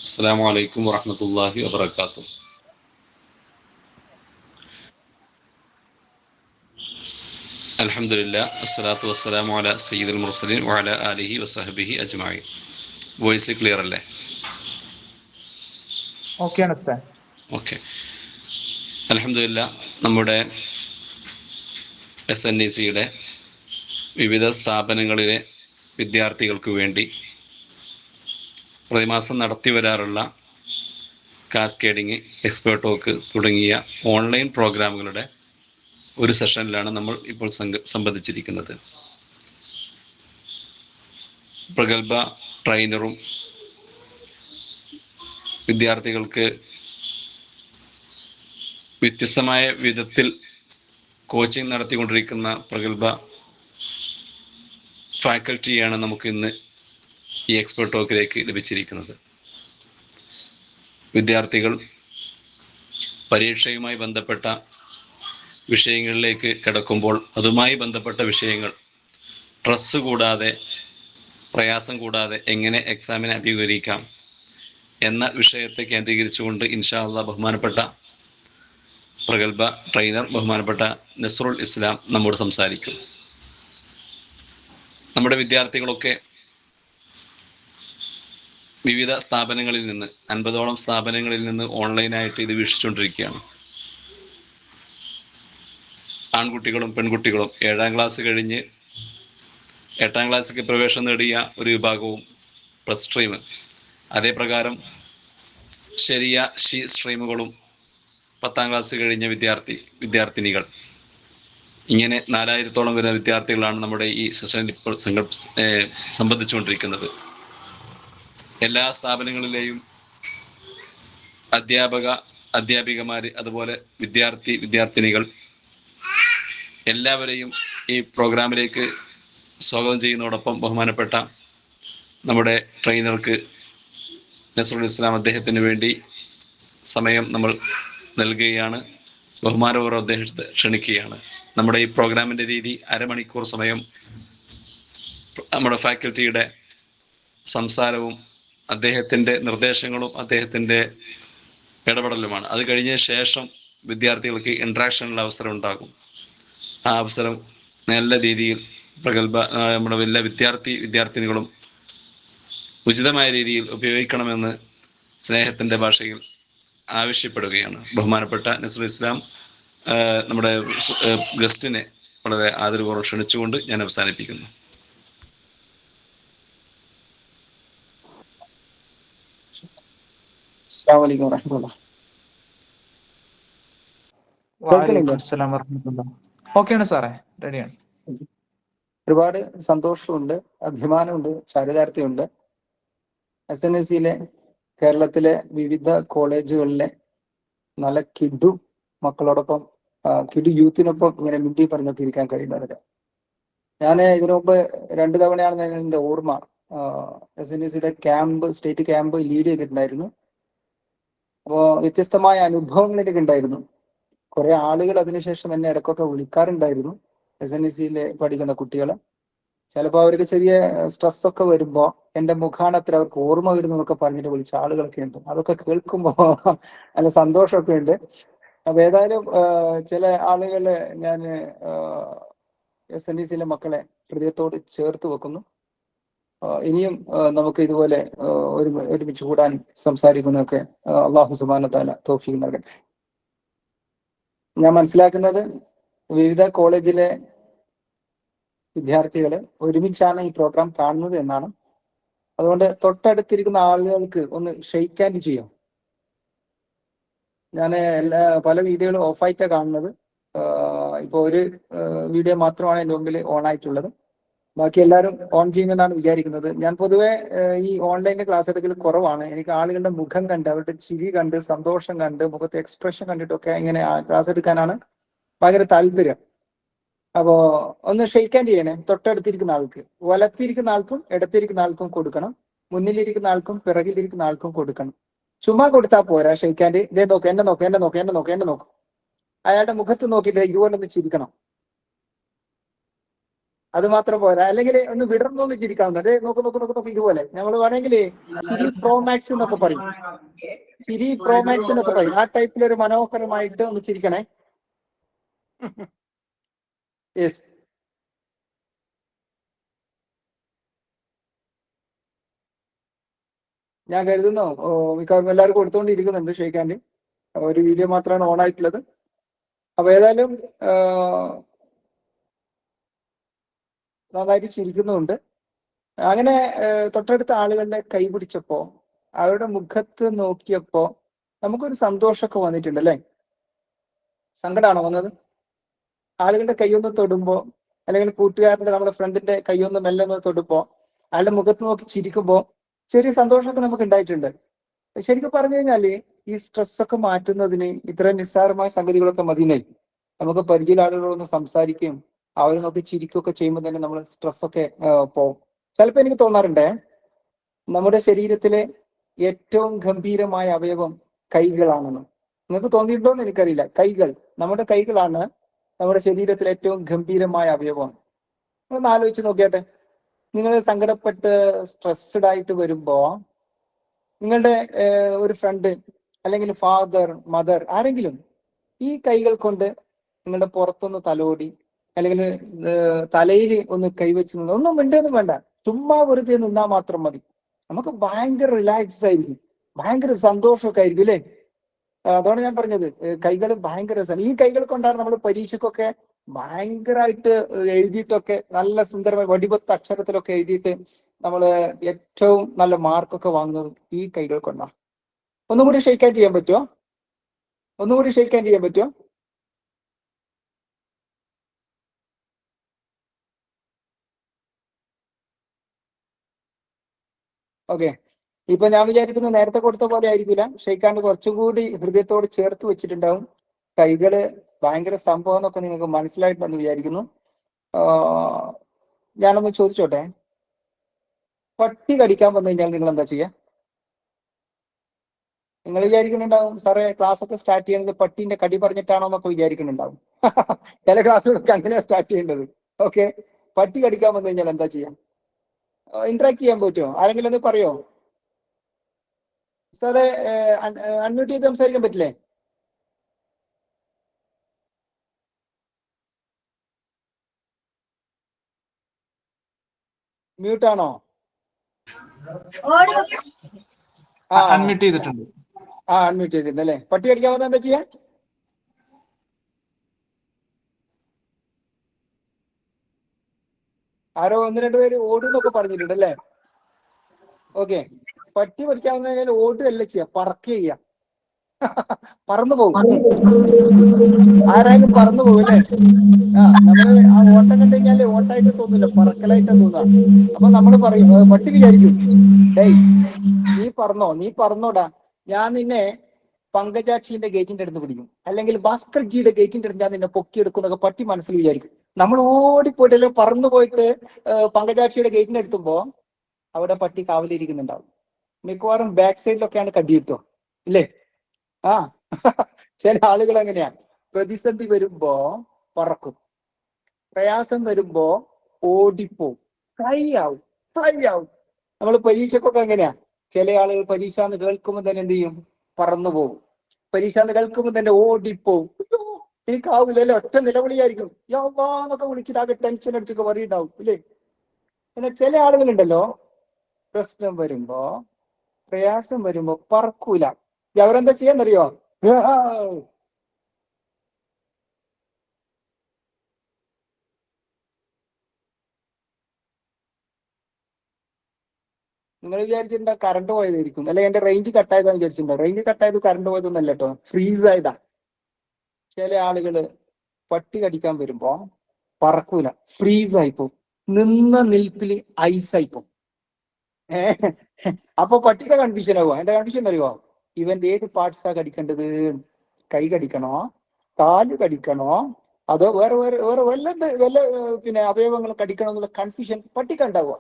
അസ്സലാമു അലൈക്കും വറഹ്മത്തുള്ളാഹി വബറകാതുഹു. അൽഹംദുലില്ലാ അസ്സലാത്തു വസ്സലാമു അലാ സയ്യിദുൽ മുർസലീൻ വഅലാ ആലിഹി വസഹ്ബിഹി അജ്മഈൻ. വോയിസ് ക്ലിയർ അല്ലേ? ഓക്കെയാണ് ഉസ്താദ്. ഓക്കെ. അൽഹംദുലില്ലാ നമ്മുടെ SNECയുടെ വിവിധ സ്ഥാപനങ്ങളിലെ വിദ്യാർത്ഥികൾക്ക് വേണ്ടി പ്രതിമാസം നടത്തി വരാറുള്ള കാസ്കേഡിങ്, എക്സ്പേർട്ട് ടോക്ക് തുടങ്ങിയ ഓൺലൈൻ പ്രോഗ്രാമുകളുടെ ഒരു സെഷനിലാണ് നമ്മൾ ഇപ്പോൾ സംബന്ധിച്ചിരിക്കുന്നത്. പ്രഗത്ഭ ട്രെയിനറും വിദ്യാർത്ഥികൾക്ക് വ്യത്യസ്തമായ വിധത്തിൽ കോച്ചിങ് നടത്തിക്കൊണ്ടിരിക്കുന്ന പ്രഗത്ഭ ഫാക്കൽറ്റിയാണ് നമുക്ക് ഇന്ന് ഈ എക്സ്പേർട്ട് ടോക്കിലേക്ക് ലഭിച്ചിരിക്കുന്നത്. വിദ്യാർത്ഥികൾ പരീക്ഷയുമായി ബന്ധപ്പെട്ട വിഷയങ്ങളിലേക്ക് കിടക്കുമ്പോൾ അതുമായി ബന്ധപ്പെട്ട വിഷയങ്ങൾ സ്ട്രെസ് കൂടാതെ, പ്രയാസം കൂടാതെ എങ്ങനെ എക്സാമിനെ അഭിമുഖീകരിക്കാം എന്ന വിഷയത്തെ കേന്ദ്രീകരിച്ചുകൊണ്ട് ഇൻഷാ അല്ലാഹ് ബഹുമാനപ്പെട്ട പ്രഗത്ഭ ട്രെയിനർ ബഹുമാനപ്പെട്ട നസ്റുൽ ഇസ്ലാം നമ്മോട് സംസാരിക്കും. നമ്മുടെ വിദ്യാർത്ഥികളൊക്കെ വിവിധ സ്ഥാപനങ്ങളിൽ നിന്ന് 50ഓളം സ്ഥാപനങ്ങളിൽ നിന്ന് ഓൺലൈനായിട്ട് ഇത് വീക്ഷിച്ചുകൊണ്ടിരിക്കുകയാണ്. ആൺകുട്ടികളും പെൺകുട്ടികളും 7ാം ക്ലാസ് കഴിഞ്ഞ് 8ാം ക്ലാസ്സിലേക്ക് പ്രവേശനം നേടിയ ഒരു വിഭാഗവും പ്ലസ് സ്ട്രീം, അതേ പ്രകാരം ശരിയ സ്ട്രീമുകളും 10ാം ക്ലാസ് കഴിഞ്ഞ വിദ്യാർത്ഥിനികൾ, ഇങ്ങനെ 4000ഓളം വരുന്ന വിദ്യാർത്ഥികളാണ് നമ്മുടെ ഈ സെഷനിൽ ഇപ്പോൾ സംബന്ധിച്ചുകൊണ്ടിരിക്കുന്നത്. എല്ലാ സ്ഥാപനങ്ങളിലെയും അധ്യാപികമാർ, അതുപോലെ വിദ്യാർത്ഥിനികൾ എല്ലാവരെയും ഈ പ്രോഗ്രാമിലേക്ക് സ്വാഗതം ചെയ്യുന്നതോടൊപ്പം ബഹുമാനപ്പെട്ട നമ്മുടെ ട്രെയിനർക്ക് നസ്റുൽ ഇസ്ലാം അദ്ദേഹത്തിന് വേണ്ടി സമയം നമ്മൾ നൽകുകയാണ്. ബഹുമാനപൂർവ്വം അദ്ദേഹത്തെ ക്ഷണിക്കുകയാണ്. നമ്മുടെ ഈ പ്രോഗ്രാമിൻ്റെ രീതി അരമണിക്കൂർ സമയം നമ്മുടെ ഫാക്കൽറ്റിയുടെ സംസാരവും അദ്ദേഹത്തിൻ്റെ നിർദ്ദേശങ്ങളും അദ്ദേഹത്തിൻ്റെ ഇടപെടലുമാണ്. അത് കഴിഞ്ഞ ശേഷം വിദ്യാർത്ഥികൾക്ക് ഇൻട്രാക്ഷനുള്ള അവസരം ഉണ്ടാകും. ആ അവസരം നല്ല രീതിയിൽ നമ്മുടെ എല്ലാ വിദ്യാർത്ഥിനികളും ഉചിതമായ രീതിയിൽ ഉപയോഗിക്കണമെന്ന് സ്നേഹത്തിൻ്റെ ഭാഷയിൽ ആവശ്യപ്പെടുകയാണ്. ബഹുമാനപ്പെട്ട നസ്റുൽ ഇസ്ലാം നമ്മുടെ ഗസ്റ്റിനെ വളരെ ആദരപൂർവ്വം ക്ഷണിച്ചുകൊണ്ട് ഞാൻ അവസാനിപ്പിക്കുന്നു. അസ്സലാമു അലൈക്കും വറഹ്മത്തുള്ളാഹി. വഅലൈക്കും അസ്സലാം വറഹ്മത്തുള്ളാഹി. ഓക്കെയാണ് സാറേ, റെഡിയാണ്. ഒരുപാട് സന്തോഷമുണ്ട്, അഭിമാനമുണ്ട്, ചാരിതാർത്ഥ്യമുണ്ട്. SNECയിലെ കേരളത്തിലെ വിവിധ കോളേജുകളിലെ നല്ല കിഡു മക്കളോടൊപ്പം, കിഡു യൂത്തിനൊപ്പം ഇങ്ങനെ മിണ്ടി പറഞ്ഞൊക്കെ ഇരിക്കാൻ കഴിയുന്നവര്. ഞാൻ ഇതിനു മുമ്പ് 2 തവണയാണ് എൻ്റെ ഓർമ്മ SNECയുടെ സ്റ്റേറ്റ് ക്യാമ്പ് ലീഡ് ചെയ്തിട്ടുണ്ടായിരുന്നു. അപ്പോൾ വ്യത്യസ്തമായ അനുഭവങ്ങൾ എനിക്ക് ഉണ്ടായിരുന്നു. കുറെ ആളുകൾ അതിനുശേഷം എന്നെ ഇടയ്ക്കൊക്കെ വിളിക്കാറുണ്ടായിരുന്നു. SNECയിൽ പഠിക്കുന്ന കുട്ടികൾ ചിലപ്പോൾ അവർക്ക് ചെറിയ സ്ട്രെസ് ഒക്കെ വരുമ്പോൾ എൻ്റെ മുഖാണത്തിൽ അവർക്ക് ഓർമ്മ വരുന്നു എന്നൊക്കെ പറഞ്ഞിട്ട് വിളിച്ച ആളുകളൊക്കെ ഉണ്ട്. അതൊക്കെ കേൾക്കുമ്പോൾ നല്ല സന്തോഷമൊക്കെ ഉണ്ട്. അപ്പൊ ഏതായാലും ചില ആളുകള് ഞാൻ SNECയിലെ മക്കളെ ഹൃദയത്തോട് ചേർത്ത് വെക്കുന്നു. ഇനിയും നമുക്ക് ഇതുപോലെ ഒരുമിച്ച് കൂടാൻ സംസാരിക്കുന്നതൊക്കെ അള്ളാഹു സുബ്ഹാനഹു വ തആല തൗഫീഖ് നൽകട്ടെ. ഞാൻ മനസ്സിലാക്കുന്നത് വിവിധ കോളേജിലെ വിദ്യാർത്ഥികൾ ഒരുമിച്ചാണ് ഈ പ്രോഗ്രാം കാണുന്നത് എന്നാണ്. അതുകൊണ്ട് തൊട്ടടുത്തിരിക്കുന്ന ആളുകൾക്ക് ഒന്ന് ഷെയ്ക്ക് ഹാൻഡ് ചെയ്യാം. ഞാൻ പല വീഡിയോകളും ഓഫായിട്ടാണ് കാണുന്നത്. ഇപ്പോൾ ഒരു വീഡിയോ മാത്രമാണ് എൻ്റെ മുമ്പിൽ ഓൺ ആയിട്ടുള്ളത്. ബാക്കി എല്ലാവരും ഓൺ ചെയ്യുമെന്നാണ് വിചാരിക്കുന്നത്. ഞാൻ പൊതുവെ ഈ ഓൺലൈനിൽ ക്ലാസ് എടുക്കൽ കുറവാണ്. എനിക്ക് ആളുകളുടെ മുഖം കണ്ട്, അവരുടെ ചിരി കണ്ട്, സന്തോഷം കണ്ട്, മുഖത്തെ എക്സ്പ്രഷൻ കണ്ടിട്ടൊക്കെ ഇങ്ങനെ ക്ലാസ് എടുക്കാനാണ് ഭയങ്കര താല്പര്യം. അപ്പോ ഒന്ന് ഷെയ്ക്ക് ഹാൻഡ് ചെയ്യണേ. തൊട്ടടുത്തിരിക്കുന്ന ആൾക്ക്, വലത്തിരിക്കുന്ന ആൾക്കും ഇടത്തിരിക്കുന്ന ആൾക്കും കൊടുക്കണം, മുന്നിലിരിക്കുന്ന ആൾക്കും പിറകിലിരിക്കുന്ന ആൾക്കും കൊടുക്കണം. ചുമ്മാ കൊടുത്താൽ പോരാ ഷെയ്ക്ക് ഹാൻഡ്. ഇതേ നോക്ക്, എന്നെ നോക്ക്, എന്നെ നോക്ക്, എന്നെ നോക്ക്, എന്നെ നോക്ക്. അയാളുടെ മുഖത്ത് നോക്കിയിട്ട് ഇതുപോലെ ഒന്ന് ചിരിക്കണം. അത് മാത്രം പോരാ, അല്ലെങ്കിൽ ഒന്ന് വിടർന്നൊന്ന് ചിരിക്കാവുന്നത്. നോക്ക് നോക്ക് നോക്ക് നോക്ക്, ഇതുപോലെ നമ്മൾ വേണമെങ്കിൽ ചിരി പ്രോമാക്സ് എന്നൊക്കെ പറയും. ചിരി പ്രോമാക്സ് എന്നൊക്കെ പറയും. ആ ടൈപ്പിലൊരു മനോഹരമായിട്ട് ഒന്ന് ചിരിക്കണേ. യെസ്. ഞാൻ കരുതുന്നു മിക്കവാറും എല്ലാവരും കൊടുത്തുകൊണ്ടിരിക്കുന്നുണ്ട് ഷെയ്ഖാൻഡ്. ഒരു വീഡിയോ മാത്രമാണ് ഓൺ ആയിട്ടുള്ളത്. അപ്പൊ ഏതായാലും നന്നായിട്ട് ചിരിക്കുന്നുണ്ട്. അങ്ങനെ തൊട്ടടുത്ത ആളുകളുടെ കൈ പിടിച്ചപ്പോ, അവരുടെ മുഖത്ത് നോക്കിയപ്പോ നമുക്കൊരു സന്തോഷമൊക്കെ വന്നിട്ടുണ്ട് അല്ലേ? സങ്കടമാണോ വന്നത്? ആളുകളുടെ കൈയൊന്ന് തൊടുമ്പോ, അല്ലെങ്കിൽ കൂട്ടുകാരന്റെ, നമ്മുടെ ഫ്രണ്ടിന്റെ കൈയൊന്ന് മെല്ലെ ഒന്ന് തൊടുമ്പോ, അയാളുടെ മുഖത്ത് നോക്കി ചിരിക്കുമ്പോ ചെറിയ സന്തോഷമൊക്കെ നമുക്ക് ഉണ്ടായിട്ടുണ്ട്. ശരിക്കും പറഞ്ഞു കഴിഞ്ഞാല് ഈ സ്ട്രെസ്സൊക്കെ മാറ്റുന്നതിന് ഇത്രയും നിസ്സാരമായ സംഗതികളൊക്കെ മതിയേ. നമുക്ക് പരിചയ ആളുകളൊന്ന് സംസാരിക്കുകയും അവരെ നോക്കി ചിരിക്കുകയൊക്കെ ചെയ്യുമ്പോൾ തന്നെ നമ്മൾ സ്ട്രെസ്സൊക്കെ പോകും. ചിലപ്പോൾ എനിക്ക് തോന്നാറുണ്ട് നമ്മുടെ ശരീരത്തിലെ ഏറ്റവും ഗംഭീരമായ അവയവം കൈകളാണെന്ന്. നിങ്ങൾക്ക് തോന്നിയിട്ടുണ്ടോ എന്ന് എനിക്കറിയില്ല. കൈകൾ, നമ്മുടെ കൈകളാണ് നമ്മുടെ ശരീരത്തിലെ ഏറ്റവും ഗംഭീരമായ അവയവം. ഒന്ന് ആലോചിച്ച് നോക്കിയാട്ടെ. നിങ്ങൾ സങ്കടപ്പെട്ട് സ്ട്രെസ്ഡ് ആയിട്ട് വരുമ്പോ നിങ്ങളുടെ ഒരു ഫ്രണ്ട് അല്ലെങ്കിൽ ഫാദർ, മദർ, ആരെങ്കിലും ഈ കൈകൾ കൊണ്ട് നിങ്ങളുടെ പുറത്തൊന്ന് തലോടി, അല്ലെങ്കിൽ തലയിൽ ഒന്ന് കൈവച്ച് നിന്ന്, ഒന്നും മിണ്ടൊന്നും വേണ്ട, ചുമ്മാ വെറുതെ നിന്നാൽ മാത്രം മതി. നമുക്ക് ഭയങ്കര റിലാക്സ് ആയിരിക്കും, ഭയങ്കര സന്തോഷമൊക്കെ ആയിരിക്കും അല്ലേ? അതാണ് ഞാൻ പറഞ്ഞത്, കൈകൾ ഭയങ്കര രസമാണ്. ഈ കൈകൾ കൊണ്ടാണ് നമ്മൾ പരീക്ഷയ്ക്കൊക്കെ ഭയങ്കരമായിട്ട് എഴുതിയിട്ടൊക്കെ നല്ല സുന്ദരമായ വടിവത്ത അക്ഷരത്തിലൊക്കെ എഴുതിയിട്ട് നമ്മൾ ഏറ്റവും നല്ല മാർക്കൊക്കെ വാങ്ങുന്നത് ഈ കൈകൾ കൊണ്ടാണ്. ഒന്നുകൂടി ഷെയ്ക്ക് ചെയ്യാൻ പറ്റുമോ? ഒന്നുകൂടി ഷെയ്ക്ക് ചെയ്യാൻ പറ്റുമോ? ഓക്കെ. ഇപ്പൊ ഞാൻ വിചാരിക്കുന്നു നേരത്തെ കൊടുത്ത പോലെ ആയിരിക്കില്ല. ഷെയ്ഖാൻഡ് കുറച്ചുകൂടി ഹൃദയത്തോട് ചേർത്ത് വെച്ചിട്ടുണ്ടാവും. കൈകള് ഭയങ്കര സംഭവം എന്നൊക്കെ നിങ്ങൾക്ക് മനസ്സിലായിട്ടുണ്ടെന്ന് വിചാരിക്കുന്നു. ഞാനൊന്ന് ചോദിച്ചോട്ടെ, പട്ടി കടിക്കാൻ വന്നു കഴിഞ്ഞാൽ നിങ്ങൾ എന്താ ചെയ്യാ? നിങ്ങൾ വിചാരിക്കുന്നുണ്ടാവും സാറേ ക്ലാസ് ഒക്കെ സ്റ്റാർട്ട് ചെയ്യുന്നത് പട്ടീന്റെ കടി പറഞ്ഞിട്ടാണോ എന്നൊക്കെ വിചാരിക്കുന്നുണ്ടാവും. ചില ക്ലാസ്സുകളൊക്കെ അങ്ങനെയാ സ്റ്റാർട്ട് ചെയ്യേണ്ടത്. ഓക്കെ, പട്ടി കടിക്കാൻ വന്നു കഴിഞ്ഞാൽ എന്താ ചെയ്യാ? ഇന്ററാക്ട് ചെയ്യാൻ പറ്റുമോ? ആരെങ്കിലും ഒന്ന് പറയോ? സാറേ അൺമ്യൂട്ട് ചെയ്ത് സംസാരിക്കാൻ പറ്റില്ലേ? മ്യൂട്ടാണോ? അൺമ്യൂട്ട് ചെയ്തിട്ടുണ്ട്. അൺമ്യൂട്ട് ചെയ്തിട്ടുണ്ട് അല്ലേ? പട്ടി കടിക്കാൻ വന്നാൽ എന്താ ചെയ്യാ? ആരോ ഒന്ന് രണ്ടുപേര് ഓടുന്നൊക്കെ പറഞ്ഞിട്ടുണ്ട് അല്ലേ? ഓക്കെ, പട്ടി പഠിക്കാൻ വന്നു കഴിഞ്ഞാൽ ഓടുകയല്ല ചെയ്യാ, പറക്കുക ചെയ്യാ. പറന്നു പോകും. ആരായാലും പറന്നു പോകും അല്ലേ? നമ്മള് ആ ഓട്ടം കണ്ടു കഴിഞ്ഞാല് ഓട്ടായിട്ട് തോന്നില്ല, പറക്കലായിട്ട് തോന്നുക. അപ്പൊ നമ്മൾ പറയും, പട്ടി വിചാരിക്കും, ഡേയ് നീ പറന്നോടാ, ഞാൻ നിന്നെ പങ്കജാക്ഷിന്റെ ഗേറ്റിന്റെ അടുത്ത് പിടിക്കും, അല്ലെങ്കിൽ ഭാസ്കർജിയുടെ ഗേറ്റിന്റെ അടുത്ത് ഞാൻ നിന്നെ പൊക്കിയെടുക്കുന്നൊക്കെ പട്ടി മനസ്സിൽ വിചാരിക്കും. നമ്മൾ ഓടിപ്പോയിട്ടല്ലോ പറന്നു പോയിട്ട് പങ്കജാക്ഷിയുടെ ഗേറ്റിന്റെ അടുത്തുമ്പോ അവിടെ പട്ടി കാവലിരിക്കുന്നുണ്ടാവും. മിക്കവാറും ബാക്ക് സൈഡിലൊക്കെയാണ് കടി കിട്ടുക ഇല്ലേ? ചില ആളുകൾ അങ്ങനെയാ, പ്രതിസന്ധി വരുമ്പോ പറക്കും, പ്രയാസം വരുമ്പോ ഓടിപ്പോവും, ഫ്ലൈ ആവും. നമ്മൾ പരീക്ഷക്കൊക്കെ എങ്ങനെയാ, ചില ആളുകൾ പരീക്ഷ എന്ന് കേൾക്കുമ്പോൾ തന്നെ എന്ത് ചെയ്യും? പറന്നു പോകും. പരീക്ഷ എന്ന് കേൾക്കുമ്പോൾ തന്നെ ഓടിപ്പോവും. എനിക്കാവില്ലല്ലോ, ഒറ്റ നിലവിളിയായിരിക്കും, യാന്നൊക്കെ വിളിച്ചിട്ടാകെ ടെൻഷൻ അടിച്ചൊക്കെ പറയുണ്ടാവും ഇല്ലേ? എന്നാൽ ചില ആളുകളുണ്ടല്ലോ, പ്രശ്നം വരുമ്പോ, പ്രയാസം വരുമ്പോ പറക്കൂല. അവരെന്താ ചെയ്യാന്നറിയോ? നിങ്ങൾ വിചാരിച്ചിട്ടുണ്ടോ കറണ്ട് പോയതായിരിക്കും, അല്ലെ എന്റെ റേഞ്ച് കട്ടായതാന്ന് വിചാരിച്ചിട്ടുണ്ടോ? റേഞ്ച് കട്ടായത് കറണ്ട് പോയതൊന്നല്ല കേട്ടോ, ഫ്രീസ് ആയതാ. ചില ആളുകള് പട്ടി കടിക്കാൻ വരുമ്പോ പറക്കൂല, ഫ്രീസ് ആയിപ്പോ, നിന്ന നിൽപ്പില് ഐസായിപ്പോ. അപ്പൊ പട്ടിക്ക് കൺഫ്യൂഷൻ ആവുക. എന്താ കൺഫ്യൂഷൻ അറിയുമോ? ഇവന്റെ ഏത് പാർട്സാ കടിക്കേണ്ടത്? കൈ കടിക്കണോ, കാല് കടിക്കണോ, അതോ വേറെ വേറെ വേറെ വല്ല പിന്നെ അവയവങ്ങൾ കടിക്കണോ എന്നുള്ള കൺഫ്യൂഷൻ പട്ടിക്കുണ്ടാവുക.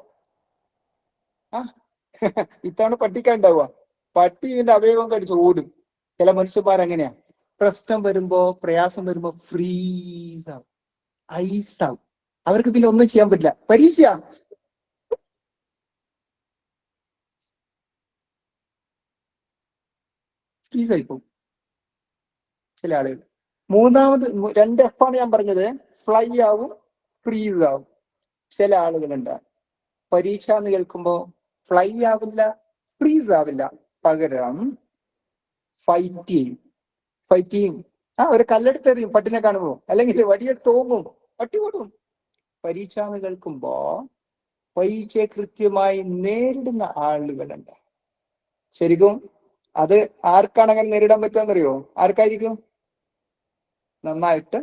ഇത്തവണ പട്ടിക്കുണ്ടാവുക. പട്ടി ഇവന്റെ അവയവം കടിച്ച് ഓടും. ചില മനുഷ്യന്മാരങ്ങനെയാ, പ്രശ്നം വരുമ്പോ, പ്രയാസം വരുമ്പോ ഫ്രീസ് ആവും, ഐസാവും. അവർക്ക് പിന്നെ ഒന്നും ചെയ്യാൻ പറ്റില്ല. പരീക്ഷ ഫ്രീസായി പോകും ചില ആളുകൾ. മൂന്നാമത് 2 F ആണ് ഞാൻ പറഞ്ഞത്. ഫ്ലൈ ആവും, ഫ്രീസ് ആവും. ചില ആളുകളുണ്ട് പരീക്ഷ എന്ന് കേൾക്കുമ്പോ ഫ്ലൈ ആവില്ല, ഫ്രീസ് ആവില്ല, പകരം ഫൈറ്റ് ചെയ്യും. ഫൈറ്റ് ചെയ്യും. ഒരു കല്ലെടുത്തെറിയും പട്ടിനെ കാണുമ്പോ, അല്ലെങ്കിൽ വടിയെടുത്ത് ഓങ്ങും, പട്ടി ഓടും. പരീക്ഷ എന്ന് കേൾക്കുമ്പോ പരീക്ഷയെ കൃത്യമായി നേരിടുന്ന ആളുകളുണ്ട്. ശരിക്കും അത് ആർക്കാണ് അങ്ങനെ നേരിടാൻ പറ്റുമെന്നറിയോ? ആർക്കായിരിക്കും? നന്നായിട്ട്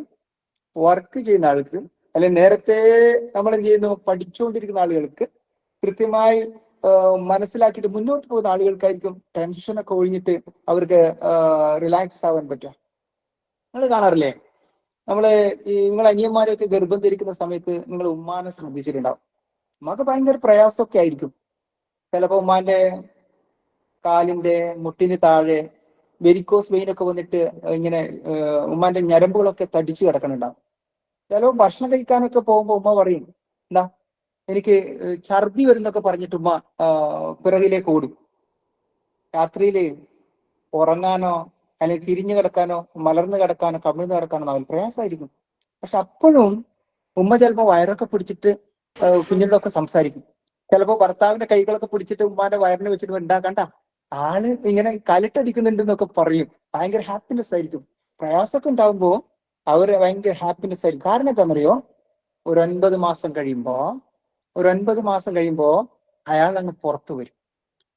വർക്ക് ചെയ്യുന്ന ആൾക്ക്, അല്ലെങ്കിൽ നേരത്തെ നമ്മൾ എന്ത് ചെയ്യുന്നു, പഠിച്ചുകൊണ്ടിരിക്കുന്ന ആളുകൾക്ക്, കൃത്യമായി മനസ്സിലാക്കിയിട്ട് മുന്നോട്ട് പോകുന്ന ആളുകൾക്കായിരിക്കും ടെൻഷനൊക്കെ ഒഴിഞ്ഞിട്ട് അവർക്ക് റിലാക്സ് ആവാൻ പറ്റുക. നിങ്ങൾ കാണാറില്ലേ, നിങ്ങൾ അനിയന്മാരൊക്കെ ഗർഭം ധരിക്കുന്ന സമയത്ത് നിങ്ങൾ ഉമ്മാനെ ശ്രദ്ധിച്ചിട്ടുണ്ടാവും. ഉമ്മാക്ക് ഭയങ്കര പ്രയാസമൊക്കെ ആയിരിക്കും. ചിലപ്പോ ഉമ്മാന്റെ കാലിന്റെ മുട്ടിന് താഴെ വെരിക്കോസ് വെയിനൊക്കെ വന്നിട്ട് ഇങ്ങനെ ഉമ്മാന്റെ ഞരമ്പുകളൊക്കെ തടിച്ചു കിടക്കണുണ്ടാവും. ചിലപ്പോ ഭക്ഷണം കഴിക്കാനൊക്കെ പോകുമ്പോ ഉമ്മ പറയും, എന്താ എനിക്ക് ഛർദി വരുന്നൊക്കെ പറഞ്ഞിട്ട് ഉമ്മ പിറകിലേക്ക് ഓടും. രാത്രിയില് ഉറങ്ങാനോ അല്ലെങ്കിൽ തിരിഞ്ഞു കിടക്കാനോ മലർന്നു കിടക്കാനോ കമിഴ്ന്ന് കിടക്കാനോ അവൻ പ്രയാസമായിരിക്കും. പക്ഷെ അപ്പോഴും ഉമ്മ ചിലപ്പോ വയറൊക്കെ പിടിച്ചിട്ട് കുഞ്ഞിനോടൊക്കെ സംസാരിക്കും. ചിലപ്പോ ഭർത്താവിന്റെ കൈകളൊക്കെ പിടിച്ചിട്ട് ഉമ്മാന്റെ വയറിനെ വെച്ചിട്ട് ഉണ്ടാക്കണ്ട, ആള് ഇങ്ങനെ കലിട്ടടിക്കുന്നുണ്ട് എന്നൊക്കെ പറയും. ഭയങ്കര ഹാപ്പിനെസ് ആയിരിക്കും. പ്രയാസമൊക്കെ ഉണ്ടാകുമ്പോ അവര് ഭയങ്കര ഹാപ്പിനെസ് ആയിരിക്കും. കാരണം എന്താണെന്നറിയോ? ഒരു 9 മാസം കഴിയുമ്പോ അയാൾ അങ്ങ് പുറത്തു വരും.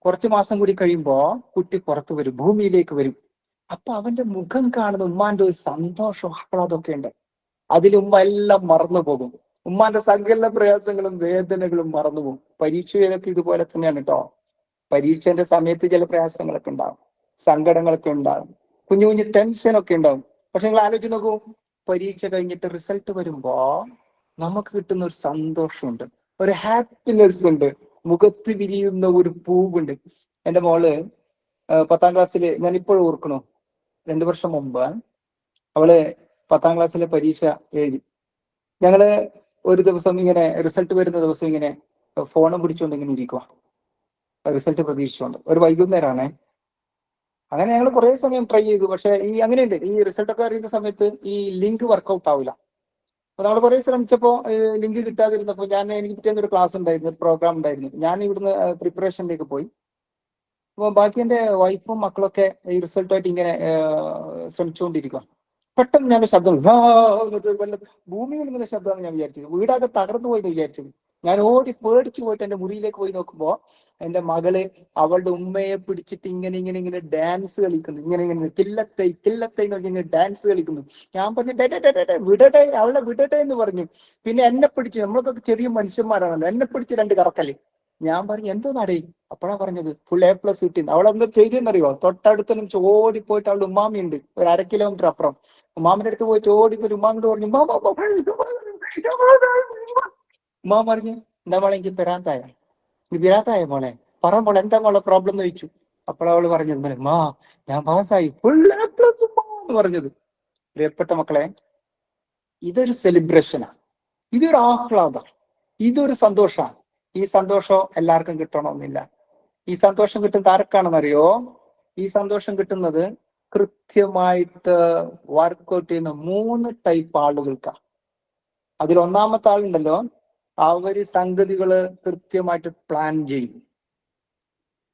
കുറച്ചു മാസം കൂടി കഴിയുമ്പോ കുട്ടി പുറത്തു വരും, ഭൂമിയിലേക്ക് വരും. അപ്പൊ അവന്റെ മുഖം കാണുന്ന ഉമ്മാന്റെ ഒരു സന്തോഷം, ആഹ്ലാദമൊക്കെ ഉണ്ട്. അതിൽ ഉമ്മ എല്ലാം മറന്നു പോകും. ഉമ്മാന്റെ സകല പ്രയാസങ്ങളും വേദനകളും മറന്നുപോകും. പരീക്ഷയിലൊക്കെ ഇതുപോലെ തന്നെയാണ് കേട്ടോ. പരീക്ഷന്റെ സമയത്ത് ചില പ്രയാസങ്ങളൊക്കെ ഉണ്ടാവും, സങ്കടങ്ങളൊക്കെ ഉണ്ടാവും, കുഞ്ഞു കുഞ്ഞു ടെൻഷനൊക്കെ ഉണ്ടാവും. പക്ഷെ നിങ്ങൾ ആലോചിച്ച് നോക്കൂ, പരീക്ഷ കഴിഞ്ഞിട്ട് റിസൾട്ട് വരുമ്പോ നമുക്ക് കിട്ടുന്ന ഒരു സന്തോഷമുണ്ട്, ഒരു ഹാപ്പിനെസ് ഉണ്ട്, മുഖത്ത് വിരിയുന്ന ഒരു പൂവുണ്ട്. എന്റെ മോള് 10ാം ക്ലാസ്സിൽ, ഞാൻ ഇപ്പോഴും ഓർക്കണു, 2 വർഷം മുമ്പ് അവള് 10ാം ക്ലാസ്സിലെ പരീക്ഷ എഴുതി. ഞങ്ങള് ഒരു ദിവസം ഇങ്ങനെ റിസൾട്ട് വരുന്ന ദിവസം ഇങ്ങനെ ഫോണും പിടിച്ചുകൊണ്ട് ഇങ്ങനെ ഇരിക്കുക, റിസൾട്ട് പ്രതീക്ഷിച്ചുകൊണ്ട്. ഒരു വൈകുന്നേരമാണേ. അങ്ങനെ ഞങ്ങൾ കുറെ സമയം ട്രൈ ചെയ്തു. പക്ഷെ അങ്ങനെയുണ്ട്, ഈ റിസൾട്ട് ഒക്കെ അറിയുന്ന സമയത്ത് ഈ ലിങ്ക് വർക്കൗട്ട് ആവില്ല. അപ്പൊ നമ്മൾ കുറെ ശ്രമിച്ചപ്പോ ലിങ്ക് കിട്ടാതിരുന്നപ്പോൾ എനിക്ക് പിറ്റേന്ന് ഒരു ക്ലാസ് ഉണ്ടായിരുന്നു, ഒരു പ്രോഗ്രാം ഉണ്ടായിരുന്നു. ഞാൻ ഇവിടുന്ന് പ്രിപ്പറേഷനിലേക്ക് പോയി. അപ്പൊ ബാക്കി എന്റെ വൈഫും മക്കളൊക്കെ ഈ റിസൾട്ടായിട്ട് ഇങ്ങനെ ശ്രമിച്ചുകൊണ്ടിരിക്കുക. പെട്ടെന്ന് ഞാൻ ശബ്ദം, ഭൂമിയിൽ ഇങ്ങനെ ശബ്ദമാണ് ഞാൻ വിചാരിച്ചത്. വീടാകെ തകർന്നു പോയി എന്ന് വിചാരിച്ചത്. ഞാൻ പേടിച്ചു പോയിട്ട് എന്റെ മുറിയിലേക്ക് പോയി നോക്കുമ്പോ എന്റെ മകള് അവളുടെ ഉമ്മയെ പിടിച്ചിട്ട് ഇങ്ങനെ ഡാൻസ് കളിക്കുന്നു. ഇങ്ങനെ കില്ലത്തൈ എന്ന് പറഞ്ഞ ഡാൻസ് കളിക്കുന്നു. ഞാൻ പറഞ്ഞു വിടട്ടെ, അവളെ വിടട്ടെ എന്ന് പറഞ്ഞു. പിന്നെ എന്നെ പിടിച്ചു, നമ്മളൊക്കെ ചെറിയ മനുഷ്യന്മാരാണല്ലോ, എന്നെ പിടിച്ച് 2 കറക്കല്. ഞാൻ പറഞ്ഞു എന്തോ നടേ, അപ്പോഴാ പറഞ്ഞത് ഫുൾ A+ കിട്ടി. അവളെന്താ ചെയ്തെന്നറിയോ? തൊട്ടടുത്തലും ഓടിപ്പോയിട്ട് അവളുടെ ഉമ്മാമിയുണ്ട് ഒരു 1/2 കിലോമീറ്റർ അപ്പുറം. ഉമ്മാമിന്റെ അടുത്ത് പോയിട്ട് ഓടിപ്പോയിട്ട് ഉമ്മാമിനോട് പറഞ്ഞു, ഉമ്മാൻ പറഞ്ഞു, എന്താ മോളെ എനിക്ക് പെരാത്തായ മോളെ, പറ മോളെ എന്താ മോളെ പ്രോബ്ലം എന്ന് ചോദിച്ചു. അപ്പോഴവള് പറഞ്ഞത്, മാ ഞാൻ പാസ്സായി, ഫുൾ A+ എന്ന് പറഞ്ഞത്. പ്രിയപ്പെട്ട മക്കളെ, ഇതൊരു സെലിബ്രേഷനാണ്, ഇതൊരു ആഹ്ലാദം, ഇതൊരു സന്തോഷമാണ്. ഈ സന്തോഷം എല്ലാവർക്കും കിട്ടണമെന്നില്ല. ഈ സന്തോഷം കിട്ടുന്നത് ആർക്കാണെന്നറിയോ? ഈ സന്തോഷം കിട്ടുന്നത് കൃത്യമായിട്ട് വർക്ക്ഔട്ട് ചെയ്യുന്ന 3 ടൈപ്പ് ആളുകൾക്കാണ്. അതിൽ ഒന്നാമത്തെ ആളുണ്ടല്ലോ, അവര് സംഗതികള് കൃത്യമായിട്ട് പ്ലാൻ ചെയ്യും.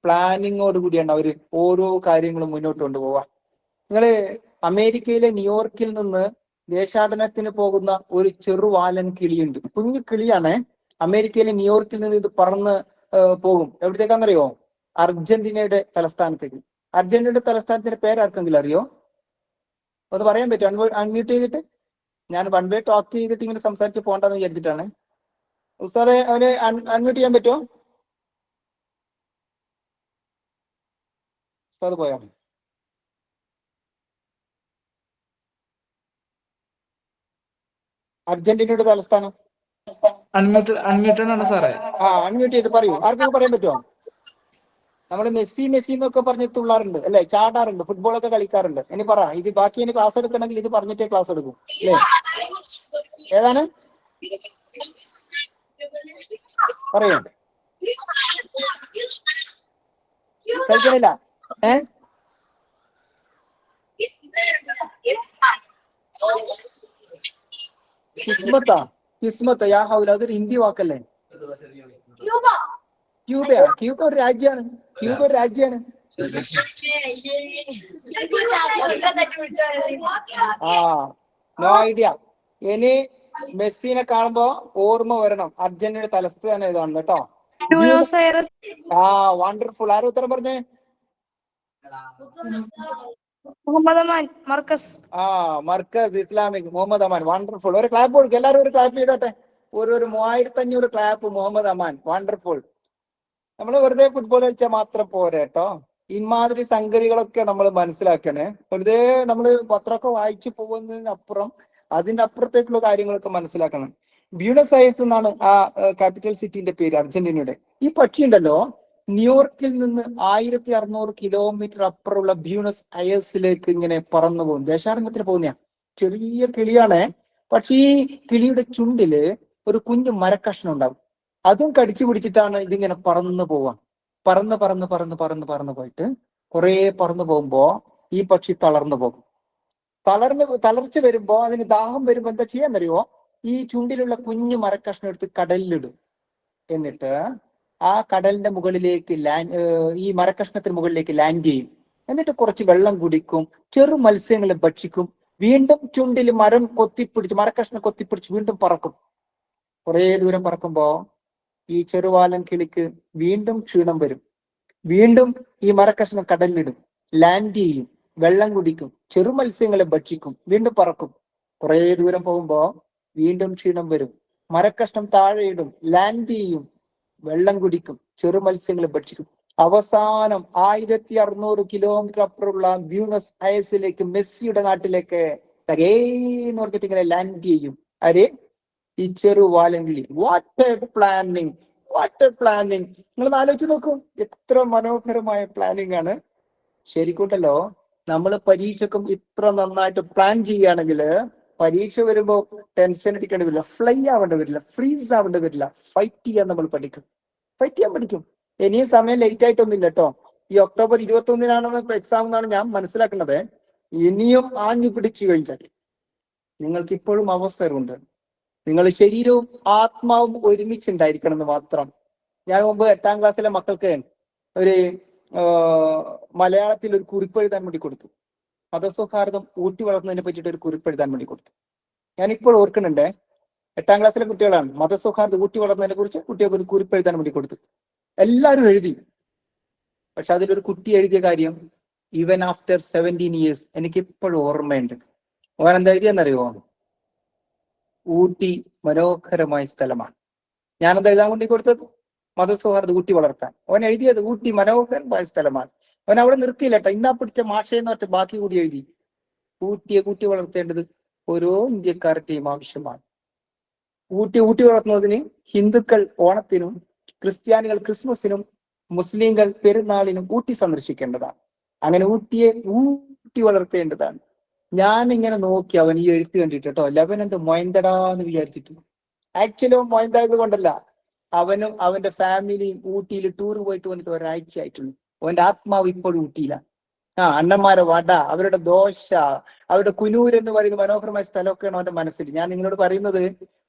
പ്ലാനിങ്ങോട് കൂടിയാണ് അവര് ഓരോ കാര്യങ്ങളും മുന്നോട്ട് കൊണ്ടുപോവാ. നിങ്ങള് അമേരിക്കയിലെ ന്യൂയോർക്കിൽ നിന്ന് ദേശാടനത്തിന് പോകുന്ന ഒരു ചെറുവാലൻ കിളിയുണ്ട്, കുഞ്ഞു കിളിയാണേ. അമേരിക്കയിലെ ന്യൂയോർക്കിൽ നിന്ന് ഇത് പറന്ന് പോകും. എവിടത്തേക്കാണെന്നറിയോ? അർജന്റീനയുടെ തലസ്ഥാനത്തേക്ക്. അർജന്റീനയുടെ തലസ്ഥാനത്തിന്റെ പേരാർക്കെങ്കിലും അറിയോ? ഒന്ന് പറയാൻ പറ്റുമോ? അൺമ്യൂട്ട് ചെയ്തിട്ട്. ഞാൻ 1 വേ ടോക്ക് ചെയ്തിട്ട് ഇങ്ങനെ സംസാരിച്ച് പോകണ്ടെന്ന് വിചാരിച്ചിട്ടാണ്. ഉസ്താദെ, അവന് അൺമ്യൂട്ട് ചെയ്യാൻ പറ്റുമോ? ഉസ്താദ് പോയോ? അർജന്റീനയുടെ തലസ്ഥാനം അൺമ്യൂട്ടഡ് ആണ് സാറേ. അൺമ്യൂട്ട് ചെയ്ത് പറയൂ. ആർക്കൊക്കെ പറയാൻ പറ്റുമോ? നമ്മൾ മെസ്സി എന്നൊക്കെ പറഞ്ഞ് തുള്ളാറുണ്ട് അല്ലെ, ചാടാറുണ്ട്, ഫുട്ബോളൊക്കെ കളിക്കാറുണ്ട്. ഇനി പറ, ഇത് ബാക്കി ഇനി ക്ലാസ് എടുക്കണമെങ്കിൽ ഇത് പറഞ്ഞിട്ടേ ക്ലാസ് എടുക്കും അല്ലേ? ഏതാണ്? പറയൂ, കേൾക്കണില്ല? കിസ്മത്താ? കിസ്മത്ത് യാ ഹൗല, അതൊരു ഹിന്ദി വാക്കല്ലേ? ക്യൂബയാ? ക്യൂബ ഒരു രാജ്യമാണ്. ക്യൂബ ഒരു രാജ്യമാണ്. No idea. ഇനി മെസ്സിനെ കാണുമ്പോ ഓർമ്മ വരണം, അർജന്റീനയുടെ തലസ്ഥാനം എഴുതാണ് കേട്ടോ. വണ്ടർഫുൾ. ആരും ഉത്തരം പറഞ്ഞേ? മർക്കസ് ഇസ്ലാമിക് മുഹമ്മദ് അമാൻ. വണ്ടർഫുൾ. ഒരു ക്ലാപ്പ് കൊടുക്കും എല്ലാരും, ഒരു ക്ലാപ്പ് ചെയ്തോട്ടെ. ഒരു 3500 ക്ലാപ്പ് മുഹമ്മദ് അമാൻ. വണ്ടർഫുൾ. നമ്മൾ വെറുതെ ഫുട്ബോൾ കളിച്ചാൽ മാത്രം പോരെ കേട്ടോ, ഇമാതിരി സംഗതികളൊക്കെ നമ്മൾ മനസ്സിലാക്കണേ. വെറുതെ നമ്മൾ പത്രമൊക്കെ വായിച്ചു പോകുന്നതിനപ്പുറം അതിന്റെ അപ്പുറത്തേക്കുള്ള കാര്യങ്ങളൊക്കെ മനസ്സിലാക്കണം. ബ്യൂണസ് അയേഴ്സ് എന്നാണ് ആ ക്യാപിറ്റൽ സിറ്റിന്റെ പേര്, അർജന്റീനയുടെ. ഈ പക്ഷി ഉണ്ടല്ലോ, ന്യൂയോർക്കിൽ നിന്ന് 1600 കിലോമീറ്റർ അപ്പുറമുള്ള ബ്യൂണസ് അയേഴ്സിലേക്ക് ഇങ്ങനെ പറന്നു പോകും. ദേശാടനത്തിന് പോകുന്ന ചെറിയ കിളിയാണേ. പക്ഷെ ഈ കിളിയുടെ ചുണ്ടില് ഒരു കുഞ്ഞു മരക്കഷ്ണം ഉണ്ടാവും. അതും കടിച്ചു പിടിച്ചിട്ടാണ് ഇതിങ്ങനെ പറന്നു പോവാ. പറന്ന് പറന്ന് പറന്ന് പറന്ന് പറന്ന് പോയിട്ട് കുറെ പറന്നു പോകുമ്പോ ഈ പക്ഷി തളർന്നു പോകും. തളർച്ച വരുമ്പോ, അതിന് ദാഹം വരുമ്പോ എന്താ ചെയ്യാന്നറിയോ? ഈ ചുണ്ടിലുള്ള കുഞ്ഞു മരക്കഷ്ണം എടുത്ത് കടലിലിടും. എന്നിട്ട് ആ കടലിന്റെ മുകളിലേക്ക് ഈ മരക്കഷ്ണത്തിന് മുകളിലേക്ക് ലാൻഡ് ചെയ്യും. എന്നിട്ട് കുറച്ച് വെള്ളം കുടിക്കും, ചെറു മത്സ്യങ്ങളെ ഭക്ഷിക്കും, വീണ്ടും ചുണ്ടിൽ മരക്കഷ്ണം കൊത്തിപ്പിടിച്ച് വീണ്ടും പറക്കും. കുറെ ദൂരം പറക്കുമ്പോ ഈ ചെറുവാലൻ കിളിക്ക് വീണ്ടും ക്ഷീണം വരും. വീണ്ടും ഈ മരക്കഷ്ണം കടലിലിടും, ലാൻഡ് ചെയ്യും, വെള്ളം കുടിക്കും, ചെറു മത്സ്യങ്ങളെ ഭക്ഷിക്കും, വീണ്ടും പറക്കും. കുറെ ദൂരം പോകുമ്പോ വീണ്ടും ക്ഷീണം വരും, മരക്കഷ്ണം താഴെയിടും, ലാൻഡ് ചെയ്യും, വെള്ളം കുടിക്കും, ചെറു മത്സ്യങ്ങളെ ഭക്ഷിക്കും. അവസാനം 1600 കിലോമീറ്റർ അപ്പുറമുള്ള ബ്യൂണസ് അയേഴ്സിലേക്ക്, മെസ്സിയുടെ നാട്ടിലേക്ക് എന്ന് പറഞ്ഞിട്ട് ഇങ്ങനെ ലാൻഡ് ചെയ്യും. ആര്? ഈ ചെറുവാലങ്കിളി. What a planning, what a planning. നിങ്ങൾ ആലോചിച്ച് നോക്കൂ, എത്ര മനോഹരമായ പ്ലാനിങ് ആണ്. ശരിക്കൂട്ടല്ലോ, നമ്മൾ പരീക്ഷക്കും ഇത്ര നന്നായിട്ട് പ്ലാൻ ചെയ്യുകയാണെങ്കിൽ പരീക്ഷ വരുമ്പോ ടെൻഷൻ അടിക്കേണ്ടി വരില്ല, ഫ്ലൈ ആവേണ്ടി വരില്ല, ഫ്രീസ് ആവേണ്ടി വരില്ല. ഫൈറ്റ് ചെയ്യാൻ നമ്മൾ പഠിക്കും, ഫൈറ്റ് ചെയ്യാൻ പഠിക്കും. ഇനിയും സമയം ലേറ്റ് ആയിട്ടൊന്നുമില്ല കേട്ടോ. ഈ ഒക്ടോബർ 21 എക്സാം എന്നാണ് ഞാൻ മനസ്സിലാക്കുന്നത്. ഇനിയും ആഞ്ഞു പിടിച്ചു കഴിഞ്ഞാൽ നിങ്ങൾക്ക് ഇപ്പോഴും അവസരമുണ്ട്. നിങ്ങൾ ശരീരവും ആത്മാവും ഒരുമിച്ചുണ്ടായിരിക്കണം എന്ന് മാത്രം. ഞാൻ മുമ്പ് 8ാം ക്ലാസ്സിലെ മക്കൾക്ക് ഒരു മലയാളത്തിൽ ഒരു കുറിപ്പ് എഴുതാൻ വേണ്ടി കൊടുത്തു. മതസൗഹാർദ്ദം ഊട്ടി വളർന്നതിനെ പറ്റിയിട്ട് ഒരു കുറിപ്പ് എഴുതാൻ വേണ്ടി കൊടുത്തു. ഞാനിപ്പോൾ ഓർക്കുന്നുണ്ട്, 8ാം ക്ലാസ്സിലെ കുട്ടികളാണ്. മതസൗഹാർദ്ദം ഊട്ടി വളർന്നതിനെ കുറിച്ച് കുട്ടികൾക്ക് ഒരു കുറിപ്പ് എഴുതാൻ വേണ്ടി കൊടുത്തു. എല്ലാവരും എഴുതി. പക്ഷെ അതിലൊരു കുട്ടി എഴുതിയ കാര്യം, ഈവൻ ആഫ്റ്റർ 17 years, എനിക്ക് ഇപ്പോഴും ഓർമ്മയുണ്ട്. അവൻ എന്താ എഴുതിയെന്നറിയോ? ഊട്ടി മനോഹരമായ സ്ഥലമാണ്. ഞാനെന്താ എഴുതാൻ വേണ്ടി കൊടുത്തത്? മതസൗഹാർദ്ദം ഊട്ടി വളർത്താൻ. അവൻ എഴുതിയത് ഊട്ടി മനോഹരമായ സ്ഥലമാണ്. അവൻ അവിടെ നിർത്തിയില്ല കേട്ടോ, ഇന്നാ പിടിച്ച മാഷയെന്ന് പറഞ്ഞിട്ട് ബാക്കി കൂടി എഴുതി. ഊട്ടിയെ ഊട്ടി വളർത്തേണ്ടത് ഓരോ ഇന്ത്യക്കാരുടെയും ആവശ്യമാണ്. ഊട്ടി വളർത്തുന്നതിന് ഹിന്ദുക്കൾ ഓണത്തിനും, ക്രിസ്ത്യാനികൾ ക്രിസ്മസിനും, മുസ്ലിങ്ങൾ പെരുന്നാളിനും ഊട്ടി സന്ദർശിക്കേണ്ടതാണ്. അങ്ങനെ ഊട്ടിയെ ഊട്ടി വളർത്തേണ്ടതാണ്. ഞാൻ ഇങ്ങനെ നോക്കി അവൻ ഈ എഴുത്ത് കണ്ടിട്ട് കേട്ടോ, ലവൻ എന്ത് മൊയന്തടാന്ന് വിചാരിച്ചിട്ട്. ആക്ച്വലി മൊയന്തായത് കൊണ്ടല്ല, അവനും അവന്റെ ഫാമിലിയും ഊട്ടിയിൽ ടൂർ പോയിട്ട് വന്നിട്ട് ഒരാഴ്ച ആയിട്ടുള്ളൂ. അവന്റെ ആത്മാവ് ഇപ്പോഴും ഊട്ടിയില്ല. അണ്ണന്മാരെ വട, അവരുടെ ദോശ, അവരുടെ കുനൂർ എന്ന് പറയുന്ന മനോഹരമായ സ്ഥലമൊക്കെയാണ് അവന്റെ മനസ്സിൽ. ഞാൻ നിങ്ങളോട് പറയുന്നത്,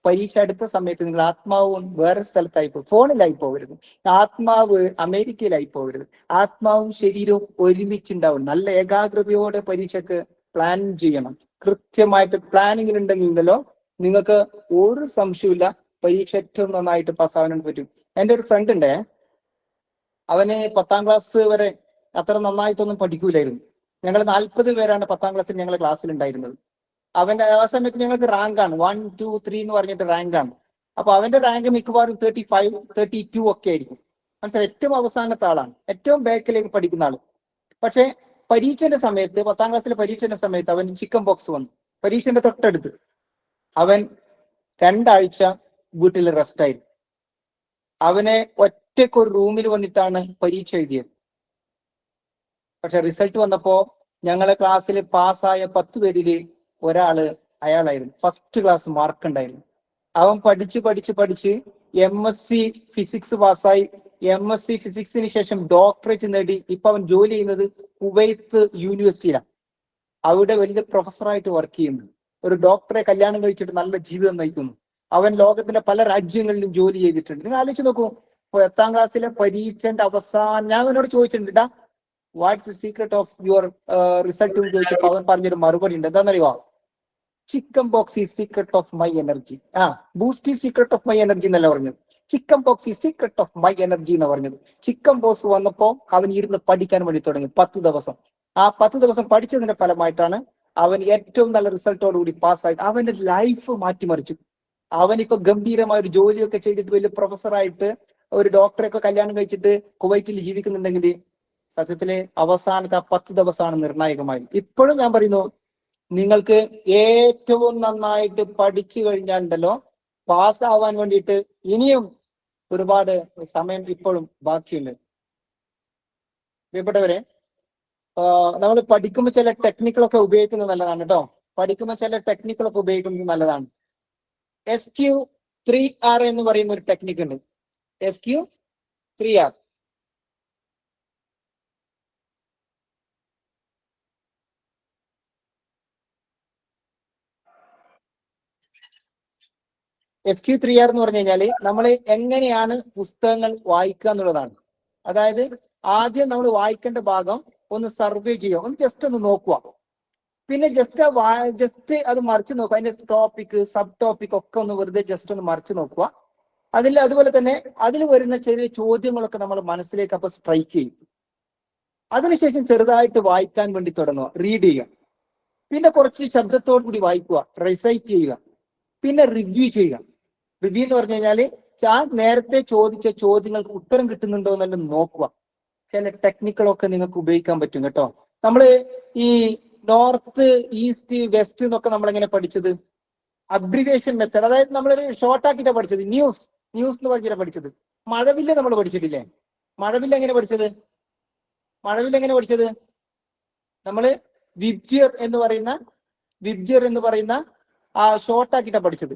പരീക്ഷ അടുത്ത സമയത്ത് നിങ്ങൾ ആത്മാവും വേറെ സ്ഥലത്തായി പോകും. ഫോണിലായി പോകരുത്, ആത്മാവ് അമേരിക്കയിലായി പോകരുത്. ആത്മാവും ശരീരവും ഒരുമിച്ചുണ്ടാവും. നല്ല ഏകാഗ്രതയോടെ പരീക്ഷക്ക് പ്ലാൻ ചെയ്യണം. കൃത്യമായിട്ട് പ്ലാനിങ്ങിൽ ഉണ്ടെങ്കിലോ നിങ്ങൾക്ക് ഒരു സംശയമില്ല, പരീക്ഷ ഏറ്റവും നന്നായിട്ട് പാസ്സാവാൻ പറ്റും. എൻ്റെ ഒരു ഫ്രണ്ട് ഉണ്ട്, അവന് 10ാം ക്ലാസ് വരെ അത്ര നന്നായിട്ടൊന്നും പഠിക്കൂലായിരുന്നു. ഞങ്ങൾ 40 പേരാണ് 10ാം ക്ലാസ്സിൽ ഞങ്ങളുടെ ക്ലാസ്സിൽ ഉണ്ടായിരുന്നത്. അവന്റെ ആ സമയത്ത് ഞങ്ങൾക്ക് റാങ്കാണ് 1, 2, 3 എന്ന് പറഞ്ഞിട്ട് റാങ്കാണ്. അപ്പൊ അവന്റെ റാങ്ക് മിക്കവാറും 35, 32 ഒക്കെ ആയിരിക്കും. മനസ്സിലായി? ഏറ്റവും അവസാനത്തെ ആളാണ്, ഏറ്റവും ബാക്കിലേക്ക് പഠിക്കുന്ന ആള്. പക്ഷെ പരീക്ഷന്റെ സമയത്ത്, 10ാം ക്ലാസ്സിലെ പരീക്ഷന്റെ സമയത്ത് അവന് ചിക്കൻ ബോക്സ് വന്നു. പരീക്ഷന്റെ തൊട്ടടുത്ത് അവൻ 2 ആഴ്ച വീട്ടിൽ റെസ്റ്റ് ആയിരുന്നു. അവനെ ഒറ്റയ്ക്ക് ഒരു റൂമിൽ വന്നിട്ടാണ് പരീക്ഷ എഴുതിയത്. പക്ഷെ റിസൾട്ട് വന്നപ്പോ ഞങ്ങളെ ക്ലാസ്സിൽ പാസ്സായ 10 പേരിൽ ഒരാള് അയാളായിരുന്നു. ഫസ്റ്റ് ക്ലാസ് മാർക്ക് ഉണ്ടായിരുന്നു. അവൻ പഠിച്ച് MSc ഫിസിക്സ് പാസ്സായി. MSc ഫിസിക്സിന് ശേഷം ഡോക്ടറേറ്റ് നേടി. ഇപ്പൊ അവൻ ജോലി ചെയ്യുന്നത് കുവൈത്ത് യൂണിവേഴ്സിറ്റിയിലാണ്. അവിടെ വലിയ പ്രൊഫസറായിട്ട് വർക്ക് ചെയ്യുന്നു. ഒരു ഡോക്ടറെ കല്യാണം കഴിച്ചിട്ട് നല്ല ജീവിതം നയിക്കുന്നു. അവൻ ലോകത്തിന്റെ പല രാജ്യങ്ങളിലും ജോലി ചെയ്തിട്ടുണ്ട്. നിങ്ങൾ ആലോചിച്ച് നോക്കൂ, 10ാം ക്ലാസ്സിലെ പരീക്ഷന്റെ അവസാനം ഞാൻ അവനോട് ചോദിച്ചിട്ടുണ്ട്, what's the secret of your result എന്ന് ചോദിച്ചപ്പോൾ അവൻ പറഞ്ഞൊരു മറുപടി ഉണ്ട്. എന്താണെന്നറിയോ? Chicken box is secret of my energy. Boost is secret of my energy എന്നല്ല പറഞ്ഞത്, chicken box is secret of my energy എന്ന് പറഞ്ഞത്. ചിക്കൻ ബോക്സ് വന്നപ്പോ അവൻ ഇരുന്ന് പഠിക്കാൻ വേണ്ടി തുടങ്ങി 10 ദിവസം. ആ 10 ദിവസം പഠിച്ചതിന്റെ ഫലമായിട്ടാണ് അവൻ ഏറ്റവും നല്ല റിസൾട്ടോടുകൂടി പാസ്സായത്. അവന്റെ ലൈഫ് മാറ്റിമറിച്ചു. അവനിപ്പോ ഗംഭീരമായ ഒരു ജോലിയൊക്കെ ചെയ്തിട്ട് വലിയ പ്രൊഫസറായിട്ട് ഒരു ഡോക്ടറെയൊക്കെ കല്യാണം കഴിച്ചിട്ട് കുവൈറ്റിൽ ജീവിക്കുന്നുണ്ടെങ്കിൽ സത്യത്തില് അവസാനത്തെ ആ 10 ദിവസമാണ് നിർണായകമായി. ഇപ്പോഴും ഞാൻ പറയുന്നു, നിങ്ങൾക്ക് ഏറ്റവും നന്നായിട്ട് പഠിച്ചു കഴിഞ്ഞാൽ ഉണ്ടല്ലോ, പാസ്സാവാൻ വേണ്ടിയിട്ട് ഇനിയും ഒരുപാട് സമയം ഇപ്പോഴും ബാക്കിയുണ്ട്. പ്രിയപ്പെട്ടവരെ, നമ്മൾ പഠിക്കുമ്പോൾ ചില ടെക്നിക്കുകളൊക്കെ ഉപയോഗിക്കുന്നത് നല്ലതാണ് കേട്ടോ. പഠിക്കുമ്പോൾ ചില ടെക്നിക്കുകളൊക്കെ ഉപയോഗിക്കുന്നത് നല്ലതാണ്. SQ3R എന്ന് പറയുന്ന ഒരു ടെക്നിക്ക് ഉണ്ട്. SQ3R. SQ3R എന്ന് പറഞ്ഞു കഴിഞ്ഞാല് നമ്മൾ എങ്ങനെയാണ് പുസ്തകങ്ങൾ വായിക്കുക എന്നുള്ളതാണ്. അതായത് ആദ്യം നമ്മൾ വായിക്കേണ്ട ഭാഗം ഒന്ന് സർവേ ചെയ്യുക, ഒന്ന് ജസ്റ്റ് ഒന്ന് നോക്കുക. പിന്നെ ജസ്റ്റ് അത് മറിച്ച് നോക്കുക. അതിന്റെ ടോപ്പിക്, സബ് ടോപ്പിക് ഒക്കെ ഒന്ന് വെറുതെ ജസ്റ്റ് ഒന്ന് മറിച്ച് നോക്കുക. അതുപോലെ തന്നെ അതിൽ വരുന്ന ചെറിയ ചോദ്യങ്ങളൊക്കെ നമ്മൾ മനസ്സിലേക്ക് അപ്പൊ സ്ട്രൈക്ക് ചെയ്യും. അതിനുശേഷം ചെറുതായിട്ട് വായിക്കാൻ വേണ്ടി തുടങ്ങുക, റീഡ് ചെയ്യുക. പിന്നെ കുറച്ച് ശബ്ദത്തോടു കൂടി വായിക്കുക, റിസൈറ്റ് ചെയ്യുക. പിന്നെ റിവ്യൂ ചെയ്യുക. റിവ്യൂ എന്ന് പറഞ്ഞു കഴിഞ്ഞാൽ നേരത്തെ ചോദിച്ച ചോദ്യങ്ങൾക്ക് ഉത്തരം കിട്ടുന്നുണ്ടോ എന്നെല്ലാം നോക്കുക. ചില ടെക്നിക്കുകളൊക്കെ നിങ്ങൾക്ക് ഉപയോഗിക്കാൻ പറ്റും കേട്ടോ. നമ്മള് ഈ നോർത്ത്, ഈസ്റ്റ്, വെസ്റ്റ് എന്നൊക്കെ നമ്മൾ എങ്ങനെ പഠിച്ചത്? Abbreviation method. അതായത് നമ്മളൊരു ഷോർട്ട് ആക്കിയിട്ടാണ് പഠിച്ചത്. ന്യൂസ് എന്ന് പറഞ്ഞിട്ടാണ് പഠിച്ചത്. മഴവില്ല നമ്മൾ പഠിച്ചിട്ടില്ലേ? മഴവില്ല എങ്ങനെ പഠിച്ചത്? നമ്മള് വിബ്ജിയർ എന്ന് പറയുന്ന ആ ഷോർട്ട് ആക്കിയിട്ടാണ് പഠിച്ചത്.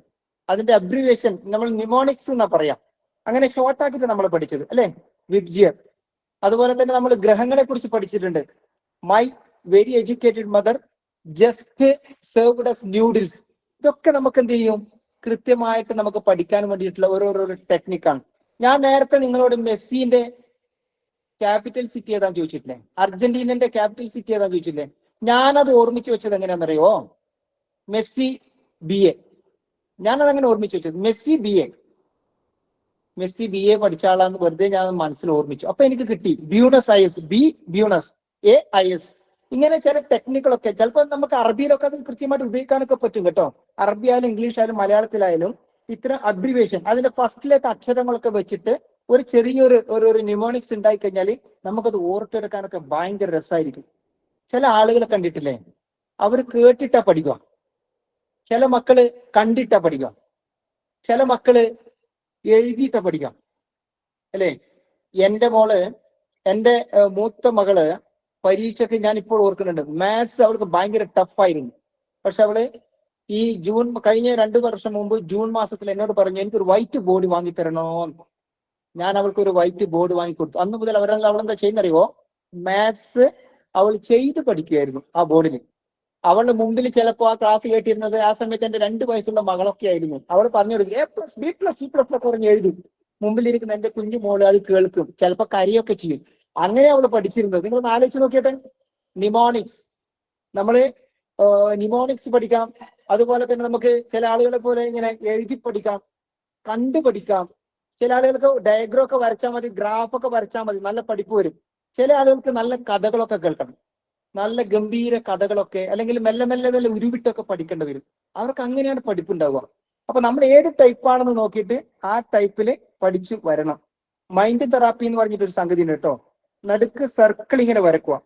അതിന്റെ അബ്രിവേഷൻ നമ്മൾ ന്യൂമോണിക്സ് എന്നാ പറയാം. അങ്ങനെ ഷോർട്ട് ആക്കിയിട്ട് നമ്മൾ പഠിച്ചത് അല്ലെ, വിബ്ജിയർ. അതുപോലെ തന്നെ നമ്മൾ ഗ്രഹങ്ങളെ കുറിച്ച് പഠിച്ചിട്ടുണ്ട്. My very educated mother just served as noodles. ഇതൊക്കെ നമുക്ക് എന്ത് ചെയ്യും? കൃത്യമായിട്ട് നമുക്ക് പഠിക്കാൻ വേണ്ടിയിട്ടുള്ള ഓരോരോ ടെക്നിക്കാണ്. ഞാൻ നേരത്തെ നിങ്ങളോട് മെസ്സിന്റെ ക്യാപിറ്റൽ സിറ്റി ഏതാന്ന് ചോദിച്ചിട്ടില്ലേ? അർജന്റീനന്റെ ക്യാപിറ്റൽ സിറ്റി ഏതാന്ന് ചോദിച്ചില്ലേ? ഞാനത് ഓർമ്മിച്ച് വെച്ചത് എങ്ങനെയാണെന്നറിയോ? Messi BA. ഞാനത് അങ്ങനെ ഓർമ്മിച്ച് വെച്ചത് മെസ്സി BA പഠിച്ച ആളാന്ന് വെറുതെ ഞാൻ മനസ്സിൽ ഓർമ്മിച്ചു. അപ്പൊ എനിക്ക് കിട്ടി ബ്യൂണസ് IS, ബ്യൂണസ് AIS. ഇങ്ങനെ ചില ടെക്നിക്കുകളൊക്കെ ചിലപ്പോൾ നമുക്ക് അറബിയിലൊക്കെ അത് കൃത്യമായിട്ട് ഉപയോഗിക്കാനൊക്കെ പറ്റും കേട്ടോ. അറബി ആയാലും ഇംഗ്ലീഷ് ആയാലും മലയാളത്തിലായാലും ഇത്തരം അബ്രിവേഷൻ അതിന്റെ ഫസ്റ്റിലത്തെ അക്ഷരങ്ങളൊക്കെ വെച്ചിട്ട് ഒരു ചെറിയൊരു ന്യൂമോണിക്സ് ഉണ്ടായി കഴിഞ്ഞാൽ നമുക്കത് ഓർത്തെടുക്കാനൊക്കെ ഭയങ്കര രസമായിരിക്കും. ചില ആളുകളെ കണ്ടിട്ടില്ലേ, അവർ കേട്ടിട്ടാ പഠിക്കുക. ചില മക്കള് കണ്ടിട്ടാ പഠിക്കുക. ചില മക്കള് എഴുതിയിട്ടാ പഠിക്കാം അല്ലേ? എന്റെ മൂത്ത മകള് പരീക്ഷയ്ക്ക് ഞാൻ ഇപ്പോൾ ഓർക്കുന്നുണ്ട്, മാത്സ് അവൾക്ക് ഭയങ്കര ടഫായിരുന്നു. പക്ഷെ അവള് ഈ കഴിഞ്ഞ 2 വർഷം മുമ്പ് ജൂൺ മാസത്തിൽ എന്നോട് പറഞ്ഞു, എനിക്കൊരു വൈറ്റ് ബോർഡ് വാങ്ങി തരണോ. ഞാൻ അവൾക്ക് ഒരു വൈറ്റ് ബോർഡ് വാങ്ങിക്കൊടുത്തു. അന്ന് മുതൽ അവളെന്താ ചെയ്യുന്നറിയോ? മാത്സ് അവൾ ചെയ്ത് പഠിക്കുകയായിരുന്നു ആ ബോർഡിൽ. അവളുടെ മുമ്പിൽ ചിലപ്പോൾ ആ ക്ലാസ് കേട്ടിരുന്നത് ആ സമയത്ത് എന്റെ 2 വയസ്സുള്ള മകളൊക്കെ ആയിരുന്നു. അവൾ പറഞ്ഞു കൊടുക്കും A+, B+, C++ പറഞ്ഞ് എഴുതും. മുമ്പിലിരിക്കുന്ന എന്റെ കുഞ്ഞു മോള് അത് കേൾക്കും, ചിലപ്പോൾ കരയൊക്കെ ചെയ്യും. അങ്ങനെ അവൾ പഠിച്ചിരുന്നത്. നിങ്ങളൊന്ന് ആലോചിച്ച് നോക്കിയട്ടെ. നിമോണിക്സ്, നമ്മള് നിമോണിക്സ് പഠിക്കാം. അതുപോലെ തന്നെ നമുക്ക് ചില ആളുകളെ പോലെ ഇങ്ങനെ എഴുതി പഠിക്കാം, കണ്ടു പഠിക്കാം. ചില ആളുകൾക്ക് ഡയഗ്രം ഒക്കെ വരച്ചാൽ മതി, ഗ്രാഫൊക്കെ വരച്ചാൽ മതി, നല്ല പഠിപ്പ് വരും. ചില ആളുകൾക്ക് നല്ല കഥകളൊക്കെ കേൾക്കണം, നല്ല ഗംഭീര കഥകളൊക്കെ, അല്ലെങ്കിൽ മെല്ലെ ഉരുവിട്ടൊക്കെ പഠിക്കേണ്ടി വരും. അവർക്ക് അങ്ങനെയാണ് പഠിപ്പുണ്ടാവുക. അപ്പൊ നമ്മൾ ഏത് ടൈപ്പാണെന്ന് നോക്കിയിട്ട് ആ ടൈപ്പില് പഠിച്ചു വരണം. മൈൻഡ് തെറാപ്പി എന്ന് പറഞ്ഞിട്ട് ഒരു സംഗതി ഉണ്ട് കേട്ടോ. നടുക്ക് സർക്കിൾ ഇങ്ങനെ വരക്കുക.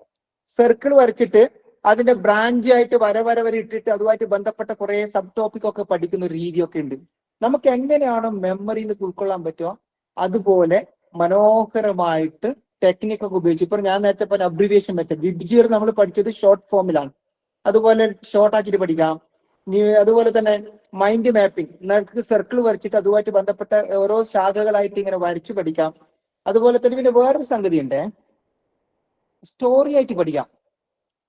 സർക്കിൾ വരച്ചിട്ട് അതിന്റെ ബ്രാഞ്ച് ആയിട്ട് വര ഇട്ടിട്ട് അതുമായിട്ട് ബന്ധപ്പെട്ട കുറെ സബ് ടോപ്പിക് ഒക്കെ പഠിക്കുന്ന ഒരു രീതിയൊക്കെ ഉണ്ട്. നമുക്ക് എങ്ങനെയാണോ മെമ്മറിയിൽ ഉൾക്കൊള്ളാൻ പറ്റുക അതുപോലെ മനോഹരമായിട്ട് ടെക്നിക്കൊക്കെ ഉപയോഗിച്ച്, ഇപ്പൊ ഞാൻ നേരത്തെ പറഞ്ഞ അബ്രിവിയേഷൻ മെത്തേഡ്, വിബ്ജിയർ നമ്മൾ പഠിച്ചത് ഷോർട്ട് ഫോമിലാണ്. അതുപോലെ ഷോർട്ട് ആക്കിയിട്ട് പഠിക്കാം, അതുപോലെ തന്നെ മൈൻഡ് മാപ്പിംഗ്, നിങ്ങൾക്ക് സർക്കിൾ വരച്ചിട്ട് അതുമായിട്ട് ബന്ധപ്പെട്ട ഓരോ ശാഖകളായിട്ട് ഇങ്ങനെ വരച്ചു പഠിക്കാം. അതുപോലെ തന്നെ പിന്നെ വേറൊരു സംഗതി ഉണ്ട്, സ്റ്റോറി ആയിട്ട് പഠിക്കാം.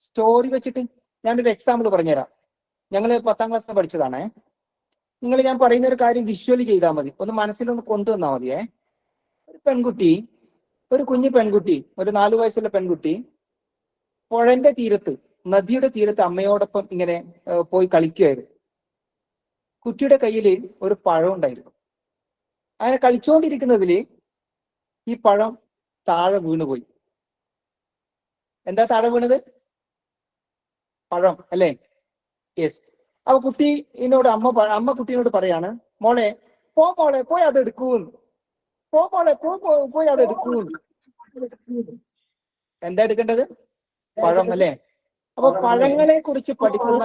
സ്റ്റോറി വെച്ചിട്ട് ഞാനൊരു എക്സാമ്പിൾ പറഞ്ഞുതരാം. ഞങ്ങൾ 10ാം ക്ലാസ്സിൽ പഠിച്ചതാണേ. നിങ്ങൾ ഞാൻ പറയുന്ന ഒരു കാര്യം വിഷ്വലി ചെയ്താൽ മതി, ഒന്ന് മനസ്സിലൊന്ന് കൊണ്ടുവന്നാൽ മതിയേ. ഒരു പെൺകുട്ടി, ഒരു കുഞ്ഞു പെൺകുട്ടി, ഒരു 4 വയസ്സുള്ള പെൺകുട്ടി പുഴന്റെ തീരത്ത്, നദിയുടെ തീരത്ത് അമ്മയോടൊപ്പം ഇങ്ങനെ പോയി കളിക്കുമായിരുന്നു. കുട്ടിയുടെ കയ്യിൽ ഒരു പഴം ഉണ്ടായിരുന്നു. അങ്ങനെ കളിച്ചുകൊണ്ടിരിക്കുന്നതില് ഈ പഴം താഴെ വീണുപോയി. എന്താ താഴെ വീണത്? പഴം അല്ലേ? യെസ്. അപ്പൊ കുട്ടീനോട് അമ്മ കുട്ടീനോട് പറയാണ്, മോളെ പോയി അത് എടുക്കൂന്ന്. മോളെ പോയി അത് എടുക്കൂന്ന്. എന്താ എടുക്കേണ്ടത്? പഴം അല്ലേ? അപ്പൊ പഴങ്ങളെ കുറിച്ച് പഠിക്കുന്ന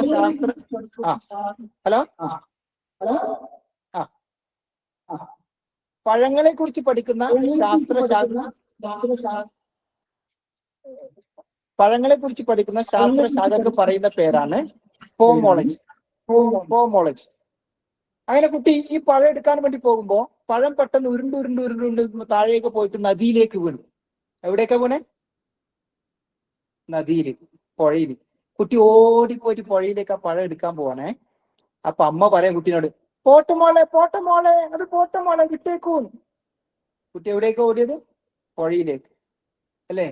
പഴങ്ങളെ കുറിച്ച് പഠിക്കുന്ന ശാസ്ത്ര ശാഖക്ക് പറയുന്ന പേരാണ് പോമോളജി. അങ്ങനെ കുട്ടി ഈ പഴം എടുക്കാൻ വേണ്ടി പോകുമ്പോ പഴം പെട്ടെന്ന് ഉരുണ്ട് താഴേക്ക് പോയിട്ട് നദിയിലേക്ക് വീണു. എവിടെയൊക്കെ വീണേ? നദിയില്, പുഴയില്. കുട്ടി ഓടിപ്പോയിട്ട് പുഴയിലേക്ക് ആ പഴം എടുക്കാൻ പോവാണേ. അപ്പൊ അമ്മ പറയാം കുട്ടീനോട്, പോട്ടെ മോളെ അത് പോട്ടെ മോളെ, വിട്ടേക്കൂന്ന്. കുട്ടി എവിടേക്ക് ഓടിയത്? പുഴയിലേക്ക് അല്ലേ?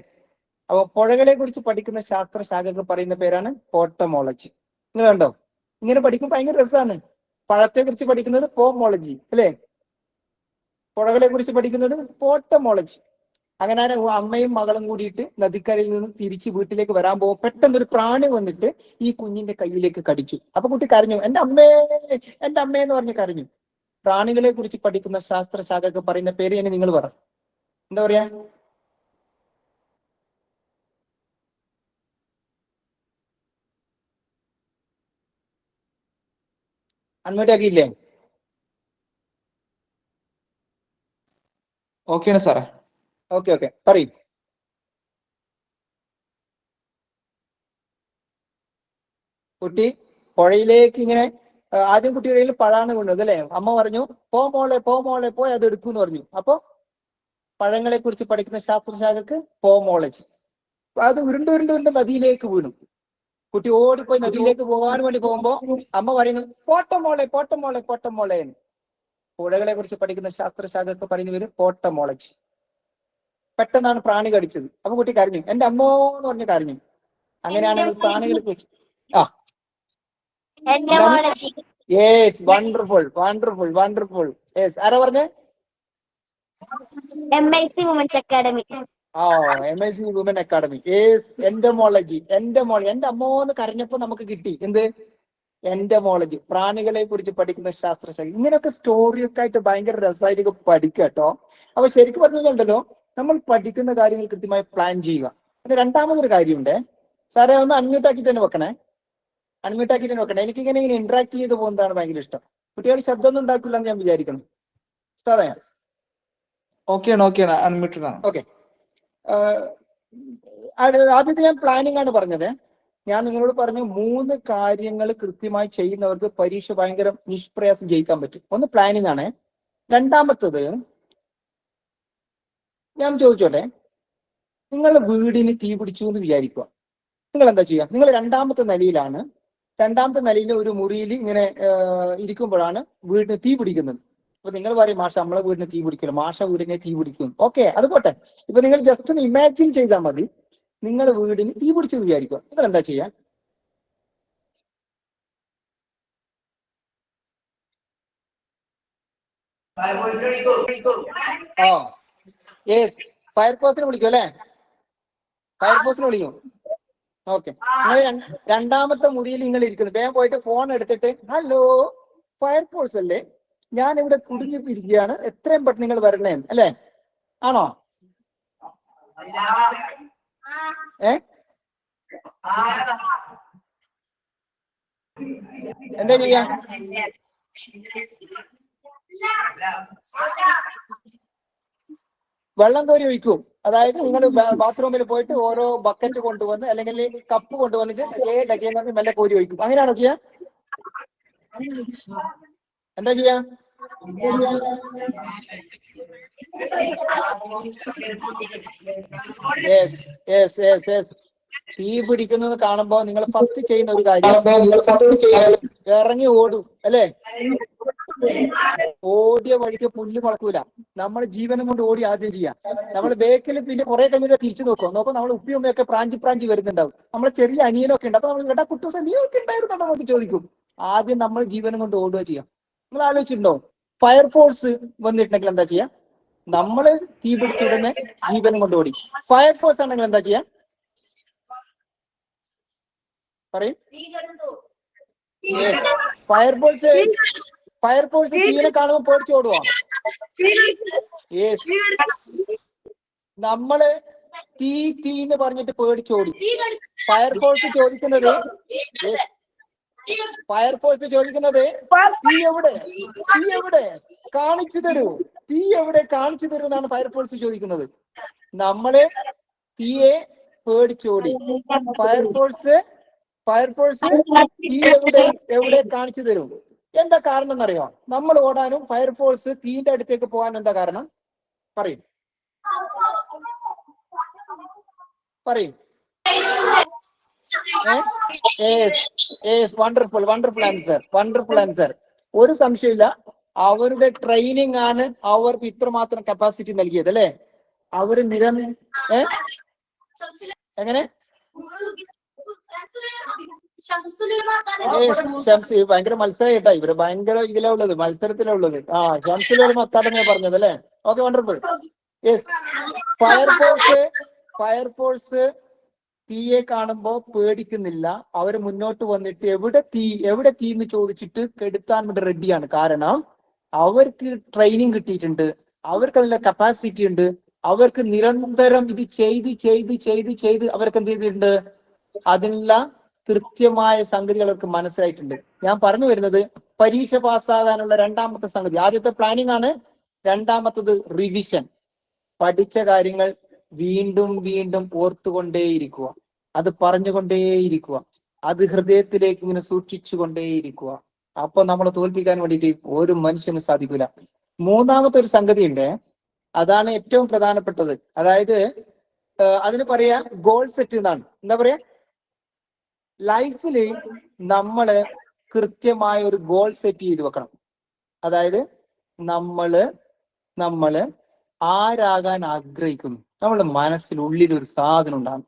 അപ്പൊ പുഴകളെ കുറിച്ച് പഠിക്കുന്ന ശാസ്ത്ര ശാഖകൾ പറയുന്ന പേരാണ് പോട്ടമോളജി. നിങ്ങൾ കണ്ടോ? ഇങ്ങനെ പഠിക്കുമ്പോൾ ഭയങ്കര രസമാണ്. പഴത്തെ കുറിച്ച് പഠിക്കുന്നത് പോമോളജി അല്ലേ? പുഴകളെ കുറിച്ച് പഠിക്കുന്നത് പോട്ടമോളജി. അങ്ങനെ അമ്മയും മകളും കൂടിയിട്ട് നദിക്കരയിൽ നിന്ന് തിരിച്ച് വീട്ടിലേക്ക് വരാൻ പോകും. പെട്ടെന്നൊരു പ്രാണി വന്നിട്ട് ഈ കുഞ്ഞിന്റെ കയ്യിലേക്ക് കടിച്ചു. അപ്പൊ കുട്ടി കരഞ്ഞു, എന്റെ അമ്മേ എന്ന് പറഞ്ഞ് കരഞ്ഞു. പ്രാണികളെ കുറിച്ച് പഠിക്കുന്ന ശാസ്ത്ര ശാഖക്ക് പറയുന്ന പേര് ഇനി നിങ്ങൾ പറ. എന്താ പറയാ? അൺമ്യൂട്ട് ആക്കിയില്ലേ? ഓക്കെയാണ് സാറേ. ഓക്കെ പറയും. കുട്ടി പുഴയിലേക്ക് ഇങ്ങനെ, ആദ്യം കുട്ടിയുടെ കയ്യിൽ പഴാണ് വീണത് അല്ലെ? അമ്മ പറഞ്ഞു പോ മോളെ പോയി അത് എടുക്കൂന്ന് പറഞ്ഞു. അപ്പൊ പഴങ്ങളെ കുറിച്ച് പഠിക്കുന്ന ശാസ്ത്രശാഖക്ക് പോമോളജി. അത് ഉരുണ്ട് നദിയിലേക്ക് വീണു. കുട്ടി ഓടിപ്പോയി നദിയിലേക്ക് പോകാൻ വേണ്ടി പോകുമ്പോ അമ്മ പറയുന്നു പോട്ടമോളെ എന്ന്. പുഴകളെ കുറിച്ച് പഠിക്കുന്ന ശാസ്ത്രശാഖക്ക് പറയുന്ന പേര് പോട്ടമോളജി. പെട്ടെന്നാണ് പ്രാണി കടിച്ചത്. അപ്പൊ കുട്ടി കരഞ്ഞു, എന്റെ അമ്മോ എന്ന് പറഞ്ഞ് കരഞ്ഞു. അങ്ങനെയാണെങ്കിൽ പ്രാണികളെ കുറിച്ച് യെസ്, വണ്ടർഫുൾ. യെസ്, ആരാ പറഞ്ഞേ? MIC women's academy. MIC women academy. Yes, entomology. എന്റെ അമ്മോന്ന് കരഞ്ഞപ്പോ നമുക്ക് കിട്ടി എന്ത്? എൻഡമോളജി. പ്രാണികളെ കുറിച്ച് പഠിക്കുന്ന ശാസ്ത്രശാഖ. ഇങ്ങനെയൊക്കെ സ്റ്റോറിയൊക്കെ ആയിട്ട് ഭയങ്കര രസമായിട്ട് പഠിക്കട്ടോ. അപ്പൊ ശരിക്കും പറഞ്ഞിട്ടുണ്ടല്ലോ, നമ്മൾ പഠിക്കുന്ന കാര്യങ്ങൾ കൃത്യമായി പ്ലാൻ ചെയ്യുക. പിന്നെ രണ്ടാമതൊരു കാര്യമുണ്ട് സാറേ, ഒന്ന് അൺമ്യൂട്ട് ആക്കിയിട്ട് തന്നെ വെക്കണേ. എനിക്കിങ്ങനെ ഇന്ററാക്ട് ചെയ്ത് പോകുന്നതാണ് ഭയങ്കര ഇഷ്ടം. കുട്ടികൾ ശബ്ദമൊന്നും ഉണ്ടാക്കില്ല എന്ന് ഞാൻ വിചാരിക്കണം. ഓക്കെയാണ്, അൺമ്യൂട്ടഡ് ആണ്. ഓക്കെ. ആദ്യത്തെ ഞാൻ പ്ലാനിങ് ആണ് പറഞ്ഞത്. ഞാൻ നിങ്ങളോട് പറഞ്ഞു 3 കാര്യങ്ങൾ കൃത്യമായി ചെയ്യുന്നവർക്ക് പരീക്ഷ ഭയങ്കര നിഷ്പ്രയാസം ജയിക്കാൻ പറ്റും. ഒന്ന് പ്ലാനിങ് ആണ്. രണ്ടാമത്തത് ഞാൻ ചോദിച്ചോട്ടെ, നിങ്ങളുടെ വീടിന് തീ പിടിച്ചു എന്ന് വിചാരിക്കുക. നിങ്ങൾ എന്താ ചെയ്യുക? നിങ്ങൾ രണ്ടാമത്തെ നിലയിൽ ഒരു മുറിയിൽ ഇങ്ങനെ ഇരിക്കുമ്പോഴാണ് വീടിന് തീ പിടിക്കുന്നത്. അപ്പൊ നിങ്ങൾ പറയും, മാഷ നമ്മളെ വീടിന് തീ പിടിക്കില്ല, മാഷ വീടിനെ തീ പിടിക്കും. ഓക്കെ, അത് പോട്ടെ. ഇപ്പൊ നിങ്ങൾ ജസ്റ്റ് ഒന്ന് ഇമാജിൻ ചെയ്താൽ മതി, നിങ്ങളുടെ വീടിന് തീ പിടിച്ചെന്ന് വിചാരിക്കുക. നിങ്ങൾ എന്താ ചെയ്യാ? ഫയർഫോഴ്സിനെ വിളിക്കും അല്ലേ? ഫയർഫോഴ്സിനെ വിളിക്കും. ഓക്കെ, നിങ്ങൾ രണ്ടാമത്തെ മുറിയിൽ നിങ്ങൾ ഇരിക്കുന്നു. വേഗം പോയിട്ട് ഫോൺ എടുത്തിട്ട്, ഹലോ ഫയർഫോഴ്സ് അല്ലേ, ഞാൻ ഇവിടെ കുടുങ്ങിപ്പിരിക്കുകയാണ്, എത്രയും പെട്ടെന്ന് നിങ്ങൾ വരണേ അല്ലേ? ആണോ? എന്താ ചെയ്യാ? വെള്ളം കോരി ഒഴിക്കും. അതായത് നിങ്ങൾ ബാത്റൂമിൽ പോയിട്ട് ഓരോ ബക്കറ്റ് കൊണ്ടുവന്ന് അല്ലെങ്കിൽ കപ്പ് കൊണ്ടുവന്നിട്ട് മെല്ലെ കോരി ഒഴിക്കും. അങ്ങനെയാണോ ചെയ്യാ? എന്താ ചെയ്യാ? തീ പിടിക്കുന്നത് കാണുമ്പോ നിങ്ങൾ ഫസ്റ്റ് ചെയ്യുന്ന ഒരു കാര്യം ഇറങ്ങി ഓടും അല്ലേ? ഓടിയ വഴിക്ക് പുല്ല് മുളക്കൂല. നമ്മൾ ജീവനം കൊണ്ട് ഓടി ആദ്യം ചെയ്യാം. നമ്മൾ ബേക്കിൽ പിന്നെ കുറെ കഴിഞ്ഞിട്ട് തിരിച്ചു നോക്കും. നമ്മൾ ഉപ്പി ഉമ്മയൊക്കെ പ്രാഞ്ചി വരുന്നുണ്ടാവും. നമ്മളെ ചെറിയ അനിയനൊക്കെ ഉണ്ട്. അപ്പൊ നമ്മൾ കേട്ടാ കുട്ടൂസ നീ ഒക്കെ ഉണ്ടായിരുന്നുണ്ടോ എന്നൊക്കെ ചോദിക്കും. ആദ്യം നമ്മൾ ജീവനം കൊണ്ട് ഓടുക ചെയ്യാം. നിങ്ങൾ ആലോചിച്ചിട്ടുണ്ടോ? ഫയർഫോഴ്സ് വന്നിട്ടുണ്ടെങ്കിൽ എന്താ ചെയ്യാ? നമ്മള് തീ പിടിച്ച ഉടനെ ജീവനം കൊണ്ട് ഓടി. ഫയർഫോഴ്സ് ആണെങ്കിൽ എന്താ ചെയ്യാ? പറയും. ഫയർഫോഴ്സ് തീനെ കാണുമ്പോൾ പേടിച്ചോടുവാ. നമ്മള് തീ എന്ന് പറഞ്ഞിട്ട് പേടിച്ചോടി. ഫയർഫോഴ്സ് ചോദിക്കുന്നത് തീ എവിടെ കാണിച്ചു തരൂ, തീ എവിടെ കാണിച്ചു തരൂ എന്നാണ് ഫയർഫോഴ്സ് ചോദിക്കുന്നത്. നമ്മള് തീയെ പേടിച്ചോടി. ഫയർഫോഴ്സ് തീ എവിടെ കാണിച്ചു തരും. എന്താ കാരണം എന്നറിയോ? നമ്മൾ ഓടാനും ഫയർഫോഴ്സ് തീന്റെ അടുത്തേക്ക് പോകാൻ എന്താ കാരണം? പറയും. Wonderful answer. ഒരു സംശയമില്ല, അവരുടെ ട്രെയിനിങ് ആണ് അവർക്ക് ഇത്രമാത്രം കപ്പാസിറ്റി നൽകിയത് അല്ലെ? അവര് എങ്ങനെ ഭയങ്കര മത്സരം കേട്ടാ. ഇവര് ഭയങ്കര ഇതിലുള്ളത്, മത്സരത്തിലുള്ളത്. ഷംസുലുൽ അക്കാദമിയാ പറഞ്ഞത് അല്ലെ? Okay, wonderful. ഫയർഫോഴ്സ് തീയെ കാണുമ്പോ പേടിക്കുന്നില്ല. അവര് മുന്നോട്ട് വന്നിട്ട് എവിടെ തീ എന്ന് ചോദിച്ചിട്ട് കെടുത്താൻ വേണ്ടി റെഡിയാണ്. കാരണം അവർക്ക് ട്രെയിനിങ് കിട്ടിയിട്ടുണ്ട്, അവർക്ക് അതിനുള്ള കപ്പാസിറ്റി ഉണ്ട്. അവർക്ക് നിരന്തരം ഇത് ചെയ്ത് അവർക്ക് എന്ത് ചെയ്തിട്ടുണ്ട്? അതിനുള്ള കൃത്യമായ സംഗതികൾ അവർക്ക് മനസ്സിലായിട്ടുണ്ട്. ഞാൻ പറഞ്ഞു വരുന്നത് പരീക്ഷ പാസ്സാകാനുള്ള രണ്ടാമത്തെ സംഗതി. ആദ്യത്തെ പ്ലാനിങ് ആണ്, രണ്ടാമത്തത് റിവിഷൻ. പഠിച്ച കാര്യങ്ങൾ വീണ്ടും ഓർത്തുകൊണ്ടേയിരിക്കുക, അത് പറഞ്ഞുകൊണ്ടേയിരിക്കുക, അത് ഹൃദയത്തിലേക്ക് ഇങ്ങനെ സൂക്ഷിച്ചുകൊണ്ടേയിരിക്കുക. അപ്പൊ നമ്മളെ തോൽപ്പിക്കാൻ വേണ്ടിയിട്ട് ഒരു മനുഷ്യനും സാധിക്കില്ല. മൂന്നാമത്തെ ഒരു സംഗതി ഉണ്ട്, അതാണ് ഏറ്റവും പ്രധാനപ്പെട്ടത്. അതായത് അതിന് പറയാ ഗോൾ സെറ്റ് എന്നാണ്. എന്താ പറയാ? ലൈഫില് നമ്മള് കൃത്യമായ ഒരു ഗോൾ സെറ്റ് ചെയ്ത് വെക്കണം. അതായത് നമ്മള് ആരാകാൻ ആഗ്രഹിക്കുന്നു, നമ്മുടെ മനസ്സിനുള്ളിൽ ഒരു സാധനം ഉണ്ടാകും.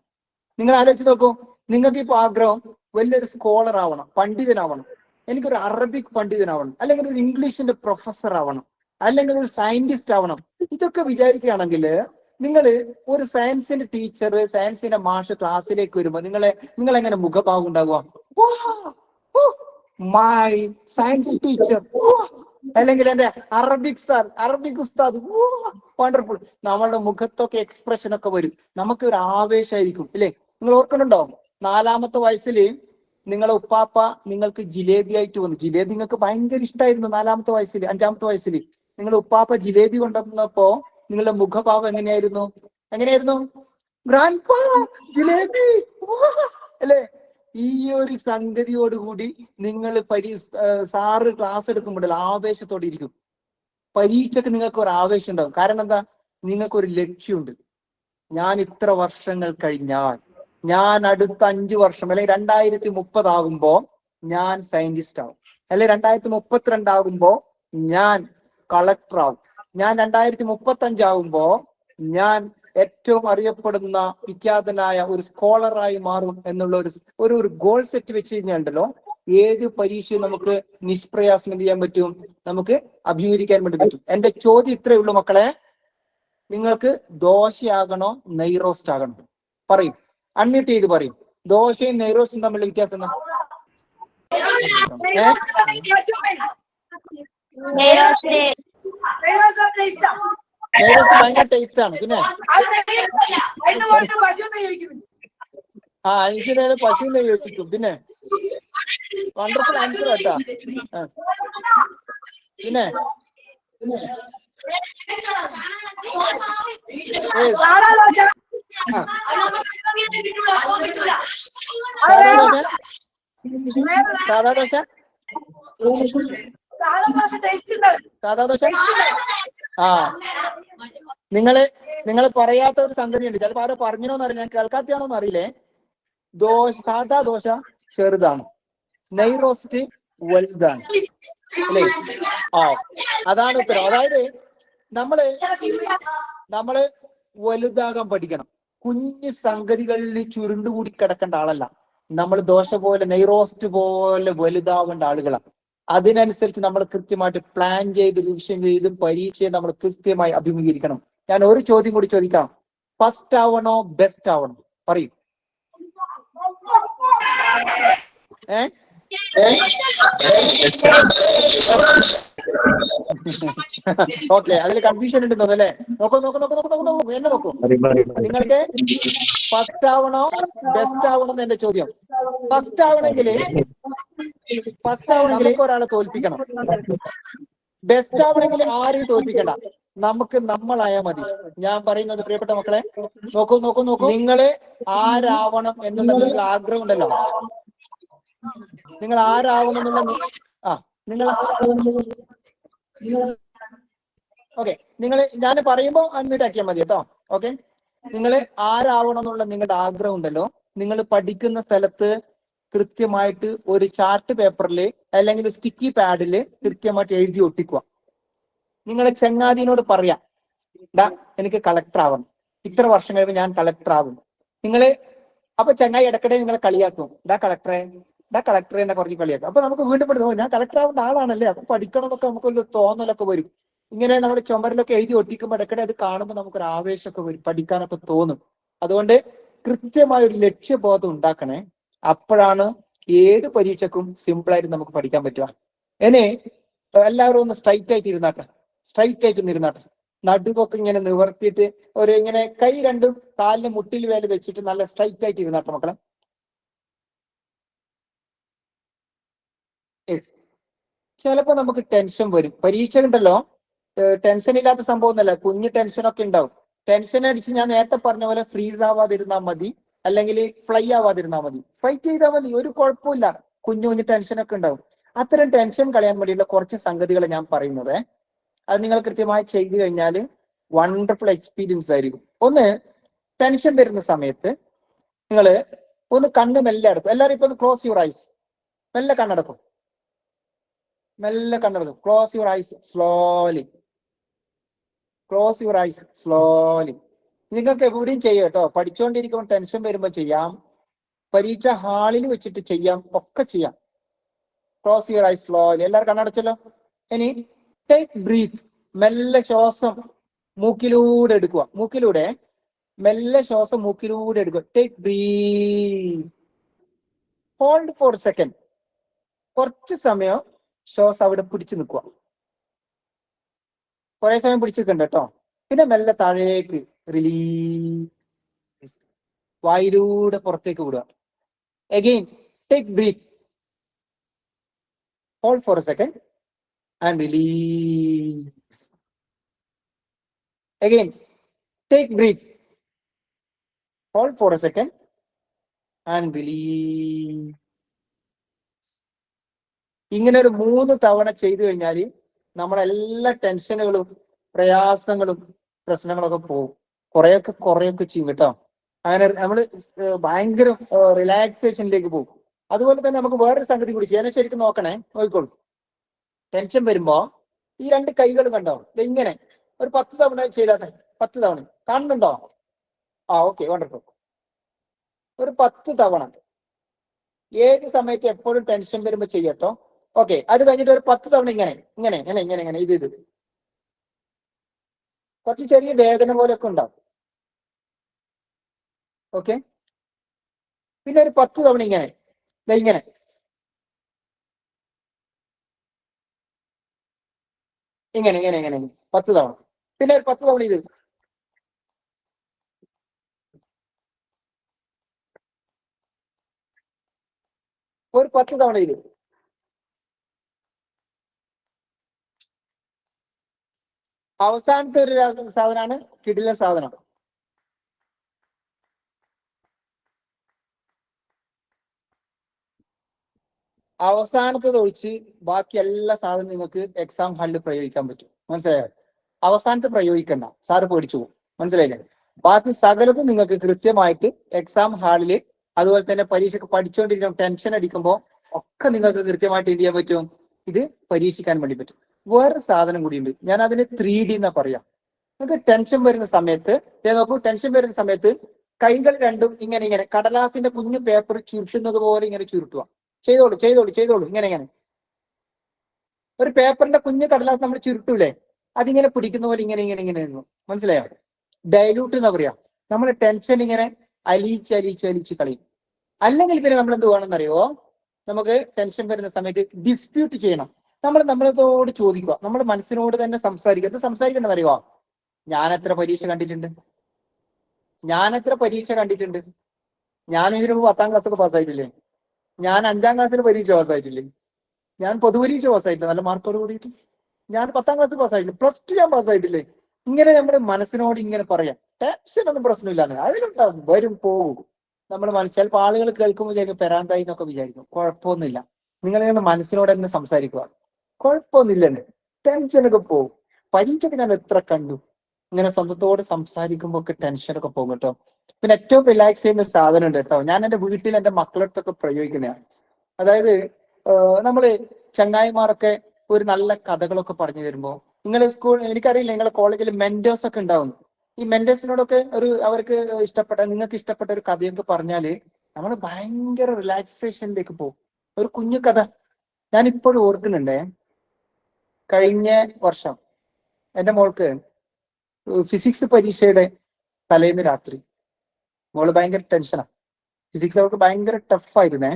നിങ്ങൾ ആലോചിച്ച് നോക്കൂ. നിങ്ങൾക്ക് ഇപ്പൊ ആഗ്രഹം വലിയൊരു സ്കോളർ ആവണം, പണ്ഡിതനാവണം, എനിക്കൊരു അറബിക് പണ്ഡിതനാവണം, അല്ലെങ്കിൽ ഒരു ഇംഗ്ലീഷിന്റെ പ്രൊഫസർ ആവണം, അല്ലെങ്കിൽ ഒരു സയന്റിസ്റ്റ് ആവണം. ഇതൊക്കെ വിചാരിക്കുകയാണെങ്കിൽ നിങ്ങൾ ഒരു സയൻസിന്റെ ടീച്ചർ, സയൻസിന്റെ മാഷ് ക്ലാസ്സിലേക്ക് വരുമ്പോ നിങ്ങൾ എങ്ങനെ മുഖഭാവം ഉണ്ടാവുക? മൈ സയൻസ് ടീച്ചർ, അല്ലെങ്കിൽ എന്റെ അറബിക് ഉസ്താദ്, വണ്ടർഫുൾ. നമ്മളുടെ മുഖത്തൊക്കെ എക്സ്പ്രഷൻ ഒക്കെ വരും, നമുക്ക് ഒരു ആവേശമായിരിക്കും ഇല്ലേ? നിങ്ങൾ ഓർക്കുന്നുണ്ടോ? 4-ാമത്തെ വയസ്സിൽ നിങ്ങളെ ഉപ്പാപ്പ നിങ്ങൾക്ക് ജിലേബി ആയിട്ട് വന്നു. ജിലേബി നിങ്ങൾക്ക് ഭയങ്കര ഇഷ്ടമായിരുന്നു. 4-ാമത്തെ വയസ്സിൽ, 5-ാമത്തെ വയസ്സിൽ നിങ്ങളുടെ ഉപ്പാപ്പ ജിലേബി കൊണ്ടുവന്നപ്പോ നിങ്ങളുടെ മുഖഭാവം എങ്ങനെയായിരുന്നു? ഗ്രാൻഡ് പാ ജിലേബി അല്ലേ? ഈ ഒരു സംഗതിയോടുകൂടി നിങ്ങൾ സാറ് ക്ലാസ് എടുക്കുമ്പോഴല്ല ആവേശത്തോടെ ഇരിക്കും. പരീക്ഷയ്ക്ക് നിങ്ങൾക്ക് ഒരു ആവേശം ഉണ്ടാവും. കാരണം എന്താ? നിങ്ങൾക്കൊരു ലക്ഷ്യമുണ്ട്. ഞാൻ ഇത്ര വർഷങ്ങൾ കഴിഞ്ഞാൽ, ഞാൻ അടുത്ത 5 വർഷം അല്ലെങ്കിൽ 2030 ആകുമ്പോ ഞാൻ സയന്റിസ്റ്റ് ആവും, അല്ലെങ്കിൽ 2032 ആകുമ്പോ ഞാൻ കളക്ടർ ആവും, ഞാൻ 2035 ആകുമ്പോ ഞാൻ ഏറ്റവും അറിയപ്പെടുന്ന വിഖ്യാതനായ ഒരു സ്കോളറായി മാറും എന്നുള്ള ഒരു ഗോൾ സെറ്റ് വെച്ച് കഴിഞ്ഞാണ്ടല്ലോ, ഏത് പരീക്ഷയും നമുക്ക് നിഷ്പ്രയാസം എന്ത് ചെയ്യാൻ പറ്റും? നമുക്ക് അഭിമുഖീകരിക്കാൻ വേണ്ടി പറ്റും. എന്റെ ചോദ്യം ഇത്രയേ ഉള്ളൂ മക്കളെ, നിങ്ങൾക്ക് ദോശയാകണോ നെയ്റോസ്റ്റ് ആകണോ? പറയും, അൺമ്യൂട്ട് ചെയ്ത് പറയും. ദോശയും നെയ്റോസ്റ്റും തമ്മിലുള്ള വ്യത്യാസം എന്താ? നെയ്റോസ്റ്റ് ഭയങ്കര ടേസ്റ്റ് ആണ്. പിന്നെ എനിക്ക് നേരെ പശു നെയ്യ് ഒഴിക്കും. പിന്നെ വണ്ടർഫുൾ ആൻസർ കേട്ടാ. പിന്നെ സാധാ ദോശ സാധാ ദോശ. ആ, നിങ്ങൾ പറയാത്ത ഒരു സംഗതി ഉണ്ട്. ചിലപ്പോ ആരോ പറഞ്ഞോന്ന് അറിയില്ല, ഞാൻ കേൾക്കാത്തയാണോന്ന് അറിയില്ലേ. സാധാ ദോശ ചെറുതാണ്, നെയ് റോസ്റ്റ് വലുതാണ് അല്ലേ? ആ, അതാണ് ഉത്തരം. അതായത് നമ്മള് വലുതാകാൻ പഠിക്കണം. കുഞ്ഞു സംഗതികളിൽ ചുരുണ്ടുകൂടി കിടക്കേണ്ട ആളല്ല. നമ്മൾ ദോശ പോലെ, നെയ് റോസ്റ്റ് പോലെ വലുതാവേണ്ട ആളുകളാണ്. അതിനനുസരിച്ച് നമ്മൾ കൃത്യമായിട്ട് പ്ലാൻ ചെയ്ത് റിവിഷൻ ചെയ്തും പരീക്ഷയെ നമ്മൾ കൃത്യമായി അഭിമുഖീകരിക്കണം. ഞാൻ ഒരു ചോദ്യം കൂടി ചോദിക്കാം. ഫസ്റ്റ് ആവണോ ബെസ്റ്റ് ആവണോ? പറയൂ. ഓക്കെ, അതിൽ കൺഫ്യൂഷൻ ഉണ്ടെന്ന് തോന്നുന്നു അല്ലേ? നോക്കൂ എന്നെ നോക്കൂ. നിങ്ങൾക്ക് ഫസ്റ്റ് ആവണോ ബെസ്റ്റ് ആവണോ എന്ന് എന്റെ ചോദ്യം. ഫസ്റ്റ് ആവണമെങ്കിൽ നമുക്ക് ഒരാളെ തോൽപ്പിക്കണം. ബെസ്റ്റ് ആവണമെങ്കിൽ ആരെയും തോൽപ്പിക്കണ്ട, നമുക്ക് നമ്മളായാൽ മതി. ഞാൻ പറയുന്നത് പ്രിയപ്പെട്ട മക്കളെ, നോക്കൂ, നിങ്ങള് ആരാവണം എന്നുള്ള നിങ്ങൾ ആഗ്രഹം ഉണ്ടല്ലോ. നിങ്ങൾ ആരാവണം എന്നുള്ള നിങ്ങൾ ഓക്കെ, ഞാൻ പറയുമ്പോൾ അൺമ്യൂട്ട് ആക്കിയാൽ മതി കേട്ടോ. ഓക്കെ, നിങ്ങൾ ആരാവണം എന്നുള്ള നിങ്ങളുടെ ആഗ്രഹം ഉണ്ടല്ലോ, നിങ്ങൾ പഠിക്കുന്ന സ്ഥലത്ത് കൃത്യമായിട്ട് ഒരു ചാർട്ട് പേപ്പറിൽ അല്ലെങ്കിൽ ഒരു സ്റ്റിക്കി പാഡിൽ കൃത്യമായിട്ട് എഴുതി ഒട്ടിക്കുക. നിങ്ങളെ ചങ്ങാതിനോട് പറയാം, എനിക്ക് കളക്ടർ ആവണം, ഇത്ര വർഷം കഴിയുമ്പോൾ ഞാൻ കളക്ടർ ആവും. അപ്പൊ ചങ്ങായി ഇടയ്ക്കിടെ നിങ്ങളെ കളിയാക്കും, കളക്ടറെ എന്നൊക്കെ കുറച്ച് കളിയാക്കും. അപ്പൊ നമുക്ക് വീണ്ടും പഠിക്കും, ഞാൻ കളക്ടർ ആവേണ്ട ആളാണല്ലേ, അപ്പൊ പഠിക്കണം എന്നൊക്കെ നമുക്കൊരു തോന്നലൊക്കെ വരും. ഇങ്ങനെ നമ്മൾ ചുമരിലൊക്കെ എഴുതി ഒട്ടിക്കുമ്പോൾ ഇടയ്ക്കിടെ അത് കാണുമ്പോൾ നമുക്കൊരു ആവേശമൊക്കെ വരും, പഠിക്കാനൊക്കെ തോന്നും. അതുകൊണ്ട് കൃത്യമായ ഒരു ലക്ഷ്യബോധം ഉണ്ടാക്കണേ. അപ്പോഴാണ് ഏത് പരീക്ഷക്കും സിമ്പിളായിട്ട് നമുക്ക് പഠിക്കാൻ പറ്റുക. ഇനി എല്ലാവരും ഒന്ന് സ്ട്രൈറ്റ് ആയിട്ട് ഇരുന്നാട്ടെ. നടുവൊക്കെ ഇങ്ങനെ നിവർത്തിയിട്ട് ഇങ്ങനെ കൈ രണ്ടും കാലിന് മുട്ടിൽ വേല വെച്ചിട്ട് നല്ല സ്ട്രൈറ്റ് ആയിട്ട് ഇരുന്നാട്ടെ മക്കളെ. ചിലപ്പോ നമുക്ക് ടെൻഷൻ വരും. പരീക്ഷ ഉണ്ടല്ലോ, ടെൻഷൻ ഇല്ലാത്ത സംഭവം ഒന്നല്ല, കുഞ്ഞു ടെൻഷനൊക്കെ ഉണ്ടാവും. ടെൻഷൻ അടിച്ച് ഞാൻ നേരത്തെ പറഞ്ഞ പോലെ ഫ്രീസ് ആവാതിരുന്നാൽ മതി, അല്ലെങ്കിൽ ഫ്ലൈ ആവാതിരുന്നാൽ മതി, ഫൈറ്റ് ചെയ്താൽ മതി, ഒരു കുഴപ്പമില്ല. കുഞ്ഞു ടെൻഷനൊക്കെ ഉണ്ടാവും. അത്തരം ടെൻഷൻ കളയാൻ വേണ്ടിയുള്ള കുറച്ച് സംഗതികൾ ഞാൻ പറയുന്നത്, അത് നിങ്ങൾ കൃത്യമായി ചെയ്തു കഴിഞ്ഞാൽ വണ്ടർഫുൾ എക്സ്പീരിയൻസ് ആയിരിക്കും. ഒന്ന്, ടെൻഷൻ വരുന്ന സമയത്ത് നിങ്ങൾ ഒന്ന് കണ്ണ് മെല്ലെ അടക്കും. എല്ലാവരും ഇപ്പൊ ഒന്ന് ക്ലോസ് യുവർ ഐസ്. മെല്ലെ കണ്ണടക്കും. Close your eyes slowly. നിങ്ങൾക്ക് എവിടെയും ചെയ്യാം കേട്ടോ. പഠിച്ചുകൊണ്ടിരിക്കുമ്പോൾ ടെൻഷൻ വരുമ്പോൾ ചെയ്യാം, പരീക്ഷ ഹാളിൽ വെച്ചിട്ട് ചെയ്യാം, ഒക്കെ ചെയ്യാം. Close your eyes slowly. എല്ലാവരും കണ്ണടച്ചല്ലോ. ഇനി ടേക്ക് ബ്രീത്ത്. മെല്ലെ ശ്വാസം മൂക്കിലൂടെ എടുക്കുക. മെല്ലെ ശ്വാസം മൂക്കിലൂടെ എടുക്കുക. Take breath. Hold for second. കുറച്ച് സമയം ശ്വാസം അവിടെ പിടിച്ചു നിൽക്കുക. കുറെ സമയം പിടിച്ചിട്ടുണ്ട് കേട്ടോ. പിന്നെ മെല്ലെ താഴേക്ക് റിലീസ്, വായിലൂടെ പുറത്തേക്ക് വിടുക. Again take breath, hold for a second and release. Again take breath, hold for a second and release. ഇങ്ങനെ ഒരു 3 തവണ ചെയ്തു കഴിഞ്ഞാൽ നമ്മളെല്ലാ ടെൻഷനുകളും പ്രയാസങ്ങളും പ്രശ്നങ്ങളൊക്കെ പോകും. കുറെയൊക്കെ ചെയ്യും കേട്ടോ. അങ്ങനെ നമ്മൾ ഭയങ്കര റിലാക്സേഷനിലേക്ക് പോകും. അതുപോലെ തന്നെ നമുക്ക് വേറൊരു സംഗതി കൂടി ചെയ്യാൻ. ശരിക്കും നോക്കിക്കോളൂ. ടെൻഷൻ വരുമ്പോ ഈ 2 കൈകളും കണ്ടോ, ഇങ്ങനെ ഒരു 10 തവണ ചെയ്താട്ടെ. 10 തവണ കാണുന്നുണ്ടോ? Okay, wonderful. ഒരു 10 തവണ ഏത് സമയത്ത് എപ്പോഴും ടെൻഷൻ വരുമ്പോ ചെയ്യട്ടോ. ഓക്കെ, അത് കഴിഞ്ഞിട്ട് ഒരു 10 തവണ ഇങ്ങനെ ഇത് കുറച്ച് ചെറിയ വേദന പോലെയൊക്കെ ഉണ്ടാവും. ഓക്കെ, പിന്നെ ഒരു 10 തവണ ഇങ്ങനെ 10 തവണ. പിന്നെ ഒരു 10 തവണ ഇത്. ഒരു 10 തവണ ഇത്. അവസാനത്തെ ഒരു സാധനമാണ് കിടിലൻ സാധനം. അവസാനത്തത് ഒഴിച്ച് ബാക്കി എല്ലാ സാധനവും നിങ്ങൾക്ക് എക്സാം ഹാളിൽ പ്രയോഗിക്കാൻ പറ്റും. മനസ്സിലായോ? അവസാനത്തെ പ്രയോഗിക്കണ്ട, സാറ് പേടിച്ചു പോകും. മനസ്സിലായില്ലേ? ബാക്കി സകലതും നിങ്ങൾക്ക് കൃത്യമായിട്ട് എക്സാം ഹാളിൽ, അതുപോലെ തന്നെ പരീക്ഷയ്ക്ക് പഠിച്ചുകൊണ്ടിരിക്കുമ്പോൾ ടെൻഷൻ അടിക്കുമ്പോൾ ഒക്കെ നിങ്ങൾക്ക് കൃത്യമായിട്ട് എന്ത് ചെയ്യാൻ പറ്റും? ഇത് പരീക്ഷിക്കാൻ വേണ്ടി പറ്റും. വേറെ സാധനം കൂടിയുണ്ട്, ഞാൻ അതിന് 3D എന്നാ പറയാം. നിങ്ങൾക്ക് ടെൻഷൻ വരുന്ന സമയത്ത് നോക്കൂ, ടെൻഷൻ വരുന്ന സമയത്ത് കൈകൾ രണ്ടും ഇങ്ങനെ ഇങ്ങനെ കടലാസിന്റെ കുഞ്ഞു പേപ്പർ ചുരുട്ടുന്നത് പോലെ ഇങ്ങനെ ചുരുട്ടുക. ചെയ്തോളൂ ചെയ്തോളൂ ചെയ്തോളൂ. ഇങ്ങനെ ഇങ്ങനെ ഒരു പേപ്പറിന്റെ കുഞ്ഞു കടലാസ് നമ്മൾ ചുരുട്ടൂലേ, അതിങ്ങനെ പിടിക്കുന്ന പോലെ ഇങ്ങനെ ഇങ്ങനെ ഇങ്ങനെ ഇരുന്നു. മനസ്സിലായോ? ഡയലൂട്ട് എന്ന് പറയാം. നമ്മൾ ടെൻഷൻ ഇങ്ങനെ അലിയിച്ച് അലിയിച്ച് അലിയിച്ച് കളയും. അല്ലെങ്കിൽ പിന്നെ നമ്മൾ എന്ത് വേണമെന്നറിയോ? നമുക്ക് ടെൻഷൻ വരുന്ന സമയത്ത് ഡിസ്പ്യൂട്ട് ചെയ്യണം. നമ്മളോട് ചോദിക്കുക, നമ്മുടെ മനസ്സിനോട് തന്നെ സംസാരിക്കുക. എന്ത് സംസാരിക്കണമെന്നറിയോ? ഞാൻ എത്ര പരീക്ഷ കണ്ടിട്ടുണ്ട്, ഞാൻ ഇതിനു 10ാം ക്ലാസ്സൊക്കെ പാസ്സായിട്ടില്ലേ, ഞാൻ 5ാം ക്ലാസ്സിൽ പരീക്ഷ പാസ്സായിട്ടില്ലേ, ഞാൻ പൊതുപരീക്ഷ പാസ്സായിട്ടില്ല നല്ല മാർക്കോട് കൂടിയിട്ട്, ഞാൻ 10ാം ക്ലാസ് പാസ്സായിട്ടില്ല, +2 ഞാൻ പാസ്സായിട്ടില്ലേ. ഇങ്ങനെ നമ്മുടെ മനസ്സിനോട് ഇങ്ങനെ പറയാം. ടെൻഷൻ ഒന്നും പ്രശ്നമില്ലാന്ന്, അതിലുണ്ടാവും, വരും പോകും. നമ്മൾ ചിലപ്പോൾ ആളുകൾ കേൾക്കുമ്പോൾ വിചാരിക്കും പെരാന്തായി എന്നൊക്കെ വിചാരിക്കും. കുഴപ്പമൊന്നുമില്ല. നിങ്ങൾ മനസ്സിനോട് തന്നെ സംസാരിക്കുക, കുഴപ്പമൊന്നുമില്ലെന്ന്. ടെൻഷനൊക്കെ പോകും. പരീക്ഷയൊക്കെ ഞാൻ എത്ര കണ്ടു, ഇങ്ങനെ സ്വന്തത്തോട് സംസാരിക്കുമ്പോൾ ഒക്കെ ടെൻഷനൊക്കെ പോകും കേട്ടോ. പിന്നെ ഏറ്റവും റിലാക്സ് ചെയ്യുന്ന ഒരു സാധനം ഉണ്ട് കേട്ടോ, ഞാൻ എൻ്റെ വീട്ടിൽ എൻ്റെ മക്കളടുത്തൊക്കെ പ്രയോഗിക്കുന്നതാണ്. അതായത് നമ്മള് ചങ്ങായിമാരൊക്കെ ഒരു നല്ല കഥകളൊക്കെ പറഞ്ഞു തരുമ്പോൾ, നിങ്ങൾ എനിക്കറിയില്ല നിങ്ങളെ കോളേജിൽ മെന്റേഴ്സ് ഒക്കെ ഉണ്ടാവുന്നു. ഈ മെന്റേഴ്സിനോടൊക്കെ അവർക്ക് നിങ്ങൾക്ക് ഇഷ്ടപ്പെട്ട ഒരു കഥയൊക്കെ പറഞ്ഞാല് നമ്മൾ ഭയങ്കര റിലാക്സേഷനിലേക്ക് പോകും. ഒരു കുഞ്ഞു കഥ ഞാൻ ഇപ്പോഴും ഓർക്കുന്നുണ്ടേ. കഴിഞ്ഞ വർഷം എൻ്റെ മോൾക്ക് ഫിസിക്സ് പരീക്ഷയുടെ തലേന്ന് രാത്രി, മോള് ഭയങ്കര ടെൻഷനാ. ഫിസിക്സ് അവൾക്ക് ഭയങ്കര ടഫായിരുന്നേ.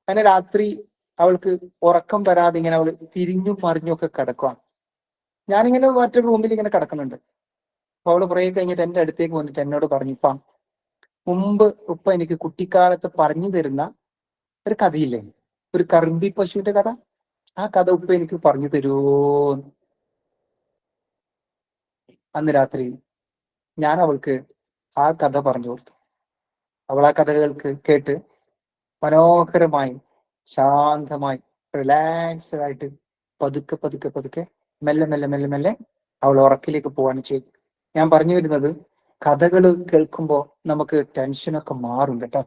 അങ്ങനെ രാത്രി അവൾക്ക് ഉറക്കം വരാതെ ഇങ്ങനെ അവള് തിരിഞ്ഞും മറിഞ്ഞും ഒക്കെ കിടക്കുവാണ്. ഞാനിങ്ങനെ മറ്റൊരു റൂമിൽ ഇങ്ങനെ കിടക്കുന്നുണ്ട്. അപ്പൊ അവള് കുറെ കഴിഞ്ഞിട്ട് എൻ്റെ അടുത്തേക്ക് വന്നിട്ട് എന്നോട് പറഞ്ഞു, മുമ്പ് ഉപ്പ എനിക്ക് കുട്ടിക്കാലത്ത് പറഞ്ഞു തരുന്ന ഒരു കഥയില്ലേ, ഒരു കറുമ്പി പശുവിന്റെ കഥ, ആ കഥ ഉപ്പ എനിക്ക് പറഞ്ഞു തരുമോ. അന്ന് രാത്രി ഞാൻ അവൾക്ക് ആ കഥ പറഞ്ഞു കൊടുത്തു. അവൾ ആ കഥകൾക്ക് കേട്ട് മനോഹരമായി ശാന്തമായി റിലാക്സ്ഡ് ആയിട്ട് പതുക്കെ പതുക്കെ പതുക്കെ മെല്ലെ മെല്ലെ മെല്ലെ മെല്ലെ അവൾ ഉറക്കിലേക്ക് പോവാണ് ചെയ്തത്. ഞാൻ പറഞ്ഞു വരുന്നത്, കഥകൾ കേൾക്കുമ്പോൾ നമുക്ക് ടെൻഷനൊക്കെ മാറും കേട്ടോ.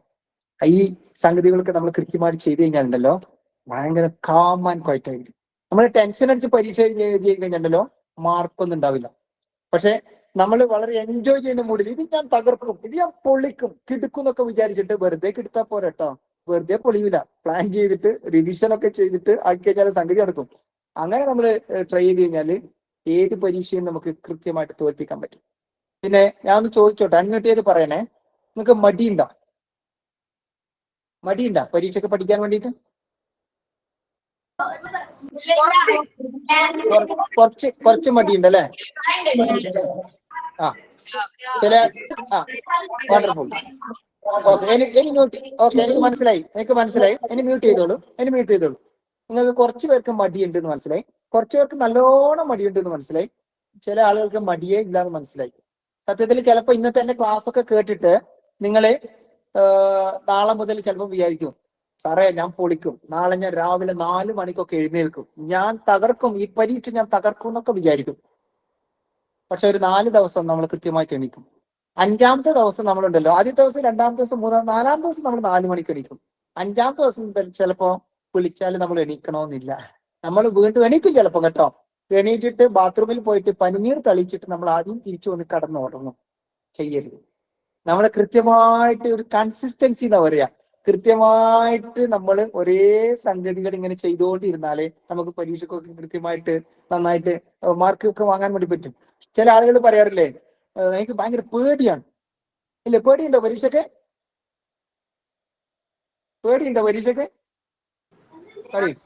ഈ സംഗതികളൊക്കെ നമ്മൾ കൃത്യമായിട്ട് ചെയ്ത് കഴിഞ്ഞാലുണ്ടല്ലോ ഭയങ്കര കാം ആൻഡ് ക്വയറ്റ് ആയിരിക്കും. നമ്മൾ ടെൻഷൻ അടിച്ച് പരീക്ഷ എഴുതി കഴിഞ്ഞാലുണ്ടല്ലോ മാർക്കൊന്നും ഉണ്ടാവില്ല. പക്ഷെ നമ്മൾ വളരെ എൻജോയ് ചെയ്യുന്ന മൂഡിൽ ഇത് ഞാൻ തകർക്കും, ഇത് ഞാൻ പൊളിക്കും, കിടക്കും എന്നൊക്കെ വിചാരിച്ചിട്ട് വെറുതെ കിടത്താൽ പോരാട്ടോ. വെറുതെ പൊളിയൂല. പ്ലാൻ ചെയ്തിട്ട് റിവിഷൻ ഒക്കെ ചെയ്തിട്ട് ആക്കി കഴിഞ്ഞാൽ സംഗതി നടക്കും. അങ്ങനെ നമ്മൾ ട്രൈ ചെയ്ത് കഴിഞ്ഞാല് ഏത് പരീക്ഷയും നമുക്ക് കൃത്യമായിട്ട് തോൽപ്പിക്കാൻ പറ്റും. പിന്നെ ഞാൻ ഒന്ന് ചോദിച്ചോട്ടെ, അൺമ്യൂട്ട് ചെയ്ത് പറയണേ, നിങ്ങൾക്ക് മടിയുണ്ടോ പരീക്ഷയ്ക്ക് പഠിക്കാൻ വേണ്ടിയിട്ട്? കുറച്ച് മടിയുണ്ടല്ലേ? ചില വണ്ടർഫുൾ. ഓക്കെ, എനിക്ക് മനസ്സിലായി. ഇനി മ്യൂട്ട് ചെയ്തോളൂ. നിങ്ങൾക്ക് കുറച്ചു പേർക്ക് മടിയുണ്ട് എന്ന് മനസ്സിലായി, കുറച്ചു പേർക്ക് നല്ലോണം മടിയുണ്ട് എന്ന് മനസ്സിലായി, ചില ആളുകൾക്ക് മടിയേ ഇല്ല എന്ന് മനസ്സിലായി. സത്യത്തിൽ ചിലപ്പോൾ ഇന്നത്തെ എന്റെ ക്ലാസ് ഒക്കെ കേട്ടിട്ട് നിങ്ങള് നാളെ മുതൽ ചിലപ്പോൾ വിചാരിക്കും, സാറേ ഞാൻ പൊളിക്കും, നാളെ ഞാൻ രാവിലെ 4 മണിക്കൊക്കെ എഴുന്നേൽക്കും, ഞാൻ തകർക്കും, ഈ പരീക്ഷ ഞാൻ തകർക്കും എന്നൊക്കെ വിചാരിക്കും. പക്ഷെ ഒരു 4 ദിവസം നമ്മൾ കൃത്യമായിട്ട് എണീക്കും. 5ാമത്തെ ദിവസം നമ്മളുണ്ടല്ലോ, ആദ്യത്തെ ദിവസം, 2ാമത്തെ ദിവസം, 4ാമത്തെ ദിവസം നമ്മൾ 4 മണിക്ക് എണീക്കും. 5ാമത്തെ ദിവസം ചിലപ്പോ വിളിച്ചാൽ നമ്മൾ എണീക്കണമെന്നില്ല, നമ്മൾ വീണ്ടും എണീക്കും ചിലപ്പോ കേട്ടോ. എണീറ്റിട്ട് ബാത്റൂമിൽ പോയിട്ട് പനിനീർ തളിച്ചിട്ട് നമ്മൾ ആദ്യം തിരിച്ചു വന്ന് കടന്നുറങ്ങും. ചെയ്യരുത്. നമ്മൾ കൃത്യമായിട്ട് ഒരു കൺസിസ്റ്റൻസി എന്നാ പറയാ, കൃത്യമായിട്ട് നമ്മൾ ഒരേ സംഗതികൾ ഇങ്ങനെ ചെയ്തുകൊണ്ടിരുന്നാലേ നമുക്ക് പരീക്ഷക്കൊക്കെ കൃത്യമായിട്ട് നന്നായിട്ട് മാർക്ക് ഒക്കെ വാങ്ങാൻ വേണ്ടി പറ്റും. ചില ആളുകൾ പറയാറില്ലേ, എനിക്ക് ഭയങ്കര പേടിയാണ്. ഇല്ലേ, പേടിയുണ്ടോ പരീക്ഷയ്ക്ക്? പറയും.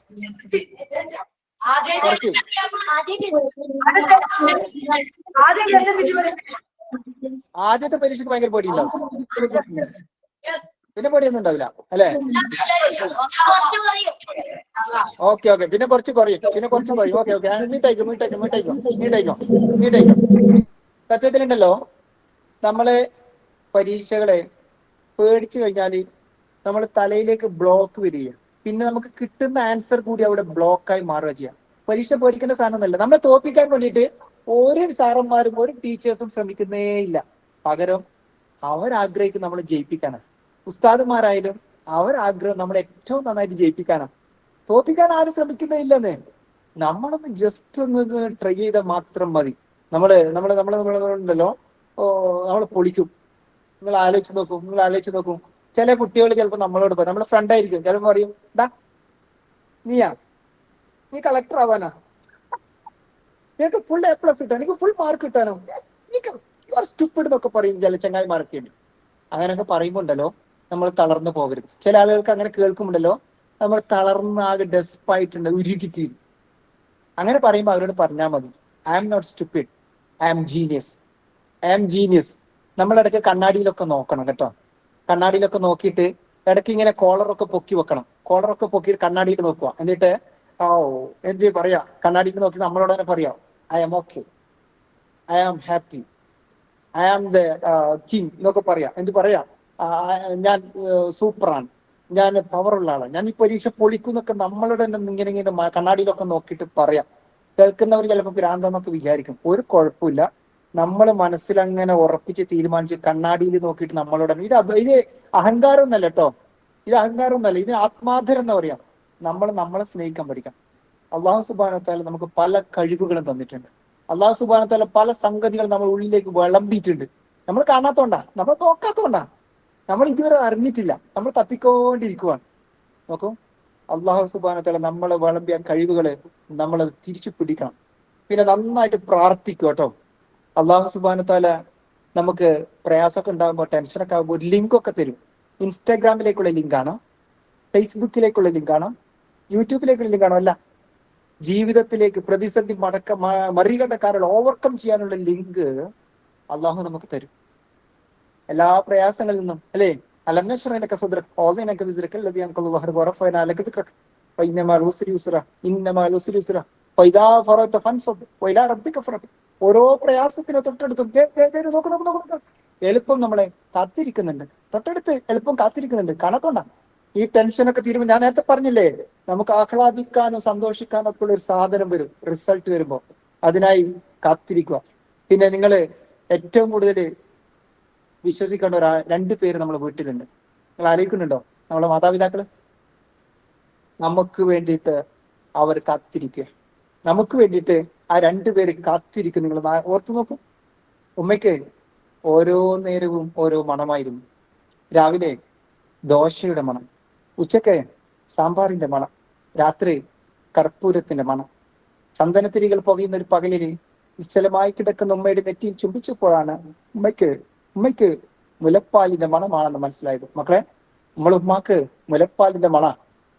ആദ്യത്തെ പരീക്ഷയ്ക്ക് ഭയങ്കര പേടിയുണ്ടാവും, പിന്നെ പേടിയൊന്നും ഉണ്ടാവില്ല അല്ലെ? ഓക്കെ, പിന്നെ കുറച്ച് കുറയും. ഓക്കെ. മീട്ടായിക്കോ. സത്യത്തിലുണ്ടല്ലോ, നമ്മള് പരീക്ഷകളെ പേടിച്ചു കഴിഞ്ഞാല് നമ്മൾ തലയിലേക്ക് ബ്ലോക്ക് വരിക, പിന്നെ നമുക്ക് കിട്ടുന്ന ആൻസർ കൂടി അവിടെ ബ്ലോക്കായി മാറുക ചെയ്യാം. പരീക്ഷ പേടിക്കേണ്ട സാധനമൊന്നുമല്ല. നമ്മളെ തോൽപ്പിക്കാൻ വേണ്ടിയിട്ട് ഒരു സാറന്മാരും ഒരു ടീച്ചേഴ്സും ശ്രമിക്കുന്നേ ഇല്ല. പകരം അവരാഗ്രഹിക്കും നമ്മളെ ജയിപ്പിക്കാനാണ്. ഉസ്താദുമാരായാലും അവരാഗ്രഹം നമ്മളെ ഏറ്റവും നന്നായിട്ട് ജയിപ്പിക്കാനാണ്. തോൽപ്പിക്കാൻ ആരും ശ്രമിക്കുന്നേ ഇല്ലെന്നേ. നമ്മളൊന്ന് ജസ്റ്റ് ഒന്ന് ട്രൈ ചെയ്താൽ മാത്രം മതി. നമ്മളുണ്ടല്ലോ, നമ്മൾ പൊളിക്കും. നിങ്ങൾ ആലോചിച്ച് നോക്കും. ചില കുട്ടികൾ ചിലപ്പോൾ നമ്മളോട് പറയും, നമ്മളെ ഫ്രണ്ട് ആയിരിക്കും, ചിലപ്പോൾ പറയും, നീ കളക്ടർ ആവാനാ, നിനക്ക് ഫുൾ A+ കിട്ടാൻ, എനിക്ക് ഫുൾ മാർക്ക് കിട്ടാനോ, എനിക്ക് സ്റ്റുപ്പിഡ് എന്നൊക്കെ പറയും ചില ചങ്ങായിമാരൊക്കെ ഉണ്ട്. അങ്ങനെയൊക്കെ പറയുമ്പോൾ ഉണ്ടല്ലോ, നമ്മൾ തളർന്നു പോകരുത്. ചില ആളുകൾക്ക് അങ്ങനെ കേൾക്കുമ്പോണ്ടല്ലോ നമ്മൾ തളർന്ന് ആകെ ഡെസ്പായിട്ടുണ്ട്, ഉരുകിത്തീരും. അങ്ങനെ പറയുമ്പോൾ അവരോട് പറഞ്ഞാൽ മതി, I am not stupid, I am genius. നമ്മളിടയ്ക്ക് കണ്ണാടിയിലൊക്കെ നോക്കണം കേട്ടോ. കണ്ണാടിയിലൊക്കെ നോക്കിയിട്ട് ഇടയ്ക്ക് ഇങ്ങനെ കോളറൊക്കെ പൊക്കി വെക്കണം. കോളറൊക്കെ പൊക്കിയിട്ട് കണ്ണാടിയിൽ നോക്കുക. എന്നിട്ട് എന്ത് പറയാ, കണ്ണാടിയിൽ നോക്കി നമ്മളോട് തന്നെ പറയാം, I am okay, I am happy, I am the king എന്നൊക്കെ പറയാം. എന്ത് പറയാ, ഞാൻ സൂപ്പറാണ്, ഞാൻ പവറുള്ള ആളാണ്, ഞാൻ ഈ പരീക്ഷ പൊളിക്കും എന്നൊക്കെ നമ്മളോട് തന്നെ ഇങ്ങനെ കണ്ണാടിയിലൊക്കെ നോക്കിയിട്ട് പറയാം. കേൾക്കുന്നവർ ചിലപ്പോൾ ഭ്രാന്തെന്നൊക്കെ വിചാരിക്കും. ഒരു കുഴപ്പമില്ല. നമ്മൾ മനസ്സിലങ്ങനെ ഉറപ്പിച്ച് തീരുമാനിച്ച് കണ്ണാടിയിൽ നോക്കിയിട്ട് നമ്മളോട് ഇത് അഹങ്കാരം എന്നല്ല കേട്ടോ, ഇത് അഹങ്കാരം എന്നല്ല, ഇത് ആത്മാർത്ഥം എന്ന് പറയാം. നമ്മളെ സ്നേഹിക്കാൻ പഠിക്കാം. അള്ളാഹു സുബ്ഹാനഹു വ തആല നമുക്ക് പല കഴിവുകളും തന്നിട്ടുണ്ട്. അള്ളാഹു സുബ്ഹാനഹു വ തആല പല സംഗതികൾ നമ്മൾ ഉള്ളിലേക്ക് വിളമ്പിയിട്ടുണ്ട്. നമ്മൾ കാണാത്തോണ്ടാ, നമ്മൾ നോക്കാത്തോണ്ടാ, നമ്മൾ ഇതുവരെ അറിഞ്ഞിട്ടില്ല, നമ്മൾ തപ്പിക്കൊണ്ടിരിക്കുവാണ്. നോക്കൂ, അള്ളാഹു സുബ്ഹാനഹു വ തആല നമ്മളെ വിളമ്പിയ കഴിവുകള് നമ്മൾ തിരിച്ചു പിടിക്കണം. പിന്നെ നന്നായിട്ട് പ്രാർത്ഥിക്കുക കേട്ടോ. അള്ളാഹു സുബ്ഹാനഹു വ തആല നമുക്ക് പ്രയാസമൊക്കെ ഉണ്ടാകുമ്പോൾ, ടെൻഷനൊക്കെ ആകുമ്പോൾ ഒരു ലിങ്കൊക്കെ തരും. ഇൻസ്റ്റാഗ്രാമിലേക്കുള്ള ലിങ്കാണോ, ഫേസ്ബുക്കിലേക്കുള്ള ലിങ്കാണോ, യൂട്യൂബിലേക്കുള്ള ലിങ്കാണോ? അല്ല, ജീവിതത്തിലേക്ക് പ്രതിസന്ധി മറികടക്കാനുള്ള, ഓവർകം ചെയ്യാനുള്ള ലിങ്ക് അള്ളാഹു നമുക്ക് തരും. എല്ലാ പ്രയാസങ്ങളിൽ നിന്നും അല്ലേ, ഓരോ പ്രയാസത്തിന് തൊട്ടടുത്തും എളുപ്പം നമ്മളെ കാത്തിരിക്കുന്നുണ്ട്. തൊട്ടടുത്ത് എളുപ്പം കാത്തിരിക്കുന്നുണ്ട്. കാണത്തോണ്ടാണ് ഈ ടെൻഷനൊക്കെ തീരുമ്പോൾ, ഞാൻ നേരത്തെ പറഞ്ഞില്ലേ, നമുക്ക് ആഹ്ലാദിക്കാനും സന്തോഷിക്കാനും ഒക്കെ ഉള്ള ഒരു സാധനം വരും റിസൾട്ട് വരുമ്പോൾ. അതിനായി കാത്തിരിക്കുക. പിന്നെ നിങ്ങൾ ഏറ്റവും കൂടുതൽ വിശ്വസിക്കേണ്ട രണ്ട് പേര് നമ്മുടെ വീട്ടിലുണ്ട്. നിങ്ങൾ ആലോചിക്കുന്നുണ്ടോ? നമ്മളെ മാതാപിതാക്കള് നമുക്ക് വേണ്ടിയിട്ട് അവർ കാത്തിരിക്കുക. നമുക്ക് വേണ്ടിയിട്ട് ആ രണ്ടുപേര് കാത്തിരിക്കും. നിങ്ങൾ ഓർത്തു നോക്കും. ഉമ്മയ്ക്ക് ഓരോ നേരവും ഓരോ മണമായിരുന്നു. രാവിലെ ദോശയുടെ മണം, ഉച്ചക്ക് സാമ്പാറിന്റെ മണം, രാത്രി കർപ്പൂരത്തിന്റെ മണം. ചന്ദനത്തിരികൾ പുകയുന്ന ഒരു പകലിന് നിശ്ചലമായി കിടക്കുന്ന ഉമ്മയുടെ നെറ്റിയിൽ ചുംബിച്ചപ്പോഴാണ് ഉമ്മയ്ക്ക് മുലപ്പാലിന്റെ മണമാണെന്ന് മനസ്സിലായത്. മക്കളെ, നമ്മളെ ഉമ്മാക്ക് മുലപ്പാലിന്റെ മണ.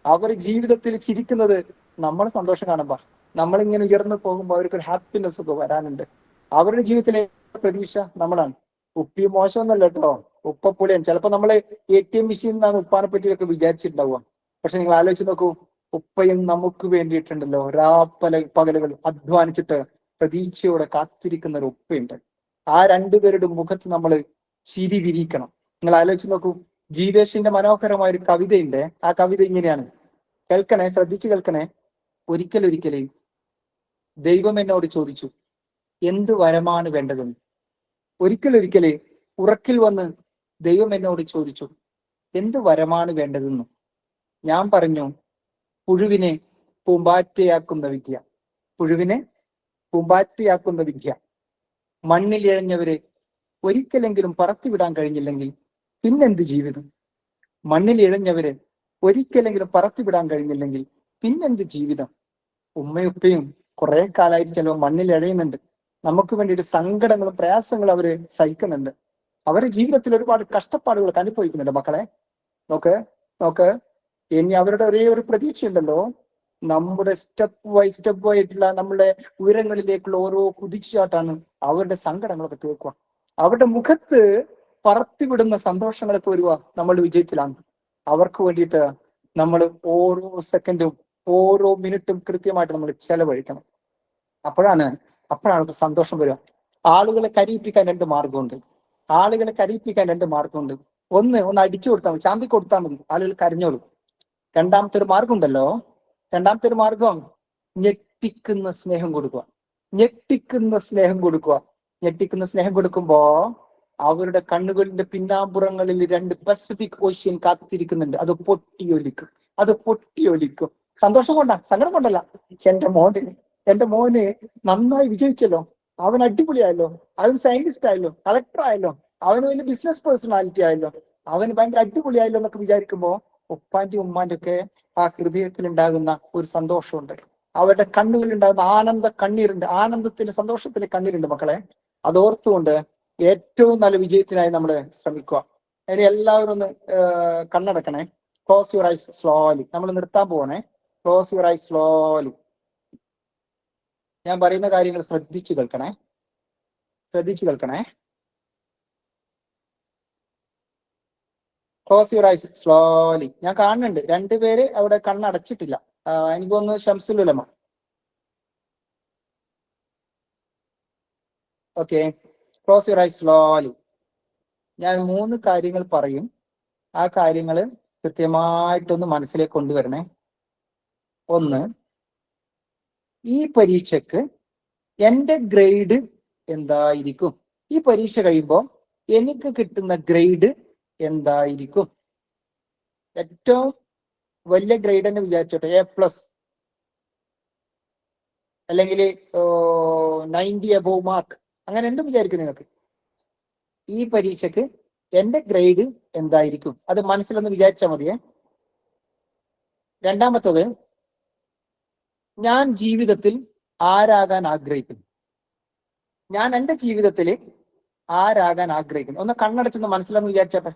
അവർ ജീവിതത്തിൽ ചിരിക്കുന്നത് നമ്മൾ സന്തോഷം കാണുമ്പോ, നമ്മളിങ്ങനെ ഉയർന്നു പോകുമ്പോൾ അവർക്കൊരു ഹാപ്പിനെസ് ഒക്കെ വരാനുണ്ട്. അവരുടെ ജീവിതത്തിലെ പ്രതീക്ഷ നമ്മളാണ്. ഉപ്പി മോശമൊന്നല്ല കേട്ടോ, ഉപ്പപ്പുളിയാണ്. ചിലപ്പോ നമ്മള് ATM മെഷീൻ എന്നാണ് ഉപ്പാനെ പറ്റിയൊക്കെ വിചാരിച്ചിട്ടുണ്ടാവുക. പക്ഷെ നിങ്ങൾ ആലോചിച്ച് നോക്കൂ, ഉപ്പയും നമുക്ക് വേണ്ടിയിട്ടുണ്ടല്ലോ പകലുകൾ അധ്വാനിച്ചിട്ട് പ്രതീക്ഷയോടെ കാത്തിരിക്കുന്ന ഒരു ഉപ്പയുണ്ട്. ആ രണ്ടുപേരുടെ മുഖത്ത് നമ്മൾ ചിരി വിരിക്കണം. നിങ്ങൾ ആലോചിച്ച് നോക്കൂ. ജീവേഷിന്റെ മനോഹരമായ ഒരു കവിതയുണ്ട്. ആ കവിത ഇങ്ങനെയാണ്, കേൾക്കണേ, ശ്രദ്ധിച്ചു കേൾക്കണേ. ഒരിക്കലേ ദൈവം എന്നോട് ചോദിച്ചു, എന്ത് വരമാണ് വേണ്ടതെന്ന്. ഒരിക്കലേ ഉറക്കിൽ വന്ന് ദൈവം എന്നോട് ചോദിച്ചു, എന്ത് വരമാണ് വേണ്ടതെന്ന്. ഞാൻ പറഞ്ഞു, പുഴുവിനെ പൂമ്പാറ്റയാക്കുന്ന വിദ്യ. പുഴുവിനെ പൂമ്പാറ്റയാക്കുന്ന വിദ്യ. മണ്ണിൽ ഇഴഞ്ഞവരെ ഒരിക്കലെങ്കിലും പറത്തിവിടാൻ കഴിഞ്ഞില്ലെങ്കിൽ പിന്നെന്ത് ജീവിതം? മണ്ണിൽ ഇഴഞ്ഞവരെ ഒരിക്കലെങ്കിലും പറത്തിവിടാൻ കഴിഞ്ഞില്ലെങ്കിൽ പിന്നെന്ത് ജീവിതം? ഉമ്മയുപ്പയും കുറെ കാലമായിട്ട് ചിലപ്പോൾ മണ്ണിൽ ഇഴയുന്നുണ്ട്. നമുക്ക് വേണ്ടിയിട്ട് സങ്കടങ്ങളും പ്രയാസങ്ങളും അവര് സഹിക്കുന്നുണ്ട്. അവരുടെ ജീവിതത്തിൽ ഒരുപാട് കഷ്ടപ്പാടുകളൊക്കെ അനുഭവിക്കുന്നുണ്ട്. മക്കളെ നോക്ക്. ഇനി അവരുടെ ഒരേ ഒരു പ്രതീക്ഷയുണ്ടല്ലോ, നമ്മുടെ സ്റ്റെപ്പ് ആയിട്ടുള്ള നമ്മുടെ ഉയരങ്ങളിലേക്കുള്ള ഓരോ കുതിച്ചാട്ടാണ് അവരുടെ സങ്കടങ്ങളൊക്കെ തീർക്കുക. അവരുടെ മുഖത്ത് പറത്തിവിടുന്ന സന്തോഷങ്ങളൊക്കെ വരിക നമ്മളുടെ വിജയത്തിലാണ്. അവർക്ക് വേണ്ടിയിട്ട് നമ്മൾ ഓരോ സെക്കൻഡും ഓരോ മിനിറ്റും കൃത്യമായിട്ട് നമ്മൾ ചെലവഴിക്കണം. അപ്പോഴാണ് സന്തോഷം വരിക. ആളുകളെ കരയിപ്പിക്കാൻ രണ്ട് മാർഗമുണ്ട്. ഒന്ന് അടിച്ചു കൊടുത്താൽ മതി, ചാമ്പി കൊടുത്താൽ മതി, ആളുകൾ കരഞ്ഞോളും. രണ്ടാമത്തെ ഒരു മാർഗം ഉണ്ടല്ലോ, രണ്ടാമത്തെ ഒരു മാർഗം ഞെട്ടിക്കുന്ന സ്നേഹം കൊടുക്കുക. ഞെട്ടിക്കുന്ന സ്നേഹം കൊടുക്കുക. ഞെട്ടിക്കുന്ന സ്നേഹം കൊടുക്കുമ്പോ അവരുടെ കണ്ണുകളിന്റെ പിന്നാമ്പുറങ്ങളിൽ 2 പസഫിക് ഓഷ്യൻ കാത്തിരിക്കുന്നുണ്ട്. അത് പൊട്ടിയൊലിക്കും, അത് പൊട്ടിയൊലിക്കും. സന്തോഷം കൊണ്ടാ, സങ്കടം കൊണ്ടല്ല. എന്റെ മോന് നന്നായി വിജയിച്ചല്ലോ, അവൻ അടിപൊളിയായല്ലോ, അവൻ സയന്റിസ്റ്റ് ആയല്ലോ, കളക്ടർ ആയല്ലോ, അവന് വലിയ ബിസിനസ് പേഴ്സണാലിറ്റി ആയല്ലോ, അവന് ഭയങ്കര അടിപൊളിയായല്ലോ എന്നൊക്കെ വിചാരിക്കുമ്പോ ഉപ്പാന്റെ ഉമ്മാന്റെ ഒക്കെ ആ ഹൃദയത്തിൽ ഉണ്ടാകുന്ന ഒരു സന്തോഷമുണ്ട്. അവരുടെ കണ്ണുകളിൽ ഉണ്ടാകുന്ന ആനന്ദ കണ്ണീരുണ്ട്, ആനന്ദത്തിന്റെ സന്തോഷത്തിന്റെ കണ്ണീരുണ്ട് മക്കളെ. അതോർത്തുകൊണ്ട് ഏറ്റവും നല്ല വിജയത്തിനായി നമ്മൾ ശ്രമിക്കുക. ഇനി എല്ലാവരും ഒന്ന് കണ്ണടക്കണേ. Close your eyes slowly. നമ്മൾ നിർത്താൻ പോകണേ. Close your eyes slowly. ഞാൻ പറയുന്ന കാര്യങ്ങൾ ശ്രദ്ധിച്ചു കേൾക്കണേ, ശ്രദ്ധിച്ചു കേൾക്കണേ. Close your eyes slowly. ഞാൻ കാണുന്നുണ്ട് 2 പേര് അവിടെ കണ്ണടച്ചിട്ടില്ല. എനിക്കൊന്ന് Shamsululama. Okay, close your eyes slowly. ഞാൻ 3 കാര്യങ്ങൾ പറയും. ആ കാര്യങ്ങൾ കൃത്യമായിട്ടൊന്ന് മനസ്സിലേക്ക് കൊണ്ടുവരണേ. 1, ഈ പരീക്ഷയ്ക്ക് എന്റെ ഗ്രേഡ് എന്തായിരിക്കും? ഈ പരീക്ഷ കഴിയുമ്പോൾ എനിക്ക് കിട്ടുന്ന ഗ്രേഡ് എന്തായിരിക്കും? ഏറ്റവും വലിയ ഗ്രേഡ് എന്ന് വിചാരിച്ചോട്ടെ, A+, അല്ലെങ്കിൽ 90 above മാർക്ക്, അങ്ങനെ എന്തും വിചാരിക്കും നിങ്ങൾക്ക്. ഈ പരീക്ഷയ്ക്ക് എന്റെ ഗ്രേഡ് എന്തായിരിക്കും? അത് മനസ്സിലൊന്ന് വിചാരിച്ചാൽ മതിയേ. രണ്ടാമത്തത്, ഞാൻ ജീവിതത്തിൽ ആരാകാൻ ആഗ്രഹിക്കുന്നു. ഞാൻ എൻ്റെ ജീവിതത്തിൽ ആരാകാൻ ആഗ്രഹിക്കുന്നു. ഒന്ന് കണ്ണടച്ചൊന്ന് മനസ്സിലൊന്ന് വിചാരിച്ചോട്ടെ.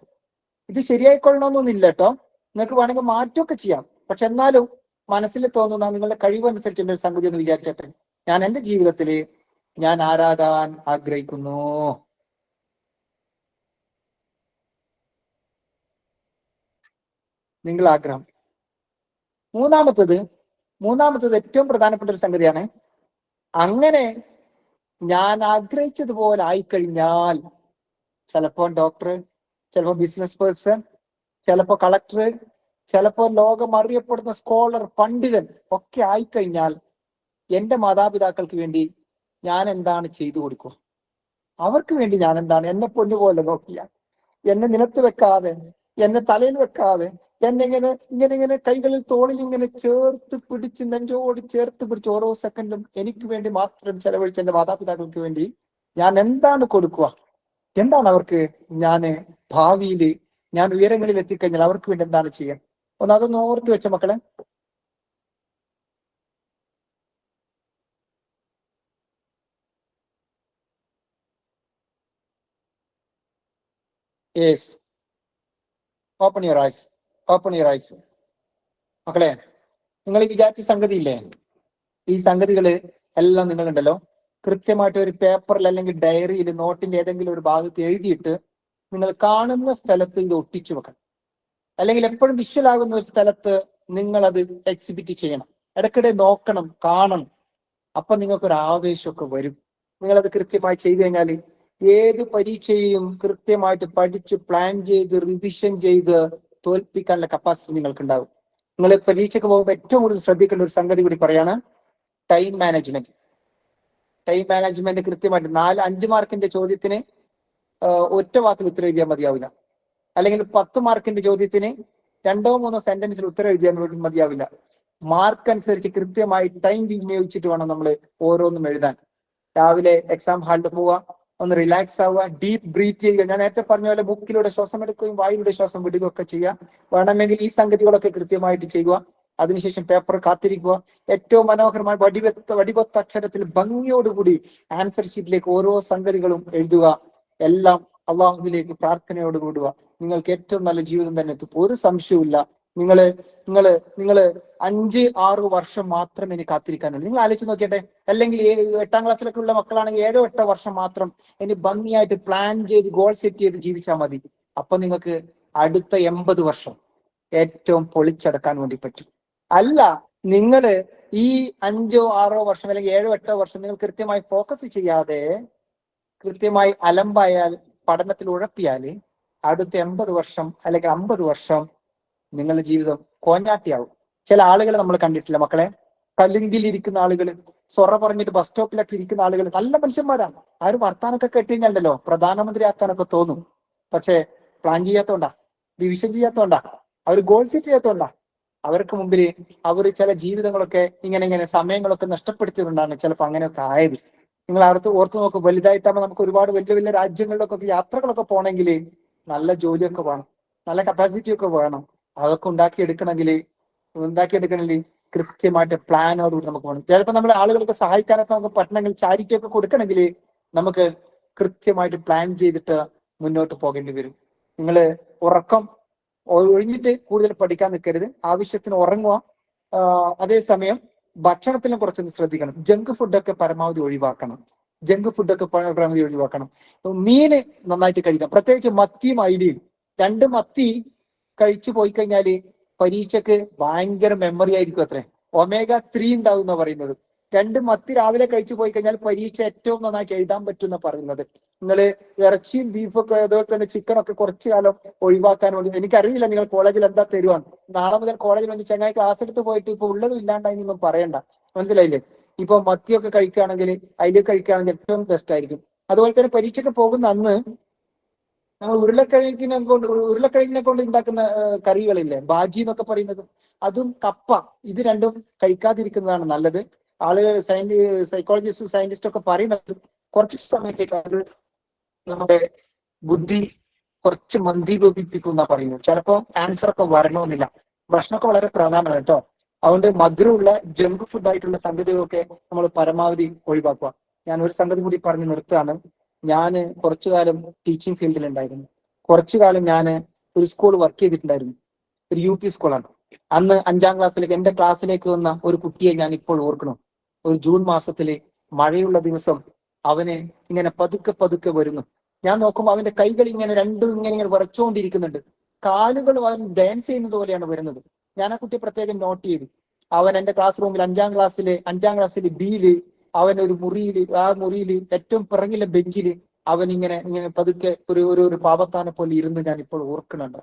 ഇത് ശരിയായിക്കൊള്ളണമെന്നൊന്നുമില്ല കേട്ടോ, നിങ്ങൾക്ക് വേണമെങ്കിൽ മാറ്റമൊക്കെ ചെയ്യാം. പക്ഷെ എന്നാലും മനസ്സിൽ തോന്നുന്ന നിങ്ങളുടെ കഴിവനുസരിച്ചുള്ള ഒരു സംഗതി ഒന്ന് വിചാരിച്ചോട്ടെ. ഞാൻ എൻ്റെ ജീവിതത്തിൽ ഞാൻ ആരാകാൻ ആഗ്രഹിക്കുന്നു. നിങ്ങൾ ആഗ്രഹം. മൂന്നാമത്തത് ഏറ്റവും പ്രധാനപ്പെട്ട ഒരു സംഗതിയാണ്. അങ്ങനെ ഞാൻ ആഗ്രഹിച്ചതുപോലെ ആയിക്കഴിഞ്ഞാൽ ചിലപ്പോൾ ഡോക്ടർ, ചിലപ്പോൾ ബിസിനസ് പേഴ്സൺ, ചിലപ്പോൾ കളക്ടർ, ചിലപ്പോൾ ലോകം അറിയപ്പെടുന്ന സ്കോളർ, പണ്ഡിതൻ ഒക്കെ ആയിക്കഴിഞ്ഞാൽ എൻ്റെ മാതാപിതാക്കൾക്ക് വേണ്ടി ഞാൻ എന്താണ് ചെയ്തു കൊടുക്കുക? അവർക്ക് വേണ്ടി ഞാൻ എന്താണ്? എന്നെ പൊന്നുപോലെ നോക്കിയ, എന്നെ നിലത്ത് വെക്കാതെ, എന്നെ തലയിൽ വെക്കാതെ, എന്നെ ഇങ്ങനെ കൈകളിൽ തോളിൽ ഇങ്ങനെ ചേർത്ത് പിടിച്ച്, നെഞ്ചോട് ചേർത്ത് പിടിച്ച് ഓരോ സെക്കൻഡും എനിക്ക് വേണ്ടി മാത്രം ചെലവഴിച്ച എന്റെ മാതാപിതാക്കൾക്ക് വേണ്ടി ഞാൻ എന്താണ് കൊടുക്കുക? എന്താണ് അവർക്ക് ഞാൻ ഭാവിയിൽ ഞാൻ ഉയരങ്ങളിൽ എത്തിക്കഴിഞ്ഞാൽ അവർക്ക് വേണ്ടി എന്താണ് ചെയ്യുക? ഒന്ന് അതൊന്ന് ഓർത്ത് വെച്ച മക്കളെ. Yes, open your eyes, open your eyes. മക്കളെ, നിങ്ങൾ ഈ വിചാരിച്ച സംഗതി ഇല്ലേ, ഈ സംഗതികൾ എല്ലാം നിങ്ങളുണ്ടല്ലോ കൃത്യമായിട്ട് ഒരു പേപ്പറിൽ അല്ലെങ്കിൽ ഡയറിയിൽ നോട്ടിന്റെ ഏതെങ്കിലും ഒരു ഭാഗത്ത് എഴുതിയിട്ട് നിങ്ങൾ കാണുന്ന സ്ഥലത്ത് ഇത് ഒട്ടിച്ചു വെക്കണം. അല്ലെങ്കിൽ എപ്പോഴും വിഷ്വൽ ആകുന്ന ഒരു സ്ഥലത്ത് നിങ്ങൾ അത് എക്സിബിറ്റ് ചെയ്യണം. ഇടയ്ക്കിടെ നോക്കണം, കാണണം. അപ്പൊ നിങ്ങൾക്കൊരു ആവേശമൊക്കെ വരും. നിങ്ങളത് കൃത്യമായി ചെയ്തു കഴിഞ്ഞാൽ ഏത് പരീക്ഷയെയും കൃത്യമായിട്ട് പഠിച്ച് പ്ലാൻ ചെയ്ത് റിവിഷൻ ചെയ്ത് തോൽപ്പിക്കാനുള്ള കപ്പാസിറ്റി നിങ്ങൾക്ക് ഉണ്ടാകും. നിങ്ങൾ പരീക്ഷയ്ക്ക് പോകുമ്പോൾ ഏറ്റവും കൂടുതൽ ശ്രദ്ധിക്കേണ്ട ഒരു സംഗതി കൂടി പറയാണ്, ടൈം മാനേജ്മെന്റ്. ടൈം മാനേജ്മെന്റ് കൃത്യമായിട്ട് 4-5 മാർക്കിന്റെ ചോദ്യത്തിന് ഒറ്റ വാക്കിൽ ഉത്തരം എഴുതിയാൽ മതിയാവില്ല. അല്ലെങ്കിൽ 10 മാർക്കിന്റെ ചോദ്യത്തിന് 2-3 സെന്റൻസിൽ ഉത്തരം എഴുതിയാൽ മതിയാവില്ല. മാർക്ക് അനുസരിച്ച് കൃത്യമായി ടൈം വിനിയോഗിച്ചിട്ട് വേണം നമ്മൾ ഓരോന്നും എഴുതാൻ. രാവിലെ എക്സാം ഹാളിൽ പോവുക, ഒന്ന് റിലാക്സ് ആവുക, ഡീപ്പ് ബ്രീത്ത് ചെയ്യുക. ഞാൻ നേരത്തെ പറഞ്ഞ പോലെ ബുക്കിലൂടെ ശ്വാസം എടുക്കുകയും വായിലൂടെ ശ്വാസം വിടുകയൊക്കെ ചെയ്യുക. വേണമെങ്കിൽ ഈ സംഗതികളൊക്കെ കൃത്യമായിട്ട് ചെയ്യുക. അതിനുശേഷം പേപ്പർ കാത്തിരിക്കുക. ഏറ്റവും മനോഹരമായ വടിവത്ത അക്ഷരത്തിൽ ഭംഗിയോടുകൂടി ആൻസർ ഷീറ്റിലേക്ക് ഓരോ സംഗതികളും എഴുതുക. എല്ലാം അള്ളാഹുവിലേക്ക് പ്രാർത്ഥനയോട് കൂടുക. നിങ്ങൾക്ക് ഏറ്റവും നല്ല ജീവിതം തന്നെ എത്തും, ഒരു സംശയവുമില്ല. നിങ്ങള് 5-6 വർഷം മാത്രം ഇനി കാത്തിരിക്കാനുള്ളൂ. നിങ്ങൾ ആലോചിച്ച് നോക്കിയട്ടെ. അല്ലെങ്കിൽ 8ാം ക്ലാസ്സിലൊക്കെ ഉള്ള മക്കളാണെങ്കിൽ 7-8 വർഷം മാത്രം ഇനി ഭംഗിയായിട്ട് പ്ലാൻ ചെയ്ത് ഗോൾ സെറ്റ് ചെയ്ത് ജീവിച്ചാൽ മതി. അപ്പൊ നിങ്ങൾക്ക് അടുത്ത 80 വർഷം ഏറ്റവും പൊളിച്ചടക്കാൻ വേണ്ടി പറ്റും. അല്ല, നിങ്ങള് ഈ 5-6 വർഷം അല്ലെങ്കിൽ 7-8 വർഷം നിങ്ങൾ കൃത്യമായി ഫോക്കസ് ചെയ്യാതെ കൃത്യമായി അലമ്പായാൽ, പഠനത്തിൽ ഉഴപ്പിയാൽ അടുത്ത 80 വർഷം അല്ലെങ്കിൽ 50 വർഷം നിങ്ങളുടെ ജീവിതം കോഞ്ഞാട്ടിയാവും. ചില ആളുകൾ നമ്മൾ കണ്ടിട്ടില്ല മക്കളെ, കല്ലിങ്കിൽ ഇരിക്കുന്ന ആളുകൾ, സൊറ പറഞ്ഞിട്ട് ബസ് സ്റ്റോപ്പിലൊക്കെ ഇരിക്കുന്ന ആളുകൾ നല്ല മനുഷ്യന്മാരാണ്. ആരും വർത്താനൊക്കെ കേട്ടുകഴിഞ്ഞാലോ പ്രധാനമന്ത്രി ആക്കാനൊക്കെ തോന്നും. പക്ഷെ പ്ലാൻ ചെയ്യാത്തോണ്ടാ, ഡിവിഷൻ ചെയ്യാത്തോണ്ടാ, അവർ ഗോൾ സെറ്റ് ചെയ്യാത്തോണ്ടാ, അവർക്ക് മുമ്പിൽ അവർ ചില ജീവിതങ്ങളൊക്കെ ഇങ്ങനെ സമയങ്ങളൊക്കെ നഷ്ടപ്പെടുത്തിക്കൊണ്ടാണ് ചിലപ്പോൾ അങ്ങനെയൊക്കെ ആയത്. നിങ്ങൾ ഓർത്ത് നോക്കും, വലുതായിട്ടാകുമ്പോൾ നമുക്ക് ഒരുപാട് വലിയ വലിയ രാജ്യങ്ങളിലൊക്കെ യാത്രകളൊക്കെ പോകണമെങ്കിൽ നല്ല ജോലിയൊക്കെ വേണം, നല്ല കപ്പാസിറ്റി ഒക്കെ വേണം. അതൊക്കെ ഉണ്ടാക്കിയെടുക്കണമെങ്കിൽ കൃത്യമായിട്ട് പ്ലാനോടുകൂടി നമുക്ക് വേണം. ചിലപ്പോൾ നമ്മൾ ആളുകൾക്ക് സഹായിക്കാനൊക്കെ നമുക്ക് പറ്റണമെങ്കിൽ, ചാരിറ്റി ഒക്കെ കൊടുക്കണമെങ്കിൽ നമുക്ക് കൃത്യമായിട്ട് പ്ലാൻ ചെയ്തിട്ട് മുന്നോട്ട് പോകേണ്ടി വരും. നിങ്ങൾ ഉറക്കം ഒഴിഞ്ഞിട്ട് കൂടുതൽ പഠിക്കാൻ നിൽക്കരുത്. ആവശ്യത്തിന് ഉറങ്ങുക. അതേസമയം ഭക്ഷണത്തിലും കുറച്ചൊന്ന് ശ്രദ്ധിക്കണം. ജങ്ക് ഫുഡൊക്കെ പരമാവധി ഒഴിവാക്കണം. മീന് നന്നായിട്ട് കഴിക്കാം, പ്രത്യേകിച്ച് മത്തിയും അയിലയും. 2 മത്തി കഴിച്ചു പോയി കഴിഞ്ഞാല് പരീക്ഷയ്ക്ക് ഭയങ്കര മെമ്മറി ആയിരിക്കും അത്രേ. omega-3 ഉണ്ടാവും എന്നാ പറയുന്നത്. 2 മത്തി രാവിലെ കഴിച്ചു പോയി കഴിഞ്ഞാൽ പരീക്ഷ ഏറ്റവും നന്നായിട്ട് എഴുതാൻ പറ്റും എന്നാ പറയുന്നത്. നിങ്ങൾ ഇറച്ചിയും ബീഫൊക്കെ അതുപോലെ തന്നെ ചിക്കനൊക്കെ കുറച്ചു കാലം ഒഴിവാക്കാൻ വേണ്ടി, എനിക്കറിയില്ല നിങ്ങൾ കോളേജിൽ എന്താ തരുവാന്ന്. നാളെ മുതൽ കോളേജിൽ വന്ന് ചങ്ങായി ക്ലാസ് എടുത്ത് പോയിട്ട് ഇപ്പൊ ഉള്ളതും ഇല്ലാണ്ടായിന്നൊന്നും പറയണ്ട, മനസ്സിലായില്ലേ? ഇപ്പൊ മത്തിയൊക്കെ കഴിക്കുകയാണെങ്കിൽ, അതിലേക്ക് കഴിക്കുകയാണെങ്കിൽ ഏറ്റവും ബെസ്റ്റ് ആയിരിക്കും. അതുപോലെ തന്നെ പരീക്ഷയ്ക്ക് പോകുന്ന അന്ന് നമ്മൾ ഉരുളക്കിഴങ്ങിനെ കൊണ്ട് ഉണ്ടാക്കുന്ന കറികളില്ലേ, ബാജി എന്നൊക്കെ പറയുന്നത്, അതും കപ്പ, ഇത് രണ്ടും കഴിക്കാതിരിക്കുന്നതാണ് നല്ലത്. ആളുകൾ സൈക്കോളജിസ്റ്റ് ഒക്കെ പറയുന്നത് കുറച്ച് സമയത്തേക്ക് നമ്മുടെ ബുദ്ധി കുറച്ച് മന്ദീഭവിപ്പിക്കും എന്നാ പറയുന്നത്. ചിലപ്പോൾ ആൻസർ ഒക്കെ വരണമെന്നില്ല. ഭക്ഷണമൊക്കെ വളരെ പ്രധാനമാണ് കേട്ടോ. അതുകൊണ്ട് മധുരമുള്ള ജങ്ക് ഫുഡ് ആയിട്ടുള്ള സംഗതികളൊക്കെ നമ്മൾ പരമാവധി ഒഴിവാക്കുക. ഞാൻ ഒരു സംഗതി കൂടി പറഞ്ഞ് നിർത്താണ്. ഞാൻ കുറച്ചു കാലം ടീച്ചിങ് ഫീൽഡിൽ ഉണ്ടായിരുന്നു. കുറച്ചു കാലം ഞാൻ ഒരു സ്കൂൾ വർക്ക് ചെയ്തിട്ടുണ്ടായിരുന്നു. ഒരു UP സ്കൂളാണ്. അന്ന് 5ാം ക്ലാസ്സിലേക്ക് എന്റെ ക്ലാസ്സിലേക്ക് വന്ന ഒരു കുട്ടിയെ ഞാൻ ഇപ്പോൾ ഓർക്കണം. ഒരു ജൂൺ മാസത്തില് മഴയുള്ള ദിവസം അവന് ഇങ്ങനെ പതുക്കെ വരുന്നു. ഞാൻ നോക്കുമ്പോൾ അവന്റെ കൈകൾ രണ്ടും ഇങ്ങനെ വിറച്ചുകൊണ്ടിരിക്കുന്നുണ്ട്. കാലുകൾ അവൻ ഡാൻസ് ചെയ്യുന്നത് പോലെയാണ് വരുന്നത്. ഞാൻ ആ കുട്ടിയെ പ്രത്യേകം നോട്ട് ചെയ്തു. അവൻ എന്റെ ക്ലാസ് റൂമിൽ 5ാം ക്ലാസ്സിൽ ബിയില് അവൻ ഒരു ആ മുറിയിൽ ഏറ്റവും പിറകിലെ ബെഞ്ചില് അവൻ ഇങ്ങനെ പതുക്കെ ഒരു പാവത്താനെ പോലെ ഇരുന്ന് ഞാൻ ഇപ്പോൾ ഓർക്കുന്നുണ്ട്.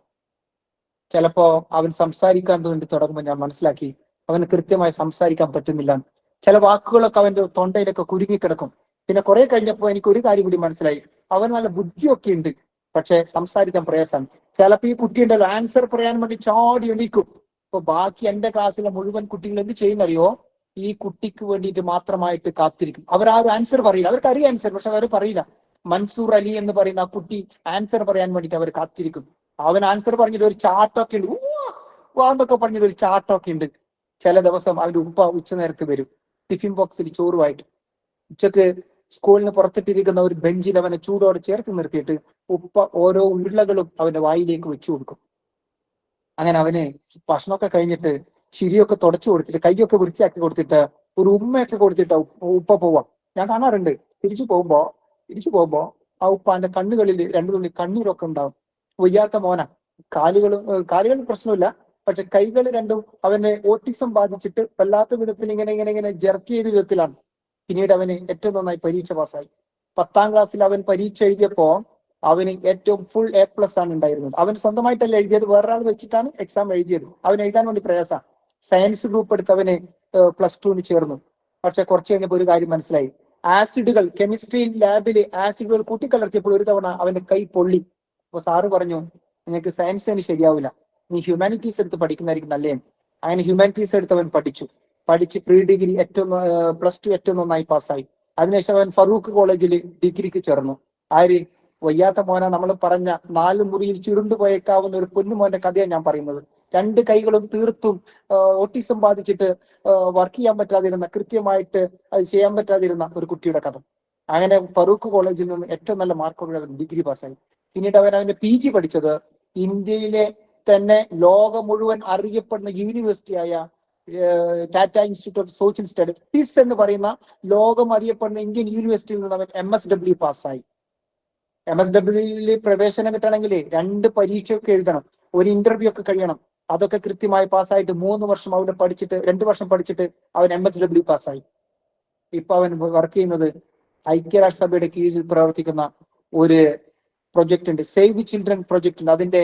ചിലപ്പോ അവൻ സംസാരിക്കാൻ വേണ്ടി തുടങ്ങുമ്പോൾ ഞാൻ മനസ്സിലാക്കി അവന് കൃത്യമായി സംസാരിക്കാൻ പറ്റുന്നില്ല. ചില വാക്കുകളൊക്കെ അവന്റെ തൊണ്ടയിലൊക്കെ കുരുങ്ങിക്കിടക്കും. പിന്നെ കുറെ കഴിഞ്ഞപ്പോൾ എനിക്ക് ഒരു കാര്യം കൂടി മനസ്സിലായി, അവൻ നല്ല ബുദ്ധിയൊക്കെ ഉണ്ട്, പക്ഷെ സംസാരിക്കാൻ പ്രയാസമാണ്. ചിലപ്പോ ഈ കുട്ടി ഉണ്ടല്ലോ ആൻസർ പറയാൻ വേണ്ടി ചാടി എണീക്കും. ഇപ്പൊ ബാക്കി എന്റെ ക്ലാസ്സിലെ മുഴുവൻ കുട്ടികൾ എന്ത് ചെയ്യുന്നറിയോ, ഈ കുട്ടിക്ക് വേണ്ടിയിട്ട് മാത്രമായിട്ട് കാത്തിരിക്കും. അവരാരും ആൻസർ പറയില്ല, അവർക്ക് അറിയാം ആൻസർ, പക്ഷെ അവർ പറയില്ല. മൻസൂർ അലി എന്ന് പറയുന്ന ആ കുട്ടി ആൻസർ പറയാൻ വേണ്ടിയിട്ട് അവർ കാത്തിരിക്കും. അവൻ ആൻസർ പറഞ്ഞിട്ട് ഒരു ചാട്ടമൊക്കെ ഉണ്ട്, എന്നൊക്കെ പറഞ്ഞിട്ട് ഒരു ചാട്ടമൊക്കെ ഉണ്ട്. ചില ദിവസം അവന്റെ ഉപ്പ ഉച്ചനേരത്ത് വരും ടിഫിൻ ബോക്സിൽ ചോറുമായിട്ട്. ഉച്ചക്ക് സ്കൂളിന് പുറത്തിട്ടിരിക്കുന്ന ഒരു ബെഞ്ചിൽ അവനെ ചൂടോടെ ചേർത്ത് നിർത്തിയിട്ട് ഉപ്പ ഓരോ ഉരുളകളും അവന്റെ വായിലേക്ക് വെച്ചു കൊടുക്കും. അങ്ങനെ അവന് ഭക്ഷണമൊക്കെ കഴിഞ്ഞിട്ട് ചിരിയൊക്കെ തുടച്ചു കൊടുത്തിട്ട് കൈയൊക്കെ വൃത്തിയാക്കി കൊടുത്തിട്ട് ഒരു ഉമ്മയൊക്കെ കൊടുത്തിട്ട് ഉപ്പ പോവാം. ഞാൻ കാണാറുണ്ട്. തിരിച്ചു പോകുമ്പോ ആ ഉപ്പാന്റെ കണ്ണുകളിൽ 2 തുള്ളി കണ്ണീരൊക്കെ ഉണ്ടാവും. വയ്യാത്ത മോന, കാലുകൾ പ്രശ്നമില്ല, പക്ഷെ കൈകൾ രണ്ടും അവനെ ഓട്ടിസം ബാധിച്ചിട്ട് വല്ലാത്ത വിധത്തിൽ ഇങ്ങനെ ജെർക്ക് ചെയ്ത വിധത്തിലാണ്. പിന്നീട് അവന് ഏറ്റവും നന്നായി പരീക്ഷ പാസ്സായി. 10ാം ക്ലാസ്സിൽ അവൻ പരീക്ഷ എഴുതിയപ്പോ അവന് ഏറ്റവും ഫുൾ A+ ആണ് ഉണ്ടായിരുന്നത്. അവൻ സ്വന്തമായിട്ടല്ല എഴുതിയത്, വേറൊരാൾ വെച്ചിട്ടാണ് എക്സാം എഴുതിയത്. അവൻ എഴുതാൻ വേണ്ടി പ്രയാസമാണ്. സയൻസ് ഗ്രൂപ്പ് എടുത്ത് അവന് +2 ചേർന്നു. പക്ഷെ കുറച്ച് കഴിഞ്ഞപ്പോൾ ഒരു കാര്യം മനസ്സിലായി. ആസിഡുകൾ, കെമിസ്ട്രി ലാബില് ആസിഡുകൾ കൂട്ടിക്കലർത്തിയപ്പോൾ ഒരു തവണ അവന്റെ കൈ പൊള്ളി. അപ്പൊ സാറ് പറഞ്ഞു, നിനക്ക് സയൻസ് ശരിയാവില്ല, നീ ഹ്യൂമാനിറ്റീസ് എടുത്ത് പഠിക്കുന്നതായിരിക്കും നല്ലതെന്ന്. അങ്ങനെ ഹ്യൂമാനിറ്റീസ് എടുത്ത് അവൻ പഠിച്ച് പ്രീ ഡിഗ്രി +2 ഏറ്റവും നന്നായി പാസ്സായി. അതിനുശേഷം അവൻ ഫറൂഖ് കോളേജിൽ ഡിഗ്രിക്ക് ചേർന്നു. വയ്യാത്ത മോന, നമ്മൾ പറഞ്ഞ 4 മുറിയിൽ ചുരുണ്ടു പോയേക്കാവുന്ന ഒരു പൊന്നുമോന്റെ കഥയാണ് ഞാൻ പറയുന്നത്. 2 കൈകളും തീർത്തും ഓട്ടിസം ബാധിച്ചിട്ട് വർക്ക് ചെയ്യാൻ പറ്റാതിരുന്ന, കൃത്യമായിട്ട് അത് ചെയ്യാൻ പറ്റാതിരുന്ന ഒരു കുട്ടിയുടെ കഥ. അങ്ങനെ ഫറൂഖ് കോളേജിൽ നിന്ന് ഏറ്റവും നല്ല മാർക്കോടെ അവൻ ഡിഗ്രി പാസ്സായി. പിന്നീട് അവന്റെ PG പഠിച്ചത് ഇന്ത്യയിലെ തന്നെ ലോകം മുഴുവൻ അറിയപ്പെടുന്ന യൂണിവേഴ്സിറ്റിയായ Tata institute of social studies, TISS എന്ന് പറയുന്ന ലോകം അറിയപ്പെടുന്ന ഇന്ത്യൻ യൂണിവേഴ്സിറ്റിയിൽ നിന്ന് അവൻ MSW പാസ്സായി. MSWയിൽ പ്രവേശനം കിട്ടണമെങ്കിൽ 2 പരീക്ഷയൊക്കെ എഴുതണം, ഒരു ഇന്റർവ്യൂ ഒക്കെ കഴിയണം. അതൊക്കെ കൃത്യമായി പാസ്സായിട്ട് 3 വർഷം അവിടെ പഠിച്ചിട്ട് 2 വർഷം പഠിച്ചിട്ട് അവൻ MSW പാസ്സായി. ഇപ്പൊ അവൻ വർക്ക് ചെയ്യുന്നത് ഐക്യരാഷ്ട്രസഭയുടെ കീഴിൽ പ്രവർത്തിക്കുന്ന ഒരു പ്രൊജക്ട് ഉണ്ട്, സേവ് ദി ചിൽഡ്രൻ പ്രൊജക്ട് ഉണ്ട്. അതിന്റെ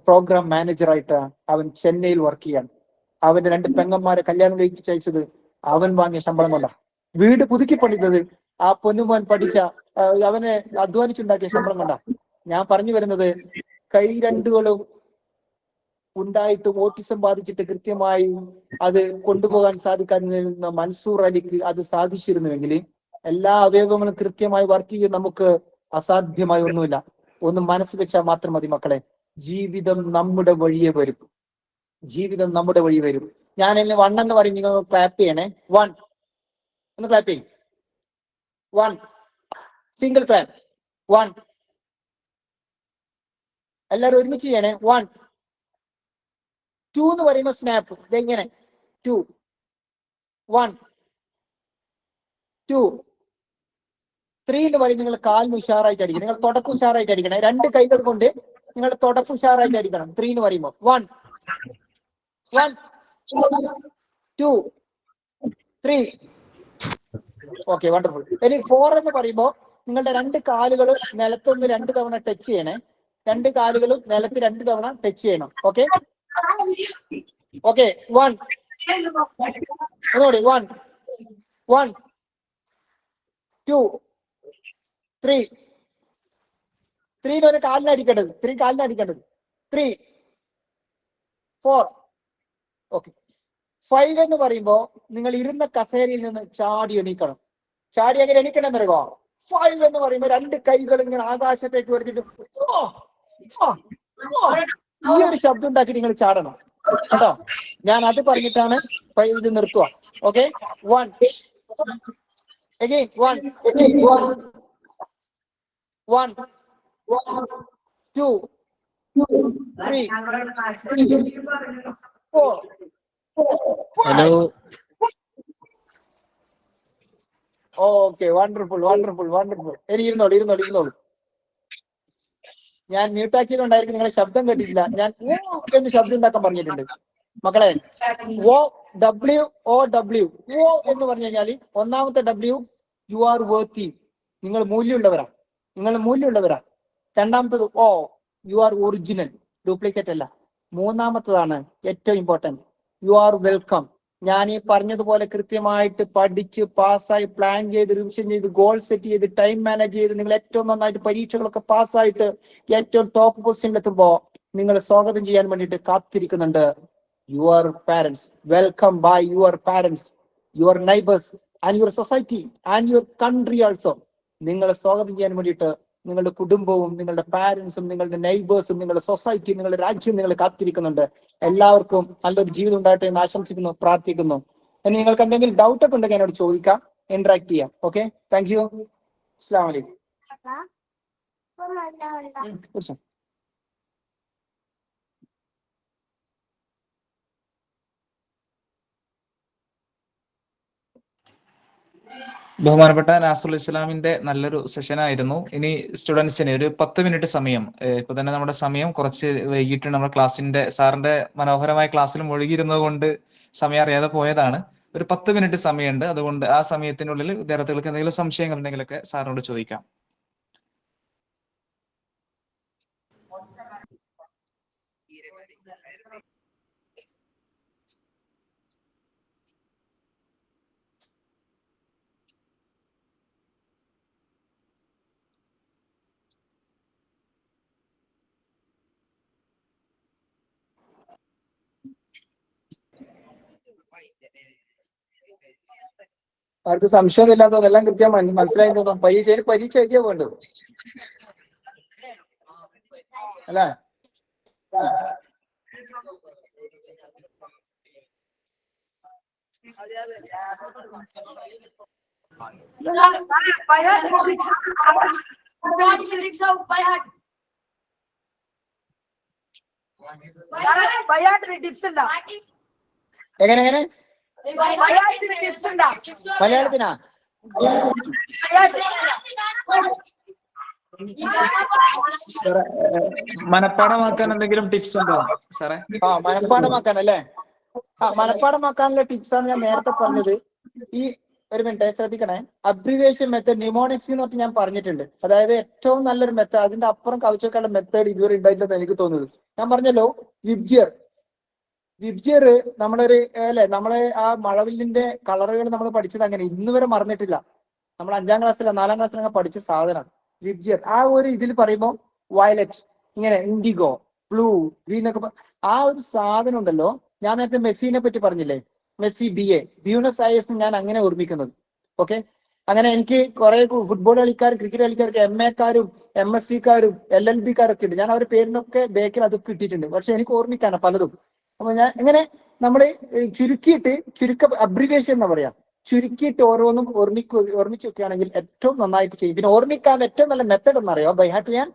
പ്രോഗ്രാം മാനേജറായിട്ട് അവൻ ചെന്നൈയിൽ വർക്ക് ചെയ്യാണ്. അവന്റെ 2 പെങ്ങന്മാരെ കല്യാണം കഴിച്ചയച്ചത് അവൻ വാങ്ങിയ ശമ്പളം കൊണ്ടാണ്. വീട് പുതുക്കി പണിതത് ആ പൊന്നുമോൻ പഠിച്ച അവനെ അധ്വാനിച്ചുണ്ടാക്കിയ ശമ്പളം കൊണ്ടാണ്. ഞാൻ പറഞ്ഞു വരുന്നത്, കൈ രണ്ടുകളും ഉണ്ടായിട്ട് ഓട്ടിസം ബാധിച്ചിട്ട് കൃത്യമായി അത് കൊണ്ടുപോകാൻ സാധിക്കാതിരുന്ന മൻസൂർ അലിക്ക് അത് സാധിച്ചിരുന്നുവെങ്കിൽ, എല്ലാ അവയവങ്ങളും കൃത്യമായി വർക്ക് ചെയ്യും, നമുക്ക് അസാധ്യമായി ഒന്നുമില്ല. ഒന്ന് മനസ്സ് വെച്ചാൽ മാത്രം മതി മക്കളെ. ജീവിതം നമ്മുടെ വഴിയെ വരും. ജീവിതം നമ്മുടെ വഴി വരും. ഞാൻ എന്നെ 1 എന്ന് പറയും, നിങ്ങൾ ക്ലാപ്പ് ചെയ്യണേ. 1 ഒന്ന് ക്ലാപ്പ് ചെയ്യും. 1 സിംഗിൾ ക്ലാപ്പ്. 1 എല്ലാവരും ഒരുമിച്ച് ചെയ്യണേ. 1 2 എന്ന് പറയുമ്പോൾ സ്നാപ്പ് ഇതെങ്ങനെ 2 1 2 3 എന്ന് പറയും. നിങ്ങൾ കാലിന് ഉഷാറായിട്ട് അടിക്കണം. നിങ്ങൾ തുടക്കം ഉഷാറായിട്ട് അടിക്കണം. 2 കൈകൾ കൊണ്ട് നിങ്ങൾ തുടക്കം ഉഷാറായിട്ട് അടിക്കണം. 3 എന്ന് പറയുമ്പോൾ 1 1 2 3. Okay, wonderful. ഇനി 4 എന്ന് പറയുമ്പോൾ നിങ്ങളുടെ 2 കാലുകളും നിലത്തൊന്ന് 2 തവണ ടച്ച് ചെയ്യണേ. 2 കാലുകളും നിലത്ത് 2 തവണ ടച്ച് ചെയ്യണം. Okay okay. 1 ഒന്നുകൂടി. 1 1 2 3 3 ഒരു കാലിന് അടിക്കേണ്ടത്. 3 കാലിന് അടിക്കേണ്ടത്. 3 4. ഓക്കെ. 5 എന്ന് പറയുമ്പോ നിങ്ങൾ ഇരുന്ന കസേരയിൽ നിന്ന് ചാടി എണീക്കണം. ചാടി എങ്ങനെ എണീക്കണം എന്നറിയോ? 5 എന്ന് പറയുമ്പോ 2 കൈകൾ ഇങ്ങനെ ആകാശത്തേക്ക് വരുത്തിട്ട് ഈ ഒരു ശബ്ദം ഉണ്ടാക്കി നിങ്ങൾ ചാടണം കേട്ടോ. ഞാൻ അത് പറഞ്ഞിട്ടാണ് ഇത് നിർത്തുക. Okay. 1 again 1 1 2 3 4. Hello. Okay, wonderful wonderful wonderful. ഇനി ഇരുന്നോളൂ. ഞാൻ മ്യൂട്ടാക്കിയതുകൊണ്ടായിരിക്കും നിങ്ങളെ ശബ്ദം കേട്ടിട്ടില്ല. ഞാൻ എന്ന് ശബ്ദം ഉണ്ടാക്കാൻ പറഞ്ഞിട്ടുണ്ട് മക്കളെ. OW എന്ന് പറഞ്ഞു കഴിഞ്ഞാൽ, ഒന്നാമത്തെ W യു ആർ വർത്തി, നിങ്ങൾ മൂല്യമുള്ളവരാ. രണ്ടാമത്തത് O you are original, duplicate അല്ല. മൂന്നാമത്തതാണ് ഏറ്റവും ഇമ്പോർട്ടന്റ്, യു ആർ വെൽക്കം. ഞാൻ ഈ പറഞ്ഞതുപോലെ കൃത്യമായിട്ട് പഠിച്ച് പാസ്സായി പ്ലാൻ ചെയ്ത് റിവിഷൻ ചെയ്ത് ഗോൾ സെറ്റ് ചെയ്ത് ടൈം മാനേജ് ചെയ്ത് നിങ്ങൾ ഏറ്റവും നന്നായിട്ട് പരീക്ഷകളൊക്കെ പാസ്സായിട്ട് ഏറ്റവും ടോപ്പ് പൊസിഷനിലെത്തുമ്പോ നിങ്ങൾ സ്വാഗതം ചെയ്യാൻ വേണ്ടിയിട്ട് കാത്തിരിക്കുന്നുണ്ട് your parents. Welcome by your parents, your neighbours and your society and your country also. നിങ്ങളെ സ്വാഗതം ചെയ്യാൻ വേണ്ടിയിട്ട് നിങ്ങളുടെ കുടുംബവും നിങ്ങളുടെ പാരന്റ്സും നിങ്ങളുടെ നെയ്ബേഴ്സും നിങ്ങളുടെ സൊസൈറ്റിയും നിങ്ങളുടെ രാജ്യവും നിങ്ങളെ കാത്തിരിക്കുന്നുണ്ട്. എല്ലാവർക്കും നല്ലൊരു ജീവിതം ഉണ്ടാകട്ടെ എന്ന് ആശംസിക്കുന്നു, പ്രാർത്ഥിക്കുന്നു. ഇനി നിങ്ങൾക്ക് എന്തെങ്കിലും ഡൗട്ട് ഒക്കെ ഉണ്ടെങ്കിൽ എന്നോട് ചോദിക്കാം, ഇന്ററാക്ട് ചെയ്യാം. Okay, thank you. അസ്സലാമു അലൈക്കും. ബഹുമാനപ്പെട്ട നാസറുൽ ഇസ്ലാമിന്റെ നല്ലൊരു സെഷൻ ആയിരുന്നു. ഇനി സ്റ്റുഡൻസിന് ഒരു 10 മിനിറ്റ് സമയം. ഇപ്പൊ തന്നെ നമ്മുടെ സമയം കുറച്ച് വൈകിട്ട് നമ്മുടെ ക്ലാസ്സിന്റെ സാറിന്റെ മനോഹരമായ ക്ലാസ്സിൽ മുഴുകിയിരുന്നത് കൊണ്ട് സമയം അറിയാതെ പോയതാണ്. ഒരു 10 മിനിറ്റ് സമയമുണ്ട്. അതുകൊണ്ട് ആ സമയത്തിനുള്ളിൽ വിദ്യാർത്ഥികൾക്ക് എന്തെങ്കിലും സംശയങ്ങൾ ഉണ്ടെങ്കിലൊക്കെ സാറിനോട് ചോദിക്കാം. ആർക്ക് സംശയമൊന്നും ഇല്ലാത്തത് എല്ലാം കൃത്യമായി മനസ്സിലായി തോന്നുന്നു. പരീക്ഷ എഴുതിയാ വേണ്ടത് അല്ലേ? എങ്ങനെ മലയാളത്തിനാ? മനപ്പാടമാക്കാൻ എന്തെങ്കിലും ടിപ്സ് ഉണ്ടോ സാറേ? മനപ്പാടമാക്കാൻ അല്ലേ? മനപ്പാടമാക്കാനുള്ള ടിപ്സാണ് ഞാൻ നേരത്തെ പറഞ്ഞത്. ഈ ഒരു മിനിറ്റ് ശ്രദ്ധിക്കണേ. അബ്രിവേഷൻ മെത്തേഡ്, ന്യൂമോണിക്സ് എന്ന് പറഞ്ഞ് ഞാൻ പറഞ്ഞിട്ടുണ്ട്. അതായത് ഏറ്റവും നല്ലൊരു മെത്തേഡ്, അതിന്റെ അപ്പുറം കവിച്ചേക്കാനുള്ള മെത്തേഡ് ഇതുവരെ ഉണ്ടായിട്ടില്ലെന്ന് എനിക്ക് തോന്നുന്നത്. ഞാൻ പറഞ്ഞല്ലോ വിബ്ജിയർ. വിബ്ജിയർ നമ്മളൊരു അല്ലെ, നമ്മളെ ആ മഴവില്ലിന്റെ കളറുകൾ നമ്മൾ പഠിച്ചത് അങ്ങനെ ഇന്ന് വരെ മറന്നിട്ടില്ല. നമ്മൾ 5ാം ക്ലാസ്സിലോ 4ാം ക്ലാസ്സിലൊക്കെ പഠിച്ച സാധനമാണ് വിബ്ജിയർ. ആ ഒരു ഇതിൽ പറയുമ്പോൾ വയലറ്റ്, ഇങ്ങനെ ഇൻഡിഗോ, ബ്ലൂ, ഗ്രീൻ ഒക്കെ ആ ഒരു സാധനം ഉണ്ടല്ലോ. ഞാൻ നേരത്തെ മെസ്സിനെ പറ്റി പറഞ്ഞില്ലേ, മെസ്സി ബ്യൂണസ് അയേഴ്സ് ഞാൻ അങ്ങനെ ഓർമ്മിക്കുന്നത്. ഓക്കെ, അങ്ങനെ എനിക്ക് കുറെ ഫുട്ബോൾ കളിക്കാർ, ക്രിക്കറ്റ് കളിക്കാർക്ക് MA-ക്കാരും MSc-ക്കാരും LLB-ക്കാരൊക്കെ ഉണ്ട്. ഞാൻ അവരുടെ പേരിനൊക്കെ ബേക്കിൽ അതൊക്കെ ഇട്ടിട്ടുണ്ട്. പക്ഷെ എനിക്ക് ഓർമ്മിക്കാനാണ് പലതും. അപ്പൊ ഞാൻ ഇങ്ങനെ നമ്മൾ ചുരുക്ക അബ്രിവേഷൻ എന്ന് പറയാം, ചുരുക്കിയിട്ട് ഓരോന്നും ഓർമ്മിച്ച് വെക്കുകയാണെങ്കിൽ ഏറ്റവും നന്നായിട്ട് ചെയ്യും. പിന്നെ ഓർമ്മിക്കാൻ ഏറ്റവും നല്ല മെത്തഡ് എന്നറിയോ, ബൈ ഹാർട്ട് ചെയ്യാൻ?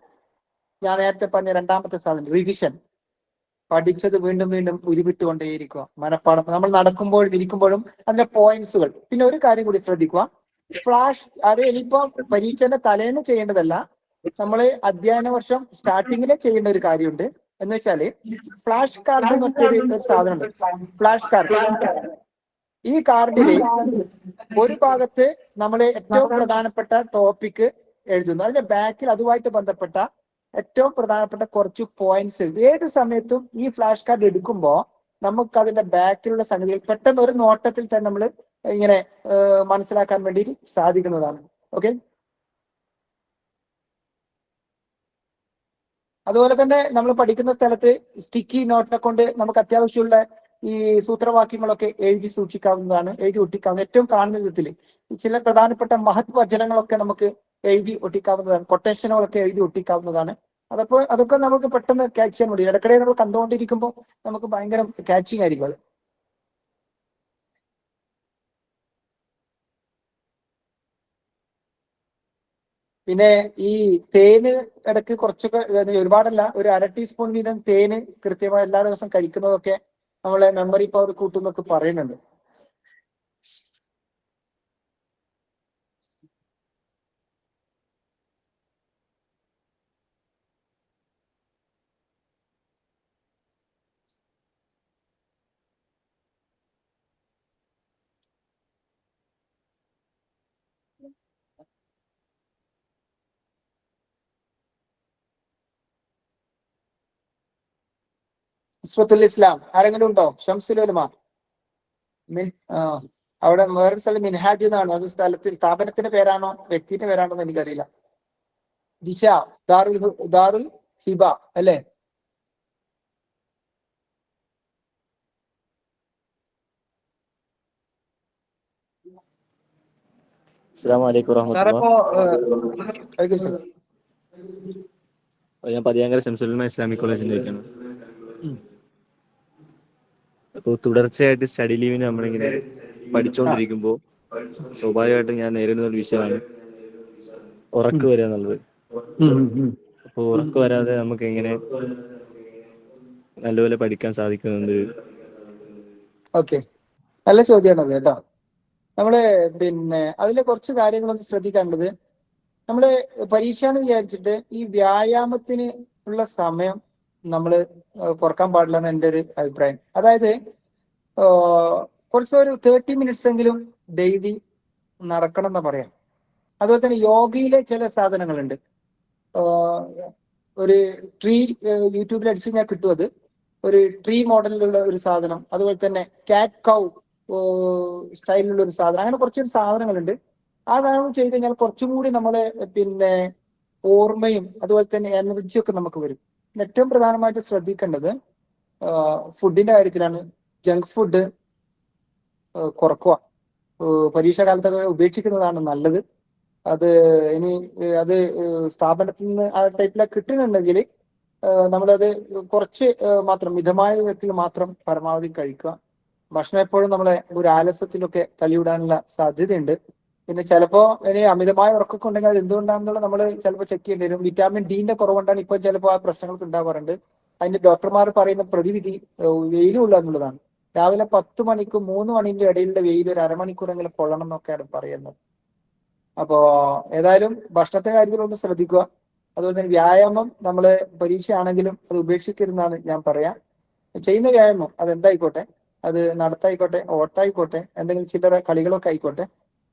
ഞാൻ നേരത്തെ പറഞ്ഞ രണ്ടാമത്തെ സാധനം റിവിഷൻ. പഠിച്ചത് വീണ്ടും വീണ്ടും ഉരുവിട്ടുകൊണ്ടേയിരിക്കുക, മനപ്പാടം. നമ്മൾ നടക്കുമ്പോഴും ഇരിക്കുമ്പോഴും അതിന്റെ പോയിന്റ്സുകൾ. പിന്നെ ഒരു കാര്യം കൂടി ശ്രദ്ധിക്കുക, ഫ്ലാഷ്. അത് ഇനിയിപ്പോ പരീക്ഷയുടെ തലേന്ന് ചെയ്യേണ്ടതല്ല, നമ്മൾ അധ്യയന വർഷം സ്റ്റാർട്ടിങ്ങിലെ ചെയ്യേണ്ട ഒരു കാര്യമുണ്ട്. എന്ന് വെച്ചാല് ഫ്ലാഷ് കാർഡ് എന്നൊക്കെ ഒരു സാധനമുണ്ട്. Flash card. ഈ കാർഡില് ഒരു ഭാഗത്ത് നമ്മൾ ഏറ്റവും പ്രധാനപ്പെട്ട ടോപ്പിക് എഴുതുന്നു, അതിന്റെ ബാക്കിൽ അതുമായിട്ട് ബന്ധപ്പെട്ട ഏറ്റവും പ്രധാനപ്പെട്ട കുറച്ച് പോയിന്റ്സ്. ഏത് സമയത്തും ഈ ഫ്ലാഷ് കാർഡ് എടുക്കുമ്പോൾ നമുക്ക് അതിന്റെ ബാക്കിലുള്ള സംഗതികൾ പെട്ടെന്ന് ഒരു നോട്ടത്തിൽ തന്നെ നമ്മൾ ഇങ്ങനെ മനസ്സിലാക്കാൻ വേണ്ടി സാധിക്കുന്നതാണ്. ഓക്കെ, അതുപോലെ തന്നെ നമ്മൾ പഠിക്കുന്ന സ്ഥലത്ത് സ്റ്റിക്കി നോട്ടിനെ കൊണ്ട് നമുക്ക് അത്യാവശ്യമുള്ള ഈ സൂത്രവാക്യങ്ങളൊക്കെ എഴുതി സൂക്ഷിക്കാവുന്നതാണ്, എഴുതി ഒട്ടിക്കാവുന്ന ഏറ്റവും കാണുന്ന വിധത്തിൽ ചില പ്രധാനപ്പെട്ട മഹത് വചനങ്ങളൊക്കെ നമുക്ക് എഴുതി ഒട്ടിക്കാവുന്നതാണ്, കൊട്ടേഷനുകളൊക്കെ എഴുതി ഒട്ടിക്കാവുന്നതാണ്. അതൊക്കെ നമുക്ക് പെട്ടെന്ന് ക്യാച്ച് ചെയ്യാൻ വേണ്ടി ഇടയ്ക്കിടെ നമ്മൾ കണ്ടുകൊണ്ടിരിക്കുമ്പോൾ നമുക്ക് ഭയങ്കര ക്യാച്ചിങ് ആയിരിക്കും അത്. പിന്നെ ഈ തേന് ഇടയ്ക്ക് കുറച്ചൊക്കെ, ഒരുപാടല്ല, ഒരു 1/2 ടീസ്പൂൺ വീതം തേന് കൃത്യമായി എല്ലാ ദിവസം കഴിക്കുന്നതൊക്കെ നമ്മളെ മെമ്മറി പവർ കൂട്ടുന്നൊക്കെ പറയുന്നുണ്ട്. ഇസ്വത്തുൽ ഇസ്ലാം ആരെങ്കിലും ഉണ്ടോ? ഷംസുൽ ഉലമ. അവിടെ വേറൊരു സ്ഥലം മിൻഹാജ് എന്നാണ്, അത് സ്ഥാപനത്തിന്റെ പേരാണോ വ്യക്തിന്റെ പേരാണോ എന്ന് എനിക്കറിയില്ല. ദിശ, ദാറുൽ ഹിബ അല്ലേ? അസ്സലാമു അലൈക്കും വറഹ്മത്തുള്ളാഹി. ഞാൻ പതിയാങ്കര ഷംസുൽ ഉലമ ഇസ്ലാമിക് കോളേജിൽ ഇരിക്കുന്നു. അപ്പോൾ തുടർച്ചയായിട്ട് സ്റ്റഡി ലീവിന് നമ്മളിങ്ങനെ പഠിച്ചുകൊണ്ടിരിക്കുമ്പോൾ സ്വാഭാവികമായിട്ടും ഞാൻ നേരിടുന്ന ഒരു വിഷയമാണ് ഉറക്കം വരിക എന്നുള്ളത്. അപ്പോൾ ഉറക്കം വരാതെ നമുക്ക് എങ്ങനെ നല്ലപോലെ പഠിക്കാൻ സാധിക്കുന്നുണ്ട്? ഓക്കെ, നല്ല ചോദ്യമാണത് കേട്ടോ. നമ്മള് പിന്നെ അതിലെ കുറച്ച് കാര്യങ്ങളൊന്ന് ശ്രദ്ധിക്കേണ്ടത്, നമ്മള് പരീക്ഷ എന്ന് വിചാരിച്ചിട്ട് ഈ വ്യായാമത്തിന് ഉള്ള സമയം നമ്മൾ കുറക്കാൻ പാടില്ല എന്ന് എൻ്റെ ഒരു അഭിപ്രായം. അതായത് കുറച്ചൊരു 30 മിനിറ്റ്സ് എങ്കിലും ഡെയിലി നടക്കണം എന്ന് പറയാം. അതുപോലെ തന്നെ യോഗയിലെ ചില സാധനങ്ങളുണ്ട്. ഒരു ട്രീ യൂട്യൂബിൽ അടിച്ചു കഴിഞ്ഞാൽ കിട്ടും, അത് ഒരു ട്രീ മോഡലിലുള്ള ഒരു സാധനം. അതുപോലെ തന്നെ കാറ്റ് കൗ സ്റ്റൈലിലുള്ള ഒരു സാധനം. അങ്ങനെ കുറച്ചൊരു സാധനങ്ങളുണ്ട്. ആ സാധനം ചെയ്ത് കഴിഞ്ഞാൽ കുറച്ചും കൂടി നമ്മളെ പിന്നെ ഓർമ്മയും അതുപോലെ തന്നെ എനർജിയും ഒക്കെ നമുക്ക് വരും. ഏറ്റവും പ്രധാനമായിട്ട് ശ്രദ്ധിക്കേണ്ടത് ഫുഡിന്റെ കാര്യത്തിലാണ്. ജങ്ക് ഫുഡ് കുറക്കുക, പരീക്ഷാ കാലത്തൊക്കെ ഉപേക്ഷിക്കുന്നതാണ് നല്ലത്. അത് ഇനി അത് സ്ഥാപനത്തിൽ നിന്ന് ആ ടൈപ്പിലൊക്കെ കിട്ടുന്നുണ്ടെങ്കിൽ നമ്മളത് കുറച്ച് മാത്രം മിതമായ വിധത്തിൽ മാത്രം പരമാവധി കഴിക്കുക. ഭക്ഷണം എപ്പോഴും നമ്മളെ ഒരു ആലസ്യത്തിലൊക്കെ തള്ളിവിടാനുള്ള സാധ്യതയുണ്ട്. പിന്നെ ചിലപ്പോൾ ഇനി അമിതമായ ഉറക്കമൊക്കെ ഉണ്ടെങ്കിൽ അത് എന്തുകൊണ്ടാണെന്നുള്ളത് നമ്മൾ ചിലപ്പോൾ ചെക്ക് ചെയ്യേണ്ടി വരും. വിറ്റാമിൻ ഡിന്റെ കുറവുകൊണ്ടാണ് ഇപ്പോൾ ചിലപ്പോൾ ആ പ്രശ്നങ്ങൾക്ക് ഉണ്ടാവാറുണ്ട്. അതിന്റെ ഡോക്ടർമാർ പറയുന്ന പ്രതിവിധി വെയിലുള്ള എന്നുള്ളതാണ്. രാവിലെ 10 മണിക്കും 3 മണിന്റെ ഇടയിലുള്ള വെയിൽ ഒരു അരമണിക്കൂറെങ്കിലും കൊള്ളണം എന്നൊക്കെയാണ് പറയുന്നത്. അപ്പോ ഏതായാലും ഭക്ഷണത്തിന്റെ കാര്യത്തിൽ ഒന്ന് ശ്രദ്ധിക്കുക. അതുപോലെ തന്നെ വ്യായാമം നമ്മൾ പരീക്ഷയാണെങ്കിലും അത് ഉപേക്ഷിക്കരുതെന്നാണ് ഞാൻ പറയാം. ചെയ്യുന്ന വ്യായാമം അതെന്തായിക്കോട്ടെ, അത് നടത്തായിക്കോട്ടെ, ഓട്ടായിക്കോട്ടെ, എന്തെങ്കിലും ചില്ലറ കളികളൊക്കെ ആയിക്കോട്ടെ.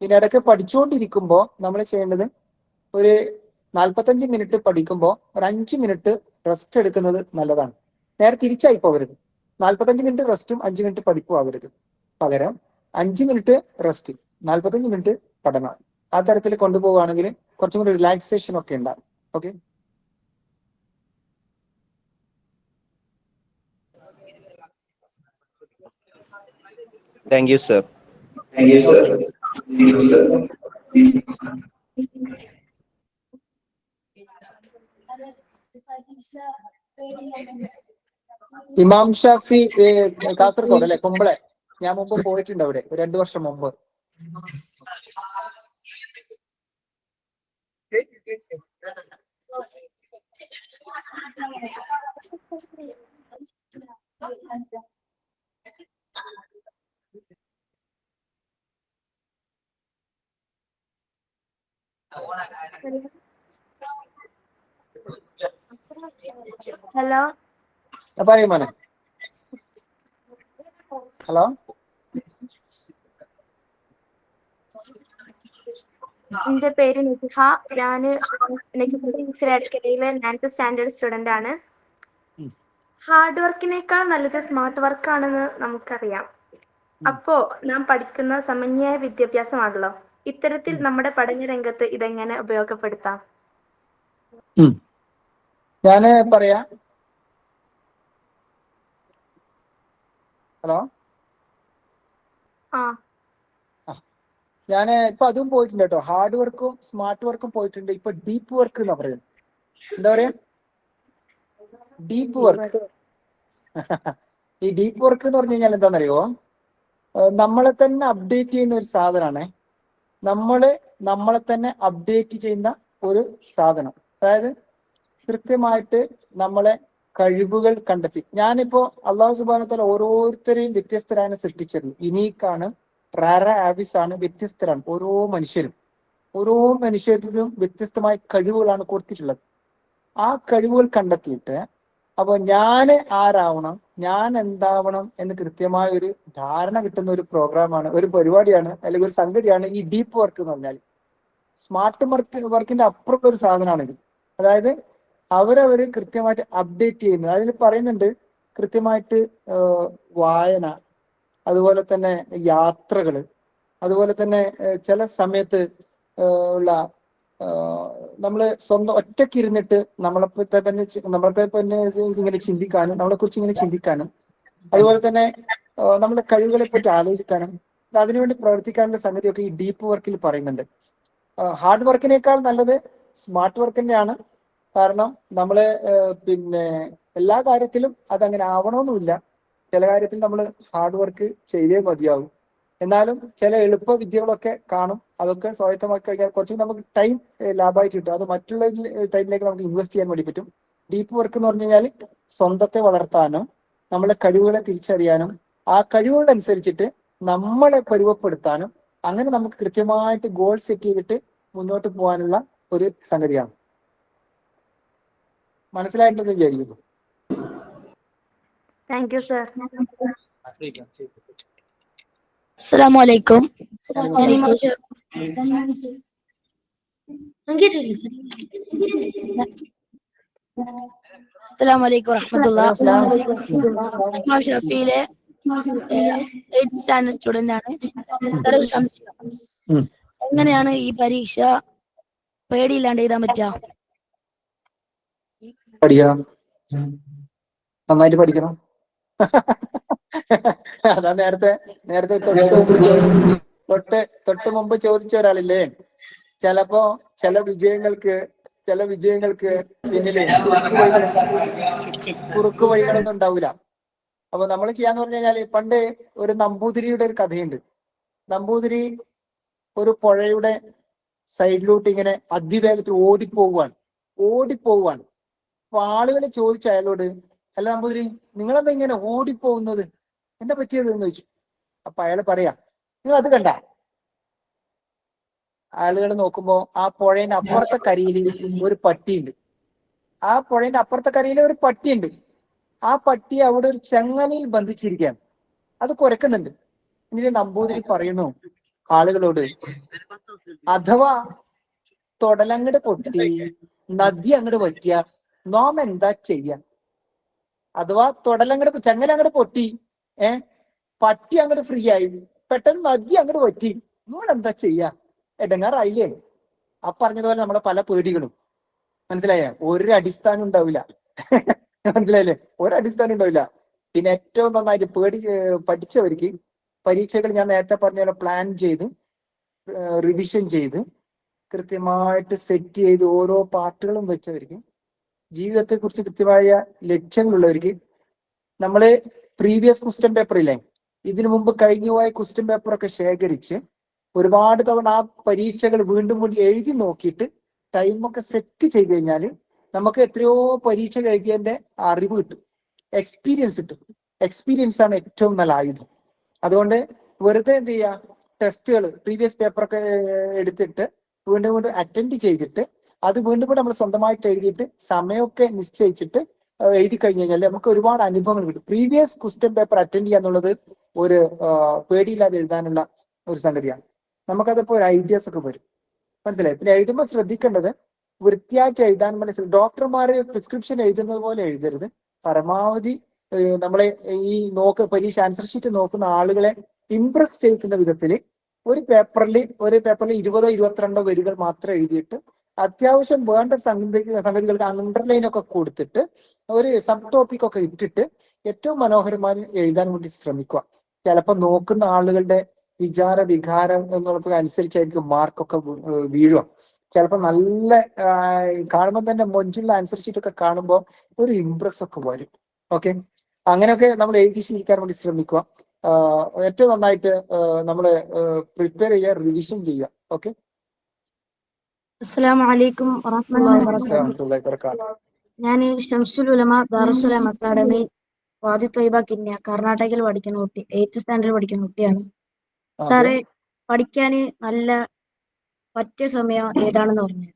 പിന്നെ ഇടയ്ക്ക് പഠിച്ചുകൊണ്ടിരിക്കുമ്പോൾ നമ്മൾ ചെയ്യേണ്ടത് ഒരു 45 മിനിറ്റ് പഠിക്കുമ്പോൾ ഒരു 5 മിനിറ്റ് റെസ്റ്റ് എടുക്കുന്നത് നല്ലതാണ്. നേരെ തിരിച്ചായി പോകരുത്. 45 മിനിറ്റ് റെസ്റ്റും 5 മിനിറ്റ് പഠിപ്പും ആവരുത്. പകരം 5 മിനിറ്റ് റെസ്റ്റ്, 45 മിനിറ്റ് പഠനം. ആ തരത്തിൽ കൊണ്ടുപോവുകയാണെങ്കിൽ കുറച്ചും കൂടി റിലാക്സേഷൻ ഒക്കെ ഉണ്ടാകും. ഓക്കെ. Thank you sir. ഇമാം ഷാഫി കാസർഗോഡ് അല്ലെ, കുമ്പളെ. ഞാൻ മുമ്പ് പോയിട്ടുണ്ട് അവിടെ 2 വർഷം മുമ്പ്. ഹലോ, പറയൂ മോനെ. ഹലോ, എന്റെ പേര് നിതിഹ. ഞാന് അക്കാഡമിയിലെ 9th സ്റ്റാൻഡേർഡ് സ്റ്റുഡന്റ് ആണ്. ഹാർഡ് വർക്കിനേക്കാൾ നല്ലത് സ്മാർട്ട് വർക്ക് ആണെന്ന് നമുക്കറിയാം. അപ്പോ നാം പഠിക്കുന്ന സമന്വയ വിദ്യാഭ്യാസമാണല്ലോ. ഇത്തരത്തിൽ നമ്മുടെ പഠന രംഗത്ത് ഇതെങ്ങനെ ഉപയോഗപ്പെടുത്താം? ഞാന് പറയാം. ഹലോ, ഞാന് ഇപ്പൊ അതും പോയിട്ടുണ്ട് കേട്ടോ. ഹാർഡ് വർക്കും സ്മാർട്ട് വർക്കും പോയിട്ടുണ്ട്. ഇപ്പൊ ഡീപ്പ് വർക്ക് എന്നാ പറയുന്നത്. എന്താ പറയാ? Deep work. ഈ ഡീപ്പ് വർക്ക് എന്ന് പറഞ്ഞു കഴിഞ്ഞാൽ എന്താണെന്നറിയോ? നമ്മളെ തന്നെ അപ്ഡേറ്റ് ചെയ്യുന്ന ഒരു സാധനമാണ്. നമ്മളെ തന്നെ അപ്ഡേറ്റ് ചെയ്യുന്ന ഒരു സാധനം. അതായത് കൃത്യമായിട്ട് നമ്മളെ കഴിവുകൾ കണ്ടെത്തി. ഞാനിപ്പോ അള്ളാഹു സുബ്ഹാനഹു വ തആല ഓരോരുത്തരെയും വ്യത്യസ്തരാണ് സൃഷ്ടിച്ചത്. യുനീക്കാണ്, റാര ആവിസ് ആണ്, വ്യത്യസ്തരാണ് ഓരോ മനുഷ്യരിലും വ്യത്യസ്തമായ കഴിവുകളാണ് കൊടുത്തിട്ടുള്ളത്. ആ കഴിവുകൾ കണ്ടെത്തിയിട്ട് അപ്പൊ ഞാൻ ആരാവണം, ഞാൻ എന്താവണം എന്ന് കൃത്യമായ ഒരു ധാരണ കിട്ടുന്ന ഒരു പ്രോഗ്രാമാണ്, ഒരു പരിപാടിയാണ്, അല്ലെങ്കിൽ ഒരു സംഗതിയാണ് ഈ ഡീപ്പ് വർക്ക് എന്ന് പറഞ്ഞാൽ. സ്മാർട്ട് വർക്കിന്റെ അപ്പുറം ഒരു സാധനമാണിത്. അതായത് അവരവര് കൃത്യമായിട്ട് അപ്ഡേറ്റ് ചെയ്യുന്നത്. അതിൽ പറയുന്നുണ്ട് കൃത്യമായിട്ട് വായന, അതുപോലെ തന്നെ യാത്രകള്, അതുപോലെ തന്നെ ചില സമയത്ത് ഉള്ള നമ്മള് സ്വന്തം ഒറ്റയ്ക്ക് ഇരുന്നിട്ട് നമ്മളെ തന്നെ ഇങ്ങനെ ചിന്തിക്കാനും, നമ്മളെ കുറിച്ച് ഇങ്ങനെ ചിന്തിക്കാനും, അതുപോലെ തന്നെ നമ്മുടെ കഴിവുകളെ പറ്റി ആലോചിക്കാനും, അതിനുവേണ്ടി പ്രവർത്തിക്കാനുള്ള സംഗതിയൊക്കെ ഈ ഡീപ്പ് വർക്കിൽ പറയുന്നുണ്ട്. ഹാർഡ് വർക്കിനേക്കാൾ നല്ലത് സ്മാർട്ട് വർക്ക് തന്നെയാണ്. കാരണം നമ്മള് പിന്നെ എല്ലാ കാര്യത്തിലും അതങ്ങനെ ആവണമെന്നില്ല. ചില കാര്യത്തിൽ നമ്മൾ ഹാർഡ് വർക്ക് ചെയ്തേ മതിയാവും. എന്നാലും ചില എളുപ്പ വിദ്യകളൊക്കെ കാണും. അതൊക്കെ സ്വായത്തമാക്കി കഴിഞ്ഞാൽ കുറച്ചും നമുക്ക് ടൈം ലാഭമായിട്ട് കിട്ടും. അത് മറ്റുള്ള ടൈമിലേക്ക് നമുക്ക് ഇൻവെസ്റ്റ് ചെയ്യാൻ വേണ്ടി പറ്റും. ഡീപ്പ് വർക്ക് എന്ന് പറഞ്ഞു കഴിഞ്ഞാൽ സ്വന്തത്തെ വളർത്താനും നമ്മളെ കഴിവുകളെ തിരിച്ചറിയാനും ആ കഴിവുകളനുസരിച്ചിട്ട് നമ്മളെ പരുവപ്പെടുത്താനും അങ്ങനെ നമുക്ക് കൃത്യമായിട്ട് ഗോൾ സെറ്റ് ചെയ്തിട്ട് മുന്നോട്ട് പോകാനുള്ള ഒരു സംഗതിയാണ്. മനസ്സിലായിട്ടുണ്ടെന്ന് വിചാരിക്കുന്നു. Thank you sir. അസ്സലാമു അലൈക്കും. അസ്സലാമു അലൈക്കും വറഹ്മത്തുള്ളാഹി. ഇമാം ഷാഫിയിലെ 8th സ്റ്റാൻഡേർഡ് സ്റ്റുഡന്റ് ആണ്. എങ്ങനെയാണ് ഈ പരീക്ഷ പേടിയില്ലാണ്ട് എഴുതാൻ പറ്റുക? പഠിക്കണം, നന്നായിട്ട് പഠിക്കണം. അതാ നേരത്തെ തൊട്ട് മുമ്പ് ചോദിച്ച ഒരാളില്ലേ, ചിലപ്പോ ചില വിജയങ്ങൾക്ക് പിന്നില് കുറുക്കു വഴികളൊന്നും ഉണ്ടാവില്ല. അപ്പൊ നമ്മൾ ചെയ്യാന്ന് പറഞ്ഞു കഴിഞ്ഞാല്, പണ്ട് ഒരു നമ്പൂതിരിയുടെ ഒരു കഥയുണ്ട്. നമ്പൂതിരി ഒരു പുഴയുടെ സൈഡിലോട്ട് ഇങ്ങനെ അതിവേഗത്തിൽ ഓടിപ്പോവാണ്. അപ്പൊ ആളുകൾ ചോദിച്ചു അയാളോട്, അല്ല നമ്പൂതിരി, നിങ്ങളെന്താ ഇങ്ങനെ ഓടിപ്പോകുന്നത്, എന്താ പറ്റിയത് എന്ന് ചോദിച്ചു. അപ്പൊ അയാൾ പറയാ, നിങ്ങൾ അത് കണ്ട? ആളുകൾ നോക്കുമ്പോ ആ പുഴയുടെ അപ്പുറത്തെ കരയിൽ ഒരു പട്ടിയുണ്ട്. ആ പട്ടി അവിടെ ഒരു ചങ്ങലയിൽ ബന്ധിച്ചിരിക്കുകയാണ്. അത് കുരക്കുന്നുണ്ട്. എന്നിട്ട് നമ്പൂതിരി പറയുന്നു ആളുകളോട്, അഥവാ തൊടലങ്ങട് പൊട്ടി നദി അങ്ങോട്ട് വറ്റിയ നാം എന്താ ചെയ്യാ? അഥവാ തൊടലങ്ങോട്ട് ചങ്ങല അങ്ങോട്ട് പൊട്ടി, പട്ടി അങ്ങോട്ട് ഫ്രീ ആയി, പെട്ടെന്ന് നദി അങ്ങോട്ട് പറ്റി, നമ്മളെന്താ ചെയ്യാ? എടങ്ങാറായില്ലേ? ആ പറഞ്ഞതുപോലെ നമ്മളെ പല പേടികളും, മനസ്സിലായ, ഒരു അടിസ്ഥാനം ഉണ്ടാവില്ല. മനസ്സിലായില്ലേ? ഒരടിസ്ഥാനം ഉണ്ടാവില്ല. പിന്നെ ഏറ്റവും നന്നായിട്ട് പഠിച്ചവർക്ക് പരീക്ഷകൾ ഞാൻ നേരത്തെ പറഞ്ഞ പോലെ പ്ലാൻ ചെയ്ത് റിവിഷൻ ചെയ്ത് കൃത്യമായിട്ട് സെറ്റ് ചെയ്ത് ഓരോ പാർട്ടുകളും വെച്ചവർക്ക്, ജീവിതത്തെ കുറിച്ച് കൃത്യമായ ലക്ഷ്യങ്ങളുള്ളവർക്ക്, നമ്മള് പ്രീവിയസ് ക്വസ്റ്റ്യൻ പേപ്പർ ഇല്ലേ, ഇതിനു മുമ്പ് കഴിഞ്ഞുപോയ ക്വസ്റ്റ്യൻ പേപ്പറൊക്കെ ശേഖരിച്ച് ഒരുപാട് തവണ ആ പരീക്ഷകൾ വീണ്ടും വീണ്ടും എഴുതി നോക്കിയിട്ട് ടൈമൊക്കെ സെറ്റ് ചെയ്ത് കഴിഞ്ഞാൽ നമുക്ക് എത്രയോ പരീക്ഷ എഴുതിയതിന്റെ അറിവ് കിട്ടും, എക്സ്പീരിയൻസ് കിട്ടും. എക്സ്പീരിയൻസ് ആണ് ഏറ്റവും നല്ല ആയുധം. അതുകൊണ്ട് വെറുതെ എന്ത് ചെയ്യുക, ടെസ്റ്റുകൾ പ്രീവിയസ് പേപ്പറൊക്കെ എടുത്തിട്ട് വീണ്ടും വീണ്ടും അറ്റൻഡ് ചെയ്തിട്ട് അത് വീണ്ടും കൂടെ നമ്മൾ സ്വന്തമായിട്ട് എഴുതിയിട്ട് സമയമൊക്കെ നിശ്ചയിച്ചിട്ട് എഴുതി കഴിഞ്ഞു കഴിഞ്ഞാൽ നമുക്ക് ഒരുപാട് അനുഭവങ്ങൾ കിട്ടും. പ്രീവിയസ് ക്വസ്റ്റ്യൻ പേപ്പർ അറ്റൻഡ് ചെയ്യുക എന്നുള്ളത് ഒരു പേടിയില്ലാതെ എഴുതാനുള്ള ഒരു സംഗതിയാണ്. നമുക്കതിപ്പോ ഒരു ഐഡിയാസ് ഒക്കെ വരും, മനസ്സിലായി. പിന്നെ എഴുതുമ്പോൾ ശ്രദ്ധിക്കേണ്ടത് വൃത്തിയായിട്ട് എഴുതാൻ മനസ്സിലായി. ഡോക്ടർമാര് പ്രിസ്ക്രിപ്ഷൻ എഴുതുന്നത് പോലെ എഴുതരുത്. പരമാവധി നമ്മളെ ഈ പരീക്ഷ ആൻസർ ഷീറ്റ് നോക്കുന്ന ആളുകളെ ഇംപ്രസ് ചെയ്യിക്കുന്ന വിധത്തിൽ ഒരു പേപ്പറിൽ 20 22 വരികൾ മാത്രം എഴുതിയിട്ട് അത്യാവശ്യം വേണ്ട സംഗതികൾക്ക് അണ്ടർലൈൻ ഒക്കെ കൊടുത്തിട്ട് ഒരു സബ് ടോപ്പിക് ഒക്കെ ഇട്ടിട്ട് ഏറ്റവും മനോഹരമായി എഴുതാൻ വേണ്ടി ശ്രമിക്കുക. ചിലപ്പോൾ നോക്കുന്ന ആളുകളുടെ വിചാര വികാരം എന്നുള്ളത് അനുസരിച്ചായിരിക്കും മാർക്കൊക്കെ വീഴുക. ചിലപ്പോൾ നല്ല കാണുമ്പോൾ തന്നെ മൊഞ്ചുള്ള ആൻസർ ഷീറ്റ് ഒക്കെ കാണുമ്പോൾ ഒരു ഇംപ്രസ് ഒക്കെ വരും. ഓക്കെ, അങ്ങനെയൊക്കെ നമ്മൾ എഴുതി ശീലിക്കാൻ വേണ്ടി ശ്രമിക്കുക. ഏറ്റവും നന്നായിട്ട് നമ്മൾ പ്രിപ്പയർ ചെയ്യുക, റിവിഷൻ ചെയ്യുക. ഓക്കെ, അസ്സലാമു അലൈക്കും വറഹ്മത്തുള്ളാഹി വബറകാതുഹു. ഞാൻ ഷംസുൽ ഉലമ ദാറുസ്സലാം അക്കാദമി വാദി ത്വയ്ബ കിന്യ കർണാടകയിൽ പഠിക്കുന്ന കുട്ടി, 8th സ്റ്റാൻഡേർഡ് പഠിക്കുന്ന കുട്ടിയാണ്. സാറേ, പഠിക്കാൻ നല്ല പറ്റിയ സമയം ഏതാണെന്ന് പറഞ്ഞു?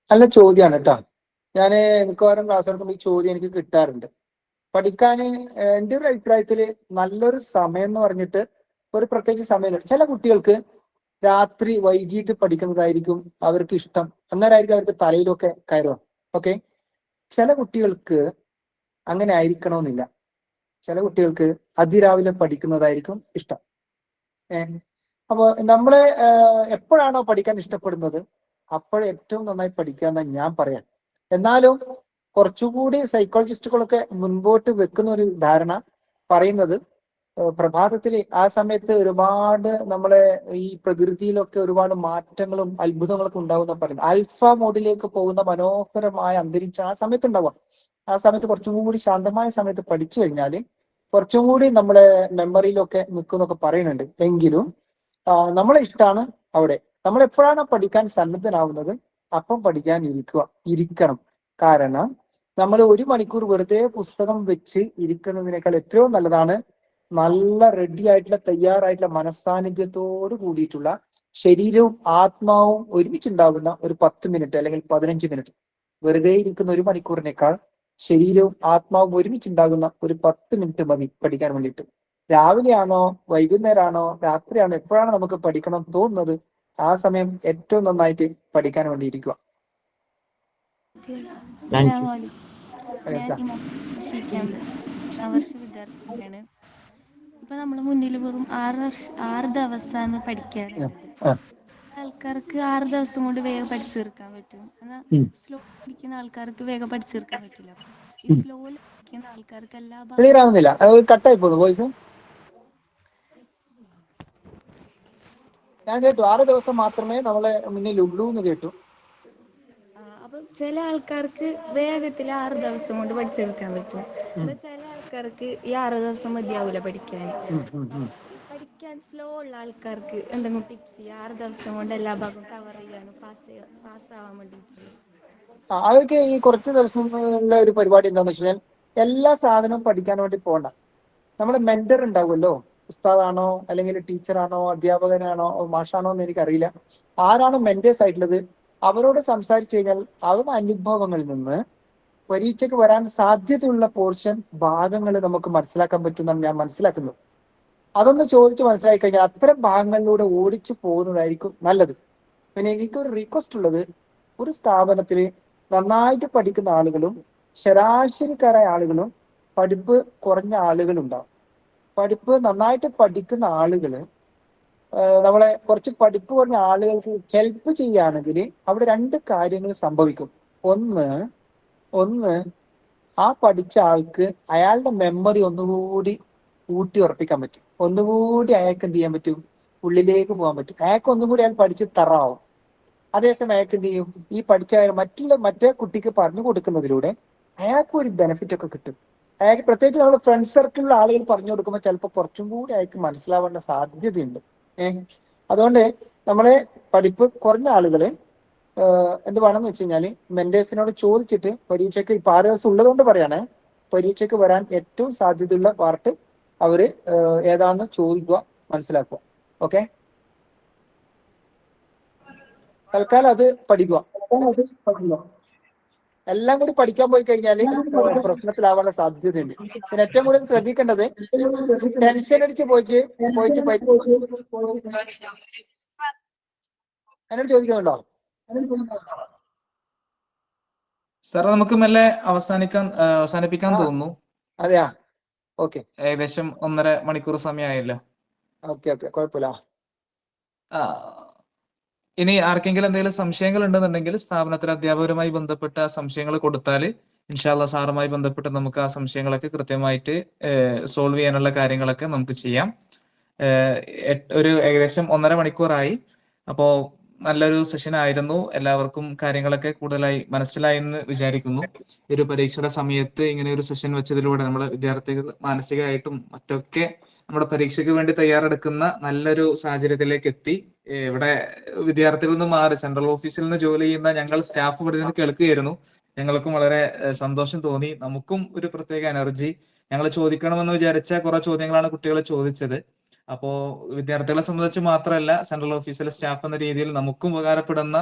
നല്ല ചോദ്യമാണ് കേട്ടോ. ഞാൻ മിക്കവാറും ക്ലാസ് എടുക്കുമ്പോൾ ഈ ചോദ്യം എനിക്ക് കിട്ടാറുണ്ട്. പഠിക്കാൻ എൻ്റെ ഒരു അഭിപ്രായത്തിൽ നല്ലൊരു സമയം എന്ന് പറഞ്ഞിട്ട് ഒരു പ്രത്യേകിച്ച് സമയമില്ല. ചില കുട്ടികൾക്ക് രാത്രി വൈകിട്ട് പഠിക്കുന്നതായിരിക്കും അവർക്ക് ഇഷ്ടം, അന്നേരമായിരിക്കും അവർക്ക് തലയിലൊക്കെ കയറുക. ഓക്കെ, ചില കുട്ടികൾക്ക് അങ്ങനെ ആയിരിക്കണമെന്നില്ല. ചില കുട്ടികൾക്ക് അതിരാവിലെ പഠിക്കുന്നതായിരിക്കും ഇഷ്ടം. അപ്പോൾ നമ്മള് എപ്പോഴാണോ പഠിക്കാൻ ഇഷ്ടപ്പെടുന്നത് അപ്പോൾ ഏറ്റവും നന്നായി പഠിക്കുക എന്നാണ് ഞാൻ പറയാം. എന്നാലും കുറച്ചുകൂടി സൈക്കോളജിസ്റ്റുകളൊക്കെ മുൻപോട്ട് വെക്കുന്ന ഒരു ധാരണ പറയുന്നത് പ്രഭാതത്തിൽ ആ സമയത്ത് ഒരുപാട് നമ്മളെ ഈ പ്രകൃതിയിലൊക്കെ ഒരുപാട് മാറ്റങ്ങളും അത്ഭുതങ്ങളൊക്കെ ഉണ്ടാവുന്ന പറയുന്നത്. ആൽഫ മോഡിലേക്ക് പോകുന്ന മനോഹരമായ അന്തരീക്ഷം ആ സമയത്ത് ഉണ്ടാവുക. ആ സമയത്ത് കുറച്ചും കൂടി ശാന്തമായ സമയത്ത് പഠിച്ചു കഴിഞ്ഞാൽ കുറച്ചും കൂടി നമ്മുടെ മെമ്മറിയിലൊക്കെ നിൽക്കുന്നൊക്കെ പറയുന്നുണ്ട്. എങ്കിലും നമ്മളെ ഇഷ്ടമാണ് അവിടെ. നമ്മൾ എപ്പോഴാണ് പഠിക്കാൻ സന്നദ്ധനാവുന്നത് അപ്പം പഠിക്കാൻ ഇരിക്കണം. കാരണം നമ്മൾ 1 മണിക്കൂർ വെറുതെ പുസ്തകം വെച്ച് ഇരിക്കുന്നതിനേക്കാൾ എത്രയോ നല്ലതാണ് നല്ല റെഡി ആയിട്ടുള്ള തയ്യാറായിട്ടുള്ള മനസ്സാന്നിധ്യത്തോട് കൂടിയിട്ടുള്ള ശരീരവും ആത്മാവും ഒരുമിച്ചുണ്ടാകുന്ന ഒരു 10 മിനിറ്റ് അല്ലെങ്കിൽ 15 മിനിറ്റ്. വെറുതെ ഇരിക്കുന്ന 1 മണിക്കൂറിനേക്കാൾ ശരീരവും ആത്മാവും ഒരുമിച്ചുണ്ടാകുന്ന ഒരു 10 മിനിറ്റ് മതി പഠിക്കാൻ വേണ്ടിയിട്ട്. രാവിലെയാണോ വൈകുന്നേരമാണോ രാത്രിയാണോ എപ്പോഴാണ് നമുക്ക് പഠിക്കണം തോന്നുന്നത് ആ സമയം ഏറ്റവും നന്നായിട്ട് പഠിക്കാൻ വേണ്ടി ഇരിക്കുക. വിദ്യാർത്ഥിയാണ്. ഇപ്പൊ നമ്മള് മുന്നിൽ വെറും 6 ദിവസമാണ് പഠിക്കാറുള്ളത്. ആൾക്കാർക്ക് 6 ദിവസം കൊണ്ട് വേഗം പഠിച്ചു തീർക്കാൻ പറ്റും. എന്നാൽ സ്ലോ പഠിക്കുന്ന ആൾക്കാർക്ക് വേഗം പഠിച്ചു തീർക്കാൻ പറ്റില്ല. ഈ സ്ലോയിൽ പഠിക്കുന്ന ആൾക്കാർക്ക് എല്ലാ ക്ലിയർ ആവുന്നില്ല, കട്ടായി പോകുന്നു വോയിസ്. ഞാൻ കേട്ടു 6 ദിവസം മാത്രമേ നമ്മളെ മുന്നിൽ ഉള്ളൂ എന്ന് കേട്ടു. അപ്പൊ ചില ആൾക്കാർക്ക് വേഗത്തിൽ 6 ദിവസം കൊണ്ട് പഠിച്ചെടുക്കാൻ പറ്റും. ചില ആൾക്കാർക്ക് ഈ 6 ദിവസം മതിയാവൂല പഠിക്കാൻ. സ്ലോ ഉള്ള ആൾക്കാർക്ക് എന്തെങ്കിലും ടിപ്സ് 6 ദിവസം കൊണ്ട് എല്ലാ ഭാഗവും കവർ ചെയ്യാനും പാസ്സാവാൻ വേണ്ടിയിട്ട്? അവർക്ക് ഈ കുറച്ച് ദിവസങ്ങളിലുള്ള ഒരു പരിപാടി എന്താണെന്ന് വെച്ച് കഴിഞ്ഞാൽ എല്ലാ സാധനവും പഠിക്കാൻ വേണ്ടി പോകണ്ട. നമ്മളെ മെന്റർ ഉണ്ടാവുമല്ലോ, ഉസ്താദാണോ അല്ലെങ്കിൽ ടീച്ചറാണോ അധ്യാപകനാണോ മാഷാണോ എന്ന് എനിക്കറിയില്ല. ആരാണ് മെന്റേഴ്സ് ആയിട്ടുള്ളത് അവരോട് സംസാരിച്ചു കഴിഞ്ഞാൽ അവരുടെ അനുഭവങ്ങളിൽ നിന്ന് പരീക്ഷയ്ക്ക് വരാൻ സാധ്യതയുള്ള പോർഷൻ ഭാഗങ്ങൾ നമുക്ക് മനസ്സിലാക്കാൻ പറ്റുമെന്നാണ് ഞാൻ മനസ്സിലാക്കുന്നത്. അതൊന്ന് ചോദിച്ച് മനസ്സിലാക്കി കഴിഞ്ഞാൽ അത്തരം ഭാഗങ്ങളിലൂടെ ഓടിച്ചു പോകുന്നതായിരിക്കും നല്ലത്. പിന്നെ എനിക്കൊരു റിക്വസ്റ്റ് ഉള്ളത്, ഒരു സ്ഥാപനത്തിൽ നന്നായിട്ട് പഠിക്കുന്ന ആളുകളും ശരാശരിക്കാരായ ആളുകളും പഠിപ്പ് കുറഞ്ഞ ആളുകളുണ്ടാവും. പഠിപ്പ് നന്നായിട്ട് പഠിക്കുന്ന ആളുകള് നമ്മളെ കുറച്ച് പഠിപ്പ് കുറഞ്ഞ ആളുകൾക്ക് ഹെൽപ്പ് ചെയ്യുകയാണെങ്കിൽ അവിടെ 2 കാര്യങ്ങൾ സംഭവിക്കും. ഒന്ന് ആ പഠിച്ച ആൾക്ക് അയാളുടെ മെമ്മറി ഒന്നുകൂടി ഊട്ടി ഉറപ്പിക്കാൻ പറ്റും. ഒന്നുകൂടി അയാൾക്ക് എന്ത് ചെയ്യാൻ പറ്റും, ഉള്ളിലേക്ക് പോകാൻ പറ്റും. അയാൾക്ക് ഒന്നുകൂടി അയാൾ പഠിച്ച് തറാവും. അതേസമയം അയാൾക്ക് എന്ത് ചെയ്യും, ഈ പഠിച്ച മറ്റേ കുട്ടിക്ക് പറഞ്ഞു കൊടുക്കുന്നതിലൂടെ അയാൾക്ക് ഒരു ബെനിഫിറ്റ് ഒക്കെ കിട്ടും. അയാൾക്ക് പ്രത്യേകിച്ച് നമ്മുടെ ഫ്രണ്ട് സർക്കിളിലുള്ള ആളുകൾ പറഞ്ഞു കൊടുക്കുമ്പോൾ ചിലപ്പോൾ കുറച്ചും കൂടി അയാൾക്ക് മനസ്സിലാവേണ്ട സാധ്യതയുണ്ട്. അതുകൊണ്ട് നമ്മളെ പഠിപ്പ് കുറഞ്ഞ ആളുകള് എന്ത് വേണമെന്ന് വെച്ച് കഴിഞ്ഞാല് മെന്റേഴ്സിനോട് ചോദിച്ചിട്ട് പരീക്ഷയ്ക്ക് ഇപ്പൊ 6 ദിവസം ഉള്ളതുകൊണ്ട് പറയണേ, പരീക്ഷയ്ക്ക് വരാൻ ഏറ്റവും സാധ്യതയുള്ള പാർട്ട് അവര് ഏതാണെന്ന് ചോദിക്കുക, മനസ്സിലാക്കുക. ഓക്കെ, തൽക്കാലം അത് പഠിക്കുക. എല്ലാം കൂടി പഠിക്കാൻ പോയി കഴിഞ്ഞാൽ പ്രശ്നത്തിലാവാനുള്ള സാധ്യതയുണ്ട്. പിന്നെ ഏറ്റവും കൂടുതൽ ശ്രദ്ധിക്കേണ്ടത് ടെൻഷൻ അടിച്ച് പോയിട്ട് എന്നോട് ചോദിക്കുന്നുണ്ടോ? സാർ നമുക്ക് മെല്ലെ അവസാനിപ്പിക്കാൻ തോന്നുന്നു. അതെയാ, ഓക്കെ. ഏകദേശം 1.5 മണിക്കൂർ സമയമായല്ലോ. ഓക്കെ, കുഴപ്പമില്ല. ഇനി ആർക്കെങ്കിലും എന്തെങ്കിലും സംശയങ്ങൾ ഉണ്ടെന്നുണ്ടെങ്കിൽ സ്ഥാപനത്തിലെ അധ്യാപകരുമായി ബന്ധപ്പെട്ട സംശയങ്ങൾ കൊടുത്താൽ ഇൻഷാ അല്ലാഹ് സാറുമായി ബന്ധപ്പെട്ട് നമുക്ക് ആ സംശയങ്ങളൊക്കെ കൃത്യമായിട്ട് സോൾവ് ചെയ്യാനുള്ള കാര്യങ്ങളൊക്കെ നമുക്ക് ചെയ്യാം. ഒരു ഏകദേശം 1.5 മണിക്കൂറായി. അപ്പോൾ നല്ലൊരു സെഷൻ ആയിരുന്നു. എല്ലാവർക്കും കാര്യങ്ങളൊക്കെ കൂടുതലായി മനസ്സിലായി എന്ന് വിചാരിക്കുന്നു. ഒരു പരീക്ഷയുടെ സമയത്ത് ഇങ്ങനെ ഒരു സെഷൻ വെച്ചതിലൂടെ നമ്മുടെ വിദ്യാർത്ഥികൾ മാനസികമായിട്ടും മറ്റൊക്കെ നമ്മുടെ പരീക്ഷയ്ക്ക് വേണ്ടി തയ്യാറെടുക്കുന്ന നല്ലൊരു സാഹചര്യത്തിലേക്ക് എത്തി. ഇവിടെ വിദ്യാർത്ഥികളിൽ നിന്ന് മാറി സെൻട്രൽ ഓഫീസിൽ നിന്ന് ജോലി ചെയ്യുന്ന ഞങ്ങൾ സ്റ്റാഫ് ഇവിടെ നിന്ന് കേൾക്കുകയായിരുന്നു. ഞങ്ങൾക്കും വളരെ സന്തോഷം തോന്നി. നമുക്കും ഒരു പ്രത്യേക എനർജി. ഞങ്ങൾ ചോദിക്കണമെന്ന് വിചാരിച്ച കുറെ ചോദ്യങ്ങളാണ് കുട്ടികൾ ചോദിച്ചത്. അപ്പോ വിദ്യാർത്ഥികളെ സംബന്ധിച്ച് മാത്രമല്ല, സെൻട്രൽ ഓഫീസിലെ സ്റ്റാഫ് എന്ന രീതിയിൽ നമുക്കും ഉപകാരപ്പെടുന്ന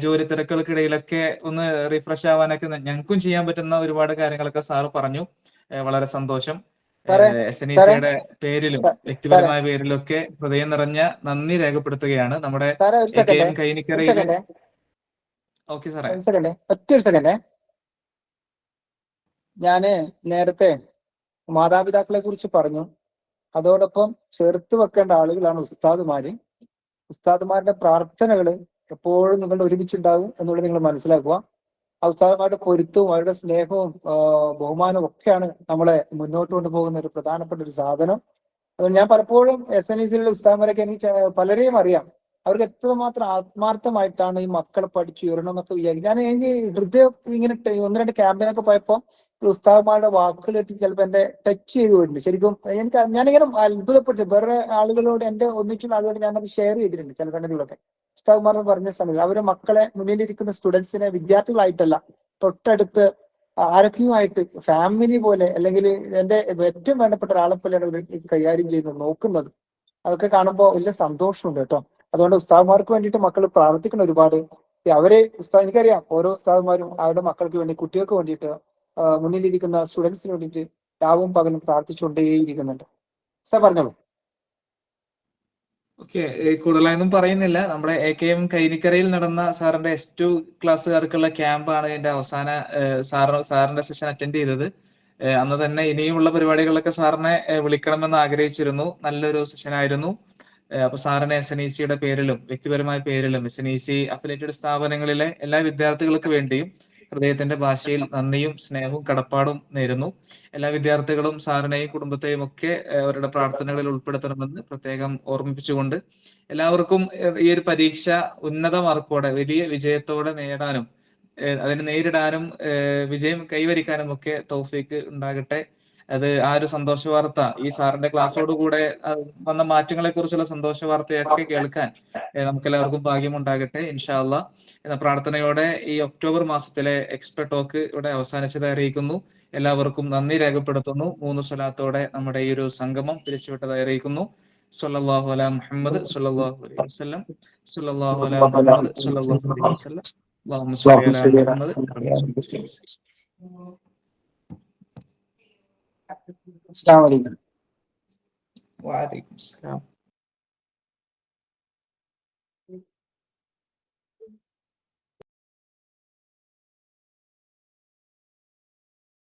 ജോലി തിരക്കുകൾക്കിടയിലൊക്കെ ഒന്ന് റിഫ്രഷ് ആവാനൊക്കെ ഞങ്ങൾക്കും ചെയ്യാൻ പറ്റുന്ന ഒരുപാട് കാര്യങ്ങളൊക്കെ സാറ് പറഞ്ഞു. വളരെ സന്തോഷം. SNEC-യുടെ പേരിലും വ്യക്തിപരമായ പേരിലും ഒക്കെ ഹൃദയം നിറഞ്ഞ നന്ദി രേഖപ്പെടുത്തുകയാണ്. നമ്മുടെ AKM കൈനിക്കരയിലെ ഓക്കെ സാറേ, ഒറ്റ ഒരു സെക്കൻഡേ. ഞാന് നേരത്തെ മാതാപിതാക്കളെ കുറിച്ച് പറഞ്ഞു. അതോടൊപ്പം ചേർത്ത് വെക്കേണ്ട ആളുകളാണ് ഉസ്താദുമാര്. ഉസ്താദുമാരുടെ പ്രാർത്ഥനകൾ എപ്പോഴും നിങ്ങളുടെ ഒരുമിച്ചുണ്ടാകും എന്നുള്ളത് നിങ്ങൾ മനസ്സിലാക്കുക. ആ ഉസ്താദുമാരുടെ പൊരുത്തവും അവരുടെ സ്നേഹവും ബഹുമാനവും ഒക്കെയാണ് നമ്മളെ മുന്നോട്ട് കൊണ്ടുപോകുന്ന ഒരു പ്രധാനപ്പെട്ട ഒരു സാധനം. അതുകൊണ്ട് ഞാൻ പലപ്പോഴും SNEC-യിലുള്ള ഉസ്താദുമാരൊക്കെ എനിക്ക് പലരെയും അറിയാം. അവർക്ക് എത്രമാത്രം ആത്മാർത്ഥമായിട്ടാണ് ഈ മക്കളെ പഠിച്ചുയരണം എന്നൊക്കെ വിചാരിക്കും. ഞാൻ എനിക്ക് ഹൃദയം ഇങ്ങനെ 1-2 ക്യാമ്പിനൊക്കെ പോയപ്പോൾ ഉസ്താദുമാരുടെ വാക്കുകൾ കേട്ട് ചിലപ്പോൾ എന്റെ ടച്ച് ചെയ്ത് പോയിട്ടുണ്ട്. ശരിക്കും ഞാനിങ്ങനെ അത്ഭുതപ്പെട്ടു. വേറെ ആളുകളോട് എന്റെ ഒന്നിച്ചുള്ള ആളുകളോട് ഞാനത് ഷെയർ ചെയ്തിട്ടുണ്ട് ചില സംഗതികളൊക്കെ. ഉസ്താദുമാർ പറഞ്ഞ സമയത്ത് അവരുടെ മക്കളെ മുന്നിലിരിക്കുന്ന സ്റ്റുഡൻസിനെ വിദ്യാർത്ഥികളായിട്ടല്ല, തൊട്ടടുത്ത് ആരൊക്കെയുമായിട്ട് ഫാമിലി പോലെ അല്ലെങ്കിൽ എന്റെ ഏറ്റവും വേണ്ടപ്പെട്ട ഒരാളെ പോലെയാണ് കൈകാര്യം ചെയ്യുന്നത്, നോക്കുന്നത്. അതൊക്കെ കാണുമ്പോൾ വലിയ സന്തോഷമുണ്ട് കേട്ടോ. അതുകൊണ്ട് ഉസ്താദുമാർക്ക് വേണ്ടിയിട്ട് മക്കൾ പ്രാർത്ഥിക്കണം ഒരുപാട്. അവരെ എനിക്കറിയാം, ഓരോ ഉസ്താദുമാരും അവരുടെ മക്കൾക്ക് വേണ്ടി, കുട്ടികൾക്ക് വേണ്ടിയിട്ട്, മുന്നിലിരിക്കുന്ന സ്റ്റുഡൻസിന് വേണ്ടിയിട്ട് രാവും പകലും പ്രാർത്ഥിച്ചുകൊണ്ടേയിരിക്കുന്നുണ്ട്. സാർ പറഞ്ഞോളൂ. ഓക്കെ, കൂടുതലായൊന്നും പറയുന്നില്ല. നമ്മുടെ AKM കൈനിക്കരയിൽ നടന്ന സാറിന്റെ S2 ക്ലാസ്സുകാർക്കുള്ള ക്യാമ്പാണ് ഇതിന്റെ അവസാന സാറിന്റെ സെഷൻ അറ്റൻഡ് ചെയ്തത്. അന്ന് തന്നെ ഇനിയുമുള്ള പരിപാടികളൊക്കെ സാറിനെ വിളിക്കണമെന്ന് ആഗ്രഹിച്ചിരുന്നു. നല്ലൊരു സെഷൻ ആയിരുന്നു. അപ്പൊ സാറിന് SNEC-യുടെ പേരിലും വ്യക്തിപരമായ പേരിലും SNEC അഫിലിയേറ്റഡ് സ്ഥാപനങ്ങളിലെ എല്ലാ വിദ്യാർത്ഥികൾക്ക് വേണ്ടിയും ഹൃദയത്തിന്റെ ഭാഷയിൽ നന്ദിയും സ്നേഹവും കടപ്പാടും നേരുന്നു. എല്ലാ വിദ്യാർത്ഥികളും സാറിനെയും കുടുംബത്തെയും ഒക്കെ അവരുടെ പ്രാർത്ഥനകളിൽ ഉൾപ്പെടുത്തണമെന്ന് പ്രത്യേകം ഓർമ്മിപ്പിച്ചുകൊണ്ട് എല്ലാവർക്കും ഈ ഒരു പരീക്ഷ ഉന്നത മാർക്കോടെ വലിയ വിജയത്തോടെ നേടാനും അതിനെ നേരിടാനും വിജയം കൈവരിക്കാനും ഒക്കെ തൗഫീക്ക് ഉണ്ടാകട്ടെ. അത് ആ ഒരു സന്തോഷ വാർത്ത, ഈ സാറിന്റെ ക്ലാസ്സോടുകൂടെ വന്ന മാറ്റങ്ങളെ കുറിച്ചുള്ള സന്തോഷ വാർത്തയൊക്കെ കേൾക്കാൻ നമുക്കെല്ലാവർക്കും ഭാഗ്യമുണ്ടാകട്ടെ ഇൻഷാ അല്ലാഹ് എന്ന പ്രാർത്ഥനയോടെ ഈ ഒക്ടോബർ മാസത്തിലെ എക്സ്പെർട്ട് ടോക്ക് ഇവിടെ അവസാനിച്ചതായി അറിയിക്കുന്നു. എല്ലാവർക്കും നന്ദി രേഖപ്പെടുത്തുന്നു. 3 സ്വലാത്തോടെ നമ്മുടെ ഈ ഒരു സംഗമം പിരിച്ചുവിട്ടതായി അറിയിക്കുന്നു. സ്വല്ലല്ലാഹു അലാ മുഹമ്മദ് സ്വല്ലല്ലാഹു അലൈഹി വസല്ലം, സ്വല്ലല്ലാഹു അലാ മുഹമ്മദ് സ്വല്ലല്ലാഹു അലൈഹി വസല്ലം, അല്ലാഹുമ്മ സ്വല്ലി അലാ മുഹമ്മദ്. അസ്സലാമു അലൈക്കും. വഅലൈക്കും അസ്സലാം.